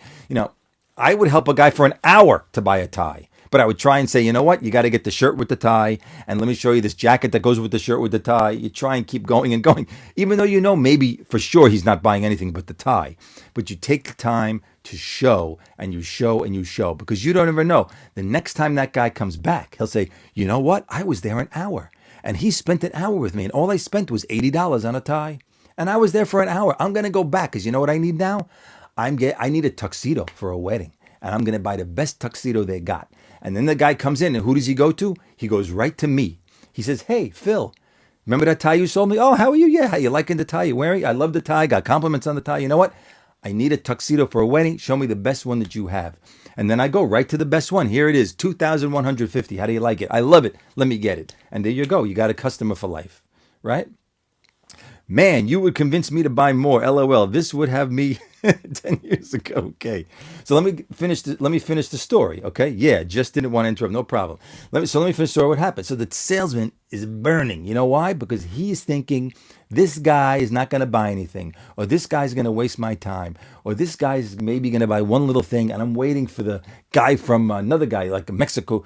I would help a guy for an hour to buy a tie. But I would try and say, you know what? You got to get the shirt with the tie. And let me show you this jacket that goes with the shirt with the tie. You try and keep going and going. Even though maybe for sure he's not buying anything but the tie. But you take the time to show and you show and you show. Because you don't ever know. The next time that guy comes back, he'll say, you know what? I was there an hour. And he spent an hour with me. And all I spent was $80 on a tie. And I was there for an hour. I'm going to go back because you know what I need now? I need a tuxedo for a wedding. And I'm going to buy the best tuxedo they got. And then the guy comes in, and who does he go to? He goes right to me. He says, hey, Phil, remember that tie you sold me? Oh, how are you? Yeah, how you liking the tie you're wearing? I love the tie. Got compliments on the tie. You know what? I need a tuxedo for a wedding. Show me the best one that you have. And then I go right to the best one. Here it is, $2,150. How do you like it? I love it. Let me get it. And there you go. You got a customer for life, right? Man, you would convince me to buy more. LOL. This would have me 10 years ago. Okay. So let me finish the story. Okay. Yeah. Just didn't want to interrupt. No problem. Let me finish the story. What happened? So the salesman is burning. You know why? Because he's thinking this guy is not going to buy anything, or this guy's going to waste my time, or this guy's maybe going to buy one little thing, and I'm waiting for the guy from another guy like Mexico.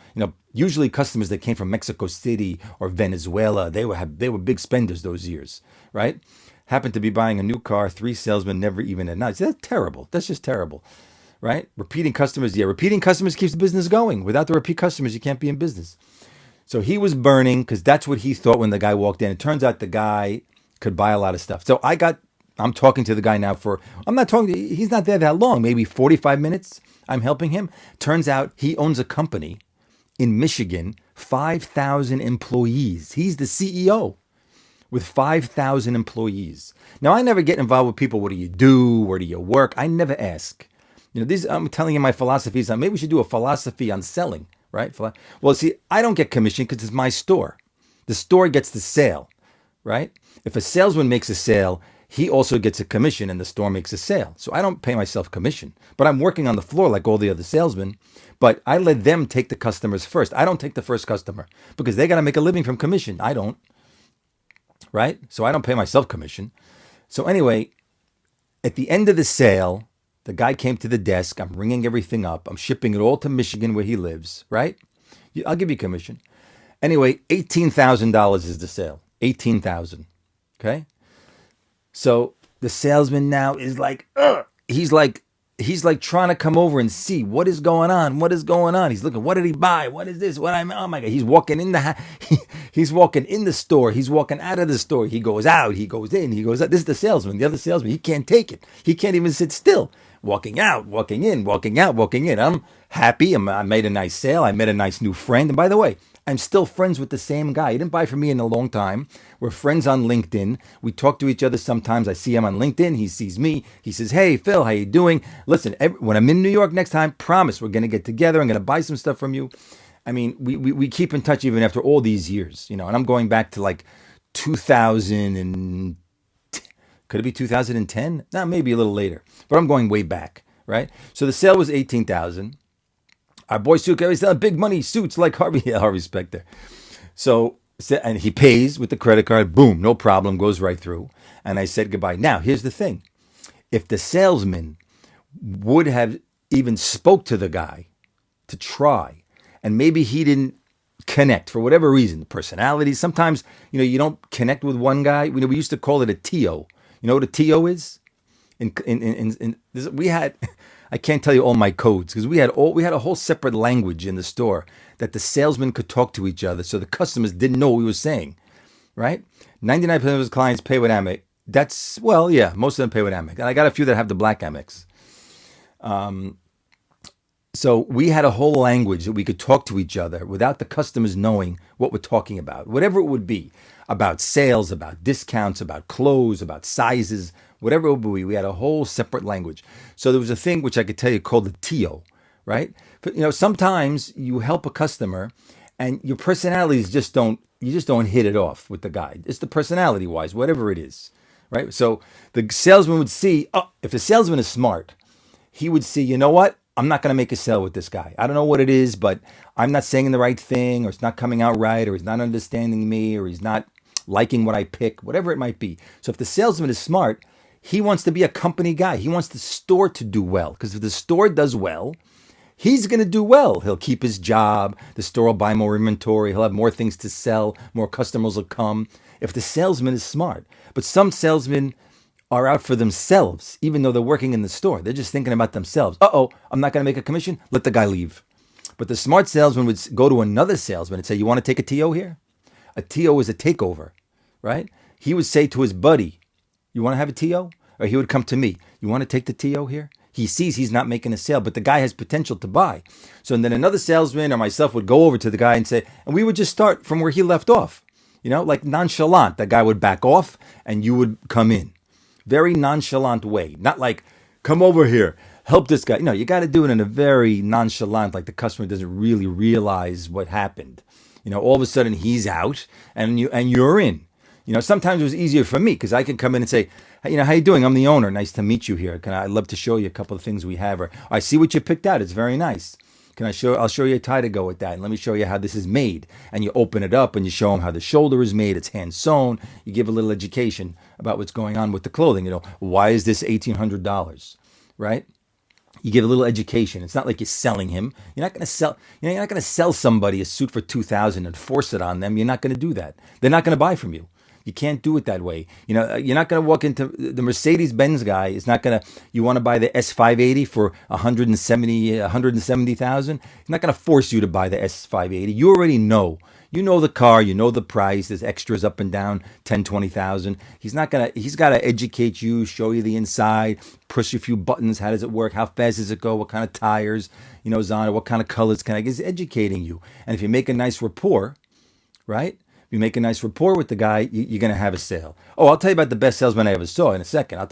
Usually customers that came from Mexico City or Venezuela, they were big spenders those years, right? Happened to be buying a new car. 3 salesmen never even announced. That's terrible. That's just terrible, right? Repeating customers. Yeah, repeating customers keeps the business going. Without the repeat customers, you can't be in business. So he was burning because that's what he thought when the guy walked in. It turns out the guy could buy a lot of stuff. So I'm talking to the guy now he's not there that long, maybe 45 minutes. I'm helping him. Turns out he owns a company in Michigan, 5,000 employees. He's the CEO with 5,000 employees. Now, I never get involved with people. What do you do? Where do you work? I never ask. I'm telling you my philosophies. Maybe we should do a philosophy on selling, right? Well, see, I don't get commission because it's my store. The store gets the sale, right? If a salesman makes a sale, he also gets a commission and the store makes a sale. So I don't pay myself commission, but I'm working on the floor like all the other salesmen, but I let them take the customers first. I don't take the first customer because they got to make a living from commission. I don't, right? So I don't pay myself commission. So anyway, at the end of the sale, The guy came to the desk. I'm ringing everything up. I'm shipping it all to Michigan where he lives, right? I'll give you commission. Anyway, $18,000 is the sale. 18,000. Okay? So the salesman now is like, ugh. He's like trying to come over and see what is going on. What is going on? He's looking. What did he buy? What is this? Oh my God! He's walking in he's walking in the store. He's walking out of the store. He goes out. He goes in. He goes out. This is the salesman. The other salesman. He can't take it. He can't even sit still. Walking out, walking in, walking out, walking in. I'm happy. I made a nice sale. I met a nice new friend. And by the way, I'm still friends with the same guy. He didn't buy from me in a long time. We're friends on LinkedIn. We talk to each other sometimes. I see him on LinkedIn. He sees me. He says, "Hey, Phil, how you doing? Listen, when I'm in New York next time, promise we're going to get together. I'm going to buy some stuff from you." I mean, we keep in touch even after all these years, and I'm going back to like 2000 and could it be 2010? No, maybe a little later, but I'm going way back, right? So the sale was 18,000. Our boy Suke always selling big money suits like Harvey Specter. So, and he pays with the credit card. Boom, no problem, goes right through. And I said goodbye. Now, here's the thing. If the salesman would have even spoke to the guy to try, and maybe he didn't connect for whatever reason, personality. Sometimes, you don't connect with one guy. We used to call it a TO. You know what a TO is? We had, I can't tell you all my codes because we had a whole separate language in the store that the salesmen could talk to each other, so the customers didn't know what we were saying, right? 99% of his clients pay with Amex. Most of them pay with Amex, and I got a few that have the black Amex. So we had a whole language that we could talk to each other without the customers knowing what we're talking about, whatever it would be, about sales, about discounts, about clothes, about sizes, whatever it would be. We had a whole separate language. So there was a thing which I could tell you called the TO, right? But sometimes you help a customer and your personalities just don't hit it off with the guy. It's the personality wise, whatever it is, right? So the salesman would see, if the salesman is smart, he would see, you know what? I'm not going to make a sale with this guy. I don't know what it is, but I'm not saying the right thing, or it's not coming out right, or he's not understanding me, or he's not liking what I pick, whatever it might be. So if the salesman is smart, he wants to be a company guy. He wants the store to do well, because if the store does well, he's going to do well. He'll keep his job. The store will buy more inventory. He'll have more things to sell. More customers will come if the salesman is smart. But some salesmen are out for themselves, even though they're working in the store. They're just thinking about themselves. I'm not going to make a commission. Let the guy leave. But the smart salesman would go to another salesman and say, "You want to take a TO here?" A TO is a takeover, right? He would say to his buddy, "You want to have a TO?" Or he would come to me, "You want to take the TO here?" He sees he's not making a sale, but the guy has potential to buy. So then another salesman or myself would go over to the guy and say, and we would just start from where he left off, like nonchalant. The guy would back off and you would come in. Very nonchalant way. Not like, "Come over here, help this guy." You got to do it in a very nonchalant, like the customer doesn't really realize what happened. All of a sudden he's out and you're in. Sometimes it was easier for me because I could come in and say, "How you doing? I'm the owner. Nice to meet you here. I'd love to show you a couple of things we have. Or I see what you picked out. It's very nice. I'll show you a tie to go with that. And let me show you how this is made." And you open it up and you show them how the shoulder is made. It's hand sewn. You give a little education about what's going on with the clothing. Why is this $1,800, right? You give a little education. It's not like you're selling him. You're not going to sell somebody a suit for $2,000 and force it on them. You're not going to do that. They're not going to buy from you. You can't do it that way. You're not going to walk into the Mercedes-Benz guy. Is not going to. You want to buy the S580 for 170,000. He's not going to force you to buy the S580. You already know. You know the car. You know the price. There's extras up and down, 10, 20,000. He's not gonna. He's got to educate you, show you the inside, push a few buttons. How does it work? How fast does it go? What kind of tires, is on it? What kind of colors can I get? He's educating you. And if you make a nice rapport, right? You make a nice rapport with the guy, you're going to have a sale. I'll tell you about the best salesman I ever saw in a second. I'll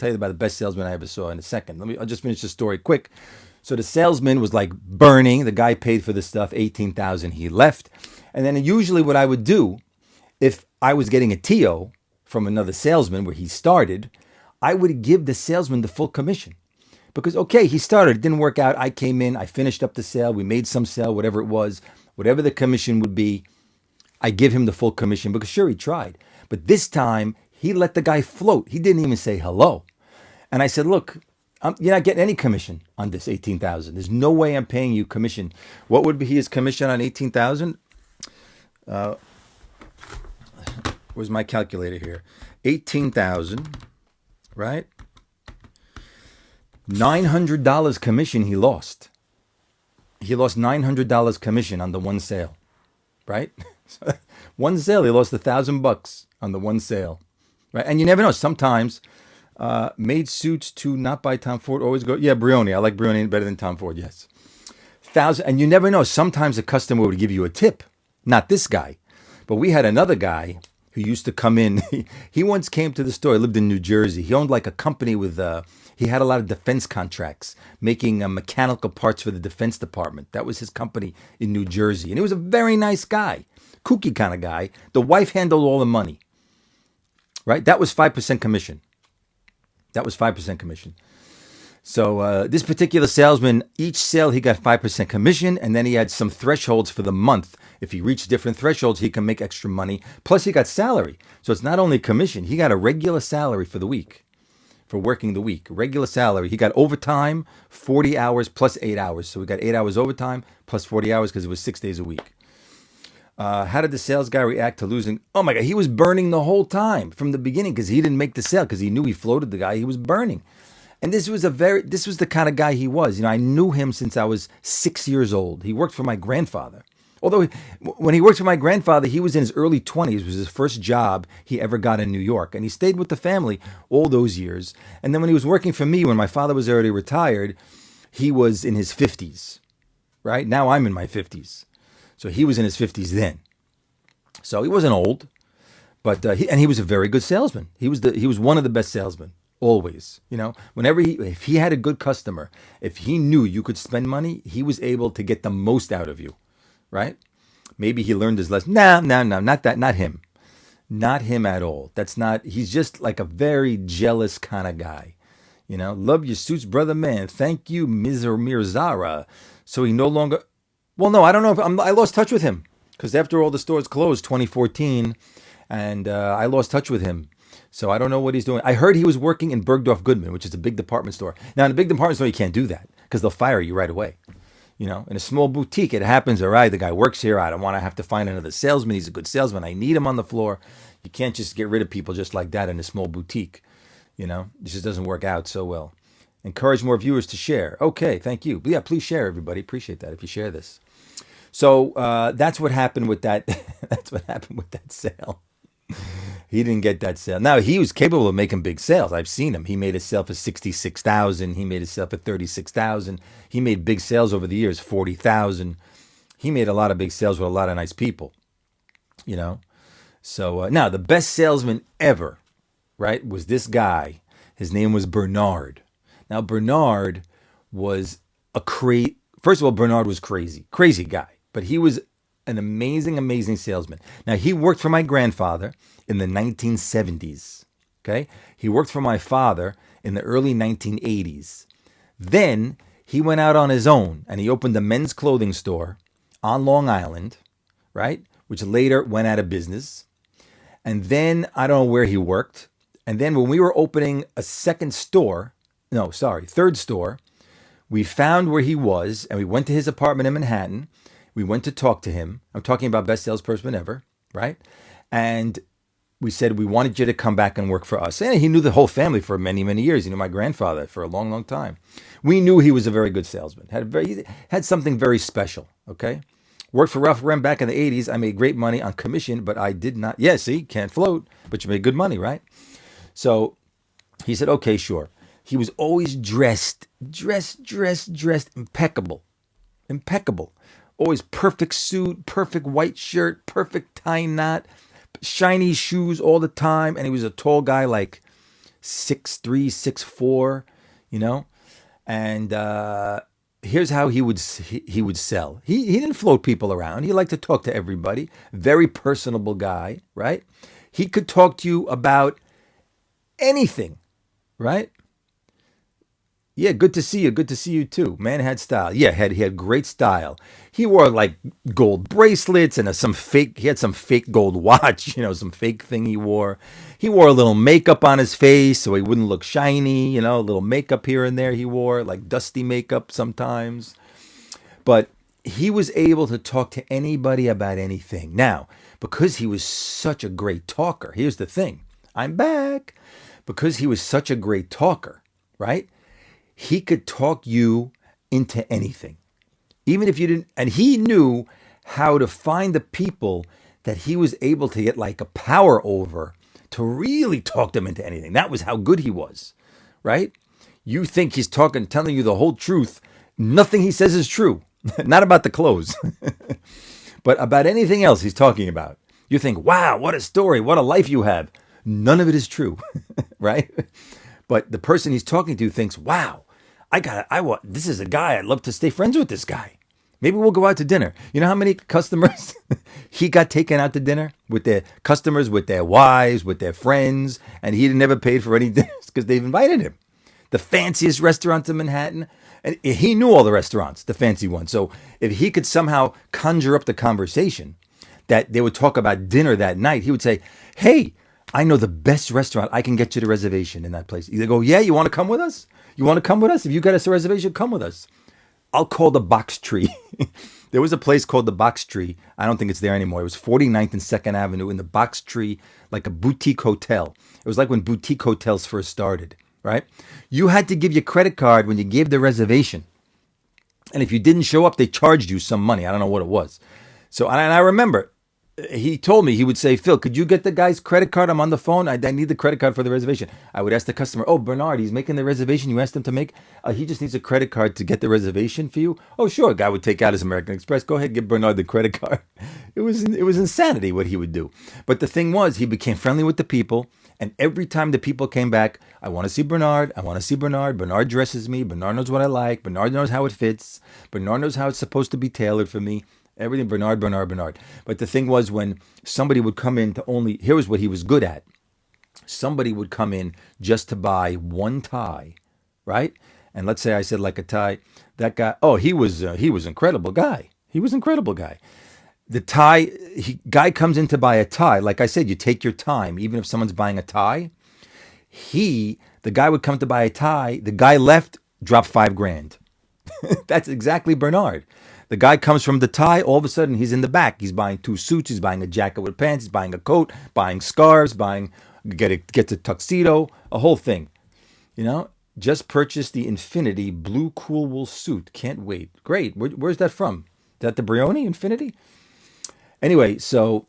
just finish the story quick. So the salesman was like burning. The guy paid for the stuff, $18,000. He left. And then usually what I would do, if I was getting a TO from another salesman where he started, I would give the salesman the full commission. Because, he started, it didn't work out. I came in, I finished up the sale. We made some sale, whatever it was, whatever the commission would be. I give him the full commission because sure, he tried. But this time he let the guy float. He didn't even say hello. And I said, "Look, You're not getting any commission on this 18,000. There's no way I'm paying you commission. What would be his commission on 18,000? Where's my calculator here? 18,000, right? $900 commission he lost. He lost $900 commission on the one sale, right? One sale, he lost $1,000 on the one sale, right? And you never know. Sometimes made suits to not by Tom Ford always go. Yeah, Brioni. I like Brioni better than Tom Ford. Yes, thousand. And you never know. Sometimes a customer would give you a tip. Not this guy, but we had another guy who used to come in. He once came to the store. He lived in New Jersey. He owned like a company with. He had a lot of defense contracts, making mechanical parts for the Defense Department. That was his company in New Jersey, and he was a very nice guy, kooky kind of guy. The wife handled all the money. Right? That was 5% commission. That was 5% commission. So this particular salesman, each sale he got 5% commission, and then he had some thresholds for the month. If he reached different thresholds, he can make extra money. Plus, he got salary. So it's not only commission. He got a regular salary for the week, for working the week. Regular salary. He got overtime, 40 hours plus 8 hours. So we got 8 hours overtime plus 40 hours because it was 6 days a week. How did the sales guy react to losing? Oh my God, he was burning the whole time from the beginning because he didn't make the sale because he knew he floated the guy. He was burning. And this was the kind of guy he was. You know, I knew him since I was 6 years old. He worked for my grandfather. Although when he worked for my grandfather, he was in his early 20s. It was his first job he ever got in New York. And he stayed with the family all those years. And then when he was working for me, when my father was already retired, he was in his 50s, right? Now I'm in my 50s. So he was in his 50s then. So he wasn't old, but he was a very good salesman. He was one of the best salesmen. Always, you know, if he had a good customer, if he knew you could spend money, he was able to get the most out of you, right? Maybe he learned his lesson. No, not that, not him. Not him at all. He's just like a very jealous kind of guy. You know, love your suits, brother man. Thank you, Mirzara. So he no longer, well, no, I don't know. I lost touch with him because after all the stores closed 2014 and I lost touch with him. So I don't know what he's doing. I heard he was working in Bergdorf Goodman, which is a big department store. Now, in a big department store, you can't do that because they'll fire you right away. You know, in a small boutique, it happens. All right, the guy works here. I don't want to have to find another salesman. He's a good salesman. I need him on the floor. You can't just get rid of people just like that in a small boutique. You know, it just doesn't work out so well. Encourage more viewers to share. Okay, thank you. But yeah, please share, everybody. Appreciate that if you share this. So that's what happened with that. That's what happened with that sale. He didn't get that sale. Now, he was capable of making big sales. I've seen him. He made a sale for $66,000. He made a sale for $36,000. He made big sales over the years, $40,000. He made a lot of big sales with a lot of nice people, you know. So now the best salesman ever, right, was this guy. His name was Bernard. Now, Bernard was first of all, Bernard was crazy guy, but he was an amazing salesman. Now, he worked for my grandfather in the 1970s. Okay. He worked for my father in the early 1980s. Then he went out on his own and he opened a men's clothing store on Long Island, right? Which later went out of business. And then I don't know where he worked. And then when we were opening a third store, we found where he was and we went to his apartment in Manhattan. We went to talk to him. I'm talking about best salesperson ever, right? And we said, we wanted you to come back and work for us. And he knew the whole family for many, many years. He knew my grandfather for a long, long time. We knew he was a very good salesman. He had something very special, okay? Worked for Ralph Lauren back in the 80s. I made great money on commission, but I did not. Yeah, see, can't float, but you made good money, right? So he said, okay, sure. He was always dressed impeccable. Always perfect suit, perfect white shirt, perfect tie knot, shiny shoes all the time. And he was a tall guy, like 6'3", 6'4", you know. And here's how he would sell. He didn't float people around. He liked to talk to everybody. Very personable guy, right? He could talk to you about anything, right? Yeah, good to see you. Good to see you too. Man had style. Yeah, he had great style. He wore like gold bracelets and he had some fake gold watch, you know, some fake thing he wore. He wore a little makeup on his face so he wouldn't look shiny, a little makeup here and there he wore, like dusty makeup sometimes. But he was able to talk to anybody about anything. Now, because he was such a great talker, here's the thing. I'm back. Because he was such a great talker, right? He could talk you into anything. Even if you didn't, and he knew how to find the people that he was able to get like a power over to really talk them into anything. That was how good he was, right? You think he's telling you the whole truth. Nothing he says is true. Not about the clothes, but about anything else he's talking about. You think, wow, what a story, what a life you have. None of it is true, right? But the person he's talking to thinks, wow, this is a guy, I'd love to stay friends with this guy. Maybe we'll go out to dinner. You know how many customers he got taken out to dinner with their customers, with their wives, with their friends, and he never paid for any dinners because they've invited him. The fanciest restaurants in Manhattan. And he knew all the restaurants, the fancy ones. So if he could somehow conjure up the conversation that they would talk about dinner that night, he would say, hey, I know the best restaurant. I can get you the reservation in that place. They go, yeah, you want to come with us? You want to come with us? If you got us a reservation, come with us. I'll call the Box Tree. There was a place called the Box Tree. I don't think it's there anymore. It was 49th and 2nd Avenue in the Box Tree, like a boutique hotel. It was like when boutique hotels first started. Right? You had to give your credit card when you gave the reservation. And if you didn't show up, they charged you some money. I don't know what it was. So, and I remember he told me, he would say, Phil, could you get the guy's credit card? I'm on the phone. I need the credit card for the reservation. I would ask the customer, oh, Bernard, he's making the reservation. You asked him to make, he just needs a credit card to get the reservation for you. Oh, sure. A guy would take out his American Express. Go ahead, give Bernard the credit card. It was insanity what he would do. But the thing was, he became friendly with the people. And every time the people came back, I want to see Bernard. I want to see Bernard. Bernard dresses me. Bernard knows what I like. Bernard knows how it fits. Bernard knows how it's supposed to be tailored for me. Everything, Bernard, Bernard, Bernard. But the thing was, when somebody would come in here was what he was good at. Somebody would come in just to buy one tie, right? And let's say I said like a tie, that guy, he was incredible guy. He was incredible guy. The guy comes in to buy a tie. Like I said, you take your time. Even if someone's buying a tie, the guy would come to buy a tie. The guy left, dropped $5,000. That's exactly Bernard. The guy comes from the tie. All of a sudden, he's in the back. He's buying 2 suits. He's buying a jacket with pants. He's buying a coat, buying scarves, gets a tuxedo, a whole thing. Just purchased the Infinity blue cool wool suit. Can't wait. Great. Where's that from? Is that the Brioni Infinity? Anyway, so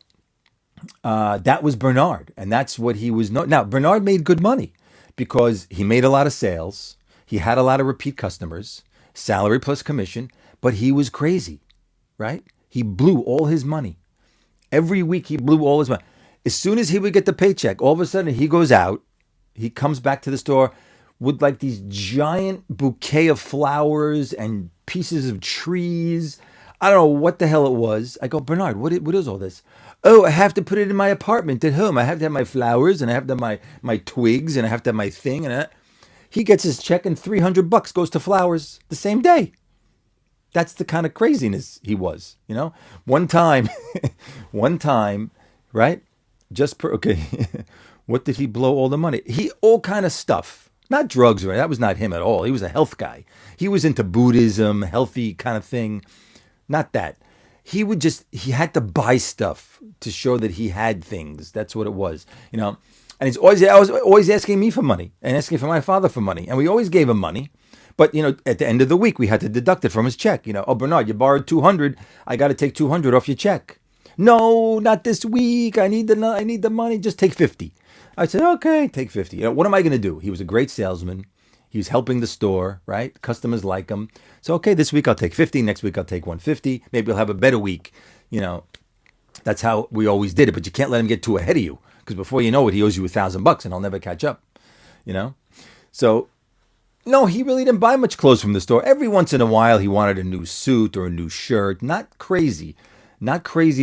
that was Bernard, and that's what he was known. Now, Bernard made good money because he made a lot of sales. He had a lot of repeat customers, salary plus commission, but he was crazy, right? He blew all his money. Every week he blew all his money. As soon as he would get the paycheck, all of a sudden he goes out, he comes back to the store with like these giant bouquet of flowers and pieces of trees. I don't know what the hell it was. I go, Bernard, what is all this? Oh, I have to put it in my apartment at home. I have to have my flowers and I have to have my twigs and I have to have my thing. And he gets his check and $300 goes to flowers the same day. That's the kind of craziness he was, One time, right? What did he blow all the money? All kind of stuff. Not drugs, right? That was not him at all. He was a health guy. He was into Buddhism, healthy kind of thing. Not that. He had to buy stuff to show that he had things. That's what it was, And I was always asking me for money and asking for my father for money. And we always gave him money. But, at the end of the week, we had to deduct it from his check. Oh, Bernard, you borrowed $200. I got to take $200 off your check. No, not this week. I need the money. Just take $50. I said, okay, take $50. What am I going to do? He was a great salesman. He was helping the store, right? Customers like him. So, okay, this week I'll take $50. Next week I'll take $150. Maybe I'll have a better week. That's how we always did it. But you can't let him get too ahead of you because before you know it, he owes you $1,000 and I'll never catch up. So, no, he really didn't buy much clothes from the store. Every once in a while, he wanted a new suit or a new shirt. Not crazy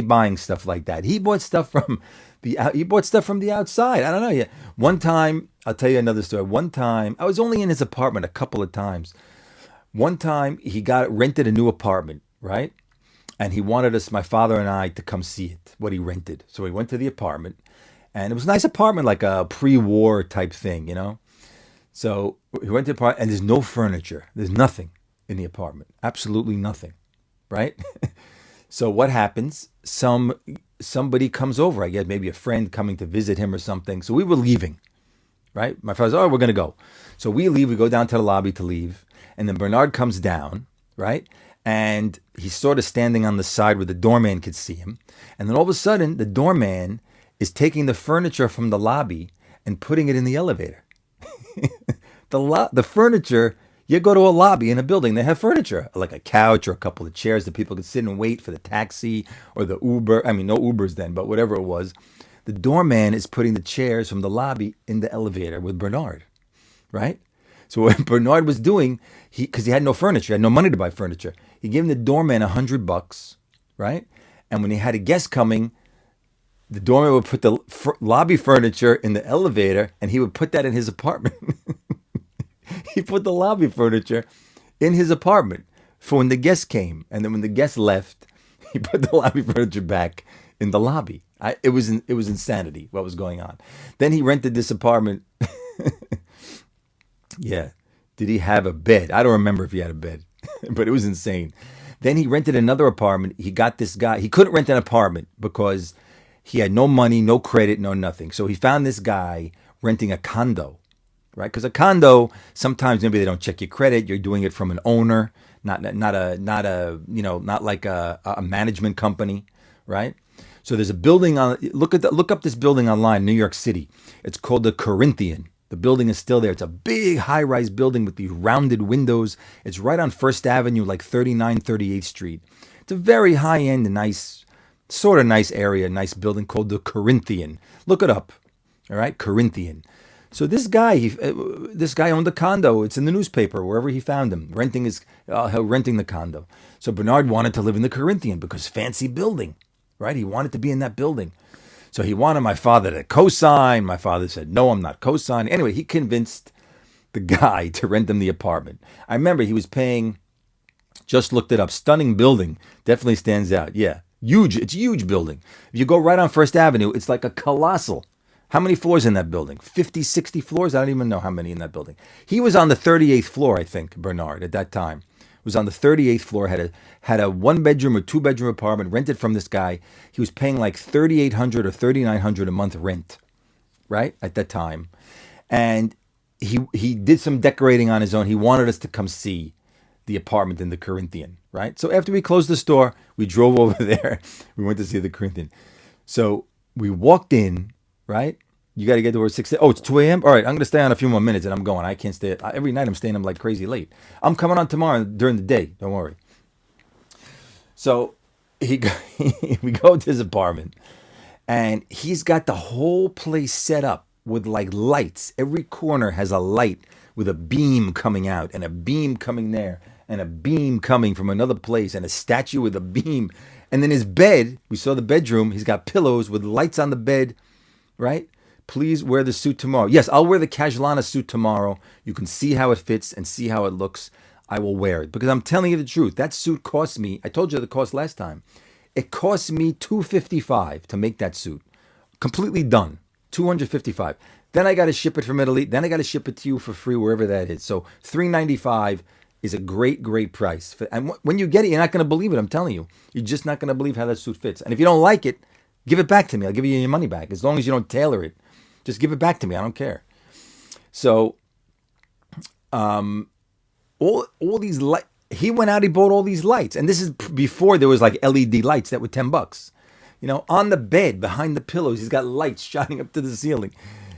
buying stuff like that. He bought stuff from the outside. I don't know. Yeah. One time, I'll tell you another story. One time, I was only in his apartment a couple of times. One time, he rented a new apartment, right? And he wanted us, my father and I, to come see it, what he rented. So we went to the apartment, And it was a nice apartment, like a pre-war type thing, you know. So he went to the apartment, and there's no furniture. There's nothing in the apartment. Absolutely nothing, right? So what happens? Somebody comes over. I guess maybe a friend coming to visit him or something. So we were leaving, right? My father's, oh, we're gonna go. So we leave. We go down to the lobby to leave, and then Bernard comes down, right? And he's sort of standing on the side where the doorman could see him. And then all of a sudden, the doorman is taking the furniture from the lobby and putting it in the elevator. The furniture, you go to a lobby in a building, they have furniture, like a couch or a couple of chairs that people could sit and wait for the taxi or the Uber. I mean, no Ubers then, but whatever it was. The doorman is putting the chairs from the lobby in the elevator with Bernard, right? So what Bernard was doing, because he had no furniture, he had no money to buy furniture, he gave the doorman $100, right? And when he had a guest coming, the doorman would put the lobby furniture in the elevator, and he would put that in his apartment. He put the lobby furniture in his apartment for when the guests came, and then when the guests left, he put the lobby furniture back in the lobby. It was insanity what was going on. Then he rented this apartment. Yeah. Did he have a bed? I don't remember if he had a bed, but it was insane. Then he rented another apartment. He got this guy. He couldn't rent an apartment because he had no money, no credit, no nothing. So he found this guy renting a condo, right? Because a condo, sometimes maybe they don't check your credit. You're doing it from an owner, not like a management company, right? So there's a building on. Look up this building online, New York City. It's called the Corinthian. The building is still there. It's a big high-rise building with these rounded windows. It's right on First Avenue, like 39th, 38th Street. It's a very high-end, nice, sort of nice area, nice building called the Corinthian. Look it up, all right? Corinthian. So this guy owned a condo. It's in the newspaper, wherever he found him, renting the condo. So Bernard wanted to live in the Corinthian because fancy building, right? He wanted to be in that building. So he wanted my father to co-sign. My father said, no, I'm not co-signing. Anyway, he convinced the guy to rent him the apartment. I remember he was paying, just looked it up, stunning building. Definitely stands out. Yeah, huge. It's a huge building. If you go right on First Avenue, it's like a colossal. How many floors in that building? 50, 60 floors? I don't even know how many in that building. He was on the 38th floor, I think, Bernard, at that time. Was on the 38th floor, had a one-bedroom or two-bedroom apartment rented from this guy. He was paying like $3,800 or $3,900 a month rent, right, at that time. And he did some decorating on his own. He wanted us to come see the apartment in the Corinthian, right? So after we closed the store, we drove over there. We went to see the Corinthian. So we walked in, right? You got to get to where 6. Oh, it's 2 a.m. All right, I'm going to stay on a few more minutes, and I'm going. I can't stay. Every night I'm staying up like crazy late. I'm coming on tomorrow during the day. Don't worry. So we go to his apartment, and he's got the whole place set up with like lights. Every corner has a light with a beam coming out, and a beam coming there, and a beam coming from another place, and a statue with a beam. And then his bed, we saw the bedroom. He's got pillows with lights on the bed, right? Please wear the suit tomorrow. Yes, I'll wear the Casualana suit tomorrow. You can see how it fits and see how it looks. I will wear it because I'm telling you the truth. That suit cost me, I told you the cost last time. It cost me $255 to make that suit. Completely done. $255. Then I got to ship it from Italy. Then I got to ship it to you for free wherever that is. So $395 is a great, great price. And when you get it, you're not going to believe it. I'm telling you. You're just not going to believe how that suit fits. And if you don't like it, give it back to me. I'll give you your money back. As long as you don't tailor it. Just give it back to me. I don't care. So, all these lights. He went out. He bought all these lights, and this is before there was like LED lights that were $10. You know, on the bed behind the pillows, he's got lights shining up to the ceiling.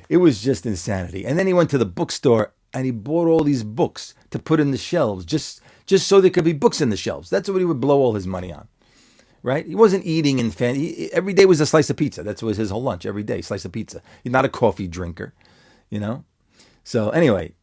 It was just insanity. And then he went to the bookstore and he bought all these books to put in the shelves, just so there could be books in the shelves. That's what he would blow all his money on. Right? He wasn't eating in every day was a slice of pizza. That was his whole lunch every day, slice of pizza. He's not a coffee drinker, you know? So anyway,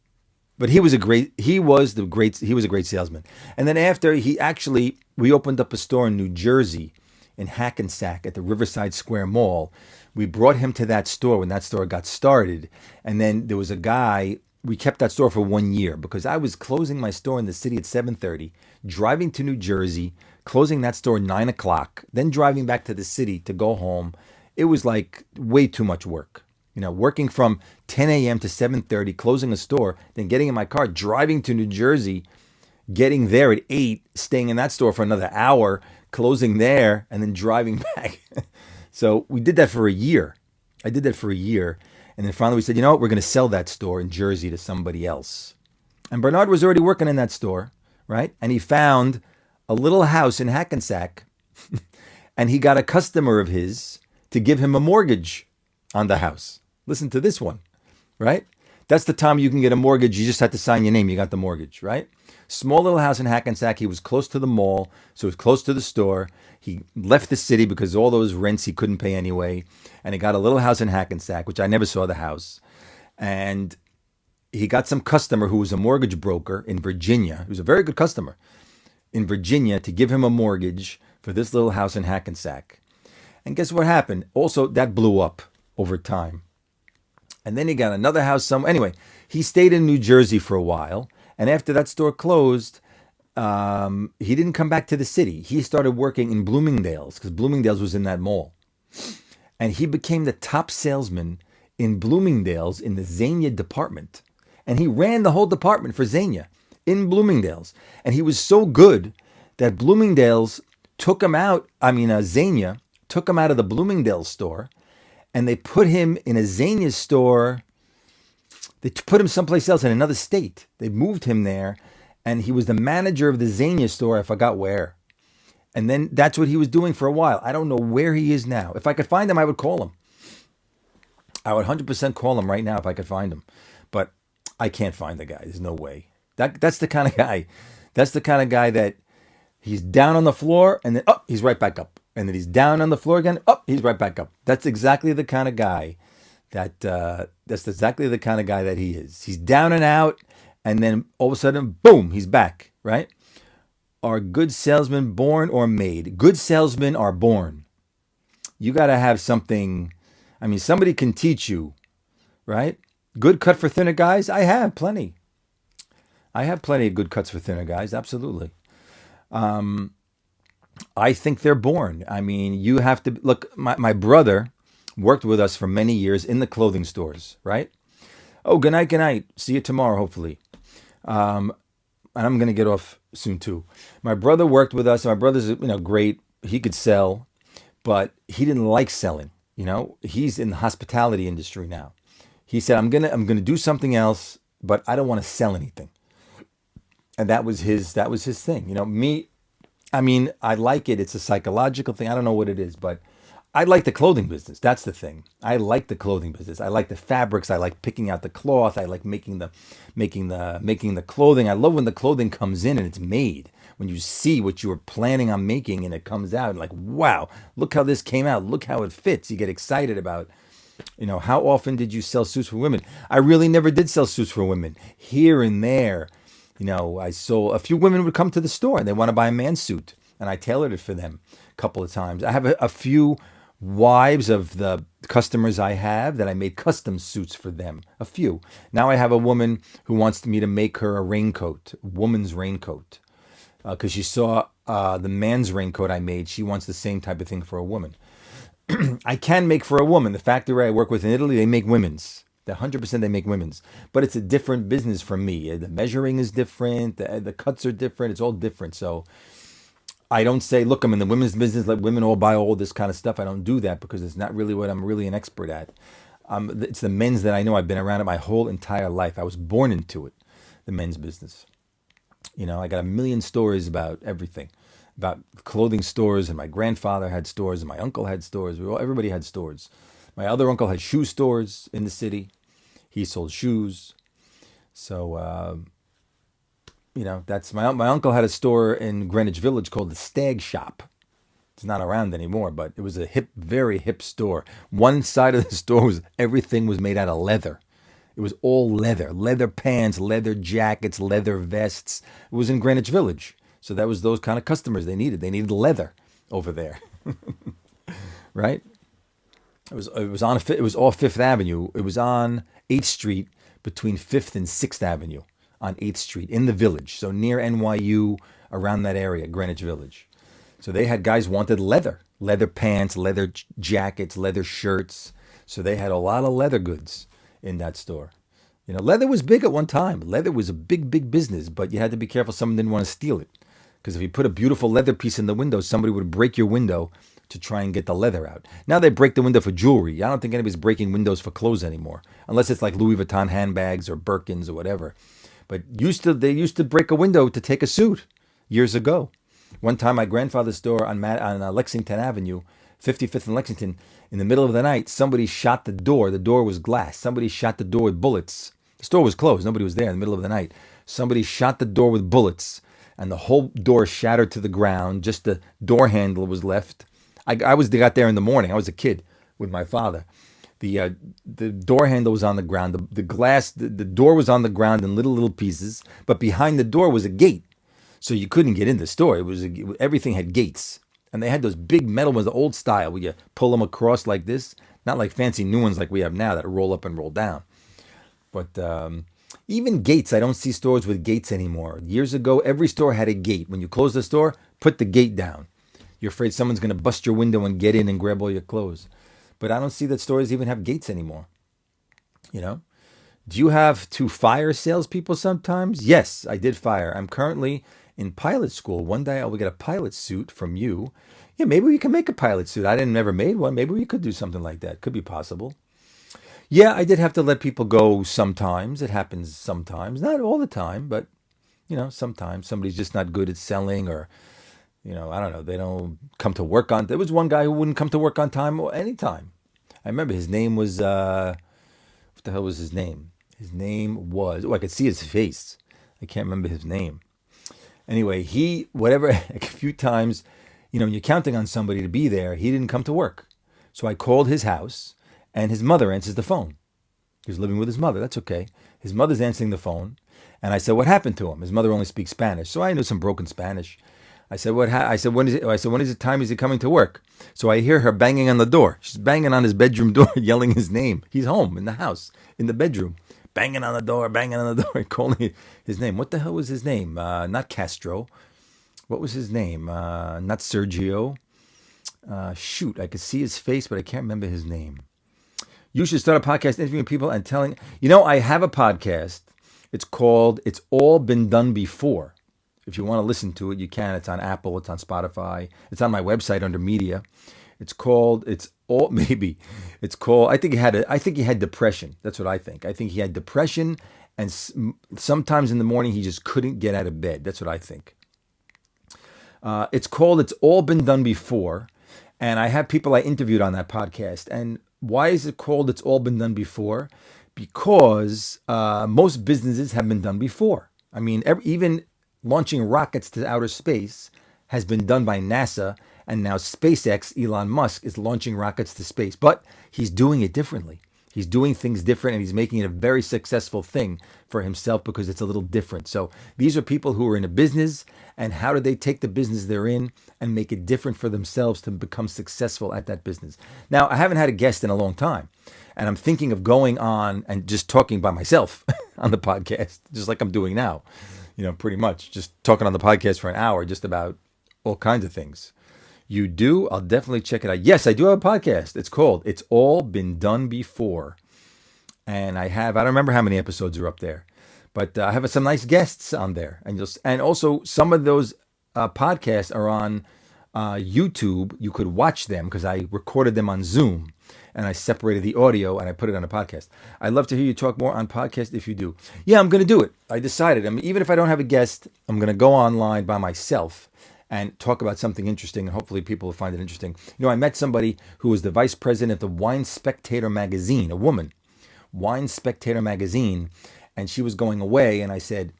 but he was a great salesman. And then after we opened up a store in New Jersey in Hackensack at the Riverside Square Mall. We brought him to that store when that store got started. And then there was a guy, we kept that store for 1 year because I was closing my store in the city at 7:30, driving to New Jersey, closing that store at 9 o'clock, then driving back to the city to go home. it was like way too much work. Working from 10 a.m. to 7:30, closing a store, then getting in my car, driving to New Jersey, getting there at 8, staying in that store for another hour, closing there, and then driving back. So we did that for a year. I did that for a year. And then finally we said, you know what, we're going to sell that store in Jersey to somebody else. And Bernard was already working in that store, right? And he found a little house in Hackensack, and he got a customer of his to give him a mortgage on the house. Listen to this one, right? That's the time you can get a mortgage. You just had to sign your name. You got the mortgage, right? Small little house in Hackensack. He was close to the mall, so he was close to the store. He left the city because all those rents he couldn't pay anyway. And he got a little house in Hackensack, which I never saw the house. And he got some customer who was a mortgage broker in Virginia. He was a very good customer in Virginia to give him a mortgage for this little house in Hackensack. And guess what happened? Also, that blew up over time. And then he got another house somewhere. Anyway, he stayed in New Jersey for a while. And after that store closed, he didn't come back to the city. He started working in Bloomingdale's because Bloomingdale's was in that mall. And he became the top salesman in Bloomingdale's in the Zegna department. And he ran the whole department for Zegna in Bloomingdale's. And he was so good that Bloomingdale's took him out. Zegna took him out of the Bloomingdale's store. And they put him in a Zegna store. They put him someplace else in another state. They moved him there. And he was the manager of the Zegna store. I forgot where. And then that's what he was doing for a while. I don't know where he is now. If I could find him, I would call him. I would 100% call him right now if I could find him. But I can't find the guy. There's no way. That's the kind of guy. That's the kind of guy that he's down on the floor and then he's right back up. And then he's down on the floor again. He's right back up. That's exactly the kind of guy that's exactly the kind of guy that he is. He's down and out, and then all of a sudden, boom, he's back, right? Are good salesmen born or made? Good salesmen are born. You got to have something. Somebody can teach you, right? Good cut for thinner guys? I have plenty. I have plenty of good cuts for thinner guys, absolutely. I think they're born. You have to look. My brother worked with us for many years in the clothing stores, right? Oh, good night. See you tomorrow, hopefully. And I'm going to get off soon too. My brother worked with us. My brother's, great. He could sell, but he didn't like selling. He's in the hospitality industry now. He said, I'm gonna do something else, but I don't want to sell anything. And that was his thing. Me. I like it. It's a psychological thing. I don't know what it is, but I like the clothing business. That's the thing. I like the clothing business. I like the fabrics. I like picking out the cloth. I like making the clothing. I love when the clothing comes in and it's made. When you see what you were planning on making and it comes out and like, wow, look how this came out. Look how it fits. You get excited about, how often did you sell suits for women? I really never did sell suits for women. Here and there. I saw a few women would come to the store and they want to buy a man's suit, and I tailored it for them a couple of times. I have a few wives of the customers I have that I made custom suits for them. A few. Now I have a woman who wants me to make her a raincoat, a woman's raincoat, because she saw the man's raincoat I made. She wants the same type of thing for a woman. I can make for a woman. The factory I work with in Italy, they make women's. 100% they make women's, but it's a different business from me. The measuring is different. The cuts are different. It's all different. So I don't say, look, I'm in the women's business. Let women all buy all this kind of stuff. I don't do that because it's not really what I'm really an expert at. It's the men's that I know. I've been around it my whole entire life. I was born into it, the men's business. I got a million stories about everything, about clothing stores, and my grandfather had stores, and my uncle had stores. Everybody had stores. My other uncle had shoe stores in the city. He sold shoes. So, that's my uncle had a store in Greenwich Village called the Stag Shop. It's not around anymore, but it was a very hip store. One side of the store everything was made out of leather. It was all leather pants, leather jackets, leather vests. It was in Greenwich Village. So that was those kind of customers they needed. They needed leather over there. Right? It was all Fifth Avenue. It was on 8th Street between 5th and 6th Avenue on 8th Street in the Village. So near NYU, around that area, Greenwich Village. So they had guys wanted leather pants, leather jackets, leather shirts. So they had a lot of leather goods in that store. Leather was big at one time. Leather was a big, big business, but you had to be careful someone didn't want to steal it. Because if you put a beautiful leather piece in the window, somebody would break your window to try and get the leather out. Now they break the window for jewelry. I don't think anybody's breaking windows for clothes anymore, unless it's like Louis Vuitton handbags or Birkins or whatever. But they used to break a window to take a suit years ago. One time, my grandfather's store on Lexington Avenue, 55th and Lexington, in the middle of the night, somebody shot the door. The door was glass. Somebody shot the door with bullets. The store was closed. Nobody was there in the middle of the night. Somebody shot the door with bullets, and the whole door shattered to the ground. Just the door handle was left. I got there in the morning. I was a kid with my father. The door handle was on the ground. The glass, the door was on the ground in little pieces. But behind the door was a gate, so you couldn't get in the store. Everything had gates, and they had those big metal ones, the old style, where you pull them across like this. Not like fancy new ones like we have now that roll up and roll down. But even gates, I don't see stores with gates anymore. Years ago, every store had a gate. When you close the store, put the gate down. You're afraid someone's going to bust your window and get in and grab all your clothes. But I don't see that stores even have gates anymore. Do you have to fire salespeople sometimes? Yes, I did fire. I'm currently in pilot school. One day I will get a pilot suit from you. Yeah, maybe we can make a pilot suit. I never made one. Maybe we could do something like that. Could be possible. Yeah, I did have to let people go sometimes. It happens sometimes. Not all the time, but, sometimes somebody's just not good at selling, or, I don't know. They don't come to work on. There was one guy who wouldn't come to work on time or any time. I remember his name was, what the hell was his name? His name was, I could see his face. I can't remember his name. Anyway, a few times, when you're counting on somebody to be there, he didn't come to work. So I called his house, and his mother answers the phone. He was living with his mother. That's okay. His mother's answering the phone. And I said, what happened to him? His mother only speaks Spanish. So I knew some broken Spanish. I said, I said, when is it? I said, when is the time is he coming to work? So I hear her banging on the door. She's banging on his bedroom door, yelling his name. He's home in the house, in the bedroom, banging on the door, calling his name. What the hell was his name? Not Castro. What was his name? Not Sergio. Shoot, I could see his face, but I can't remember his name. You should start a podcast interviewing people and telling. I have a podcast. It's called It's All Been Done Before. If you want to listen to it, you can. It's on Apple. It's on Spotify. It's on my website under media. It's called I think he had depression. That's what I think. I think he had depression, and sometimes in the morning he just couldn't get out of bed. That's what I think. It's called It's All Been Done Before. And I have people I interviewed on that podcast. And why is it called It's All Been Done Before? Because most businesses have been done before. I mean, even launching rockets to outer space has been done by NASA. And now SpaceX, Elon Musk, is launching rockets to space. But he's doing it differently. He's doing things different, and he's making it a very successful thing for himself because it's a little different. So these are people who are in a business, and how do they take the business they're in and make it different for themselves to become successful at that business? Now, I haven't had a guest in a long time, and I'm thinking of going on and just talking by myself on the podcast, just like I'm doing now, pretty much just talking on the podcast for an hour, just about all kinds of things. You do? I'll definitely check it out. Yes, I do have a podcast. It's called It's All Been Done Before. And I don't remember how many episodes are up there, but I have some nice guests on there. And also some of those podcasts are on YouTube. You could watch them because I recorded them on Zoom and I separated the audio and I put it on a podcast. I'd love to hear you talk more on podcast if you do. Yeah, I'm going to do it. I decided. Even if I don't have a guest, I'm going to go online by myself and talk about something interesting, and hopefully people will find it interesting. I met somebody who was the vice president of the Wine Spectator magazine, a woman, Wine Spectator magazine, and she was going away, and I said,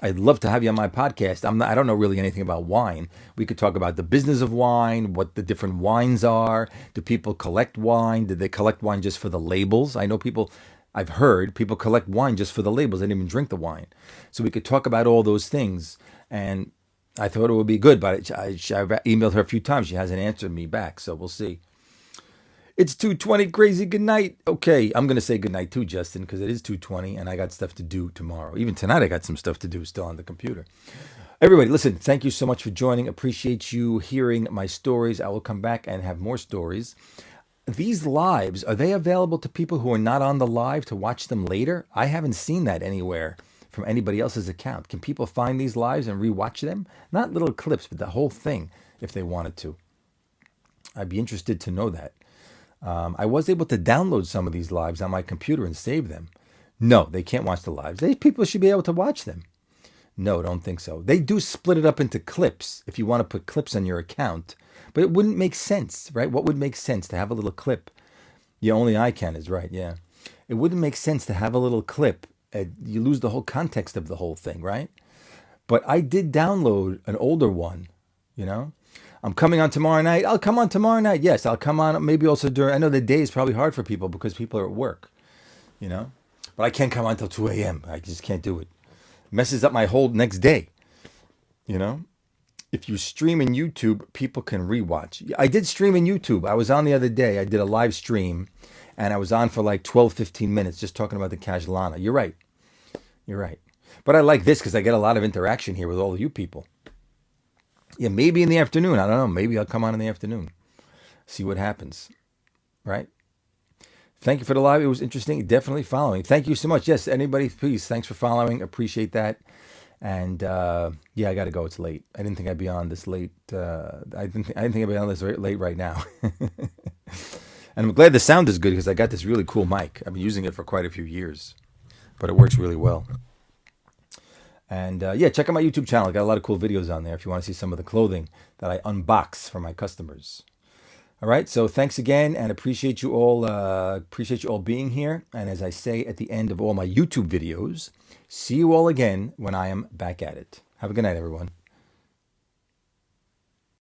I'd love to have you on my podcast. I don't know really anything about wine. We could talk about the business of wine, what the different wines are. Do people collect wine? Did they collect wine just for the labels? I've heard people collect wine just for the labels. They didn't even drink the wine. So we could talk about all those things, and I thought it would be good, but I've emailed her a few times. She hasn't answered me back, so we'll see. It's 2:20, crazy, good night. Okay, I'm going to say good night too, Justin, because it is 2:20, and I got stuff to do tomorrow. Even tonight, I got some stuff to do still on the computer. Everybody, listen, thank you so much for joining. Appreciate you hearing my stories. I will come back and have more stories. These lives, are they available to people who are not on the live to watch them later? I haven't seen that anywhere from anybody else's account. Can people find these lives and rewatch them? Not little clips, but the whole thing if they wanted to. I'd be interested to know that. I was able to download some of these lives on my computer and save them. No, they can't watch the lives. People should be able to watch them. No, don't think so. They do split it up into clips if you want to put clips on your account, but it wouldn't make sense, right? What would make sense to have a little clip? Yeah, only I can is right, yeah. It wouldn't make sense to have a little clip. You lose the whole context of the whole thing, right? But I did download an older one, you know? I'm coming on tomorrow night. I'll come on tomorrow night. Yes, I'll come on maybe also during, I know the day is probably hard for people because people are at work, you know? But I can't come on until 2 a.m. I just can't do it. Messes up my whole next day, you know? If you stream in YouTube, people can rewatch. I did stream in YouTube. I was on the other day. I did a live stream, and I was on for like 12, 15 minutes just talking about the Casualana. You're right. You're right. But I like this because I get a lot of interaction here with all of you people. Yeah, maybe in the afternoon. I don't know. Maybe I'll come on in the afternoon. See what happens. Right? Thank you for the live. It was interesting. Definitely following. Thank you so much. Yes, anybody, please. Thanks for following. Appreciate that. And yeah, I got to go. It's late. I didn't think I'd be on this late. I didn't think I'd be on this late right now. And I'm glad the sound is good because I got this really cool mic. I've been using it for quite a few years, but it works really well. And yeah, check out my YouTube channel. I got a lot of cool videos on there if you want to see some of the clothing that I unbox for my customers. All right, so thanks again, and appreciate you all. Appreciate you all being here. And as I say at the end of all my YouTube videos, see you all again when I am back at it. Have a good night, everyone.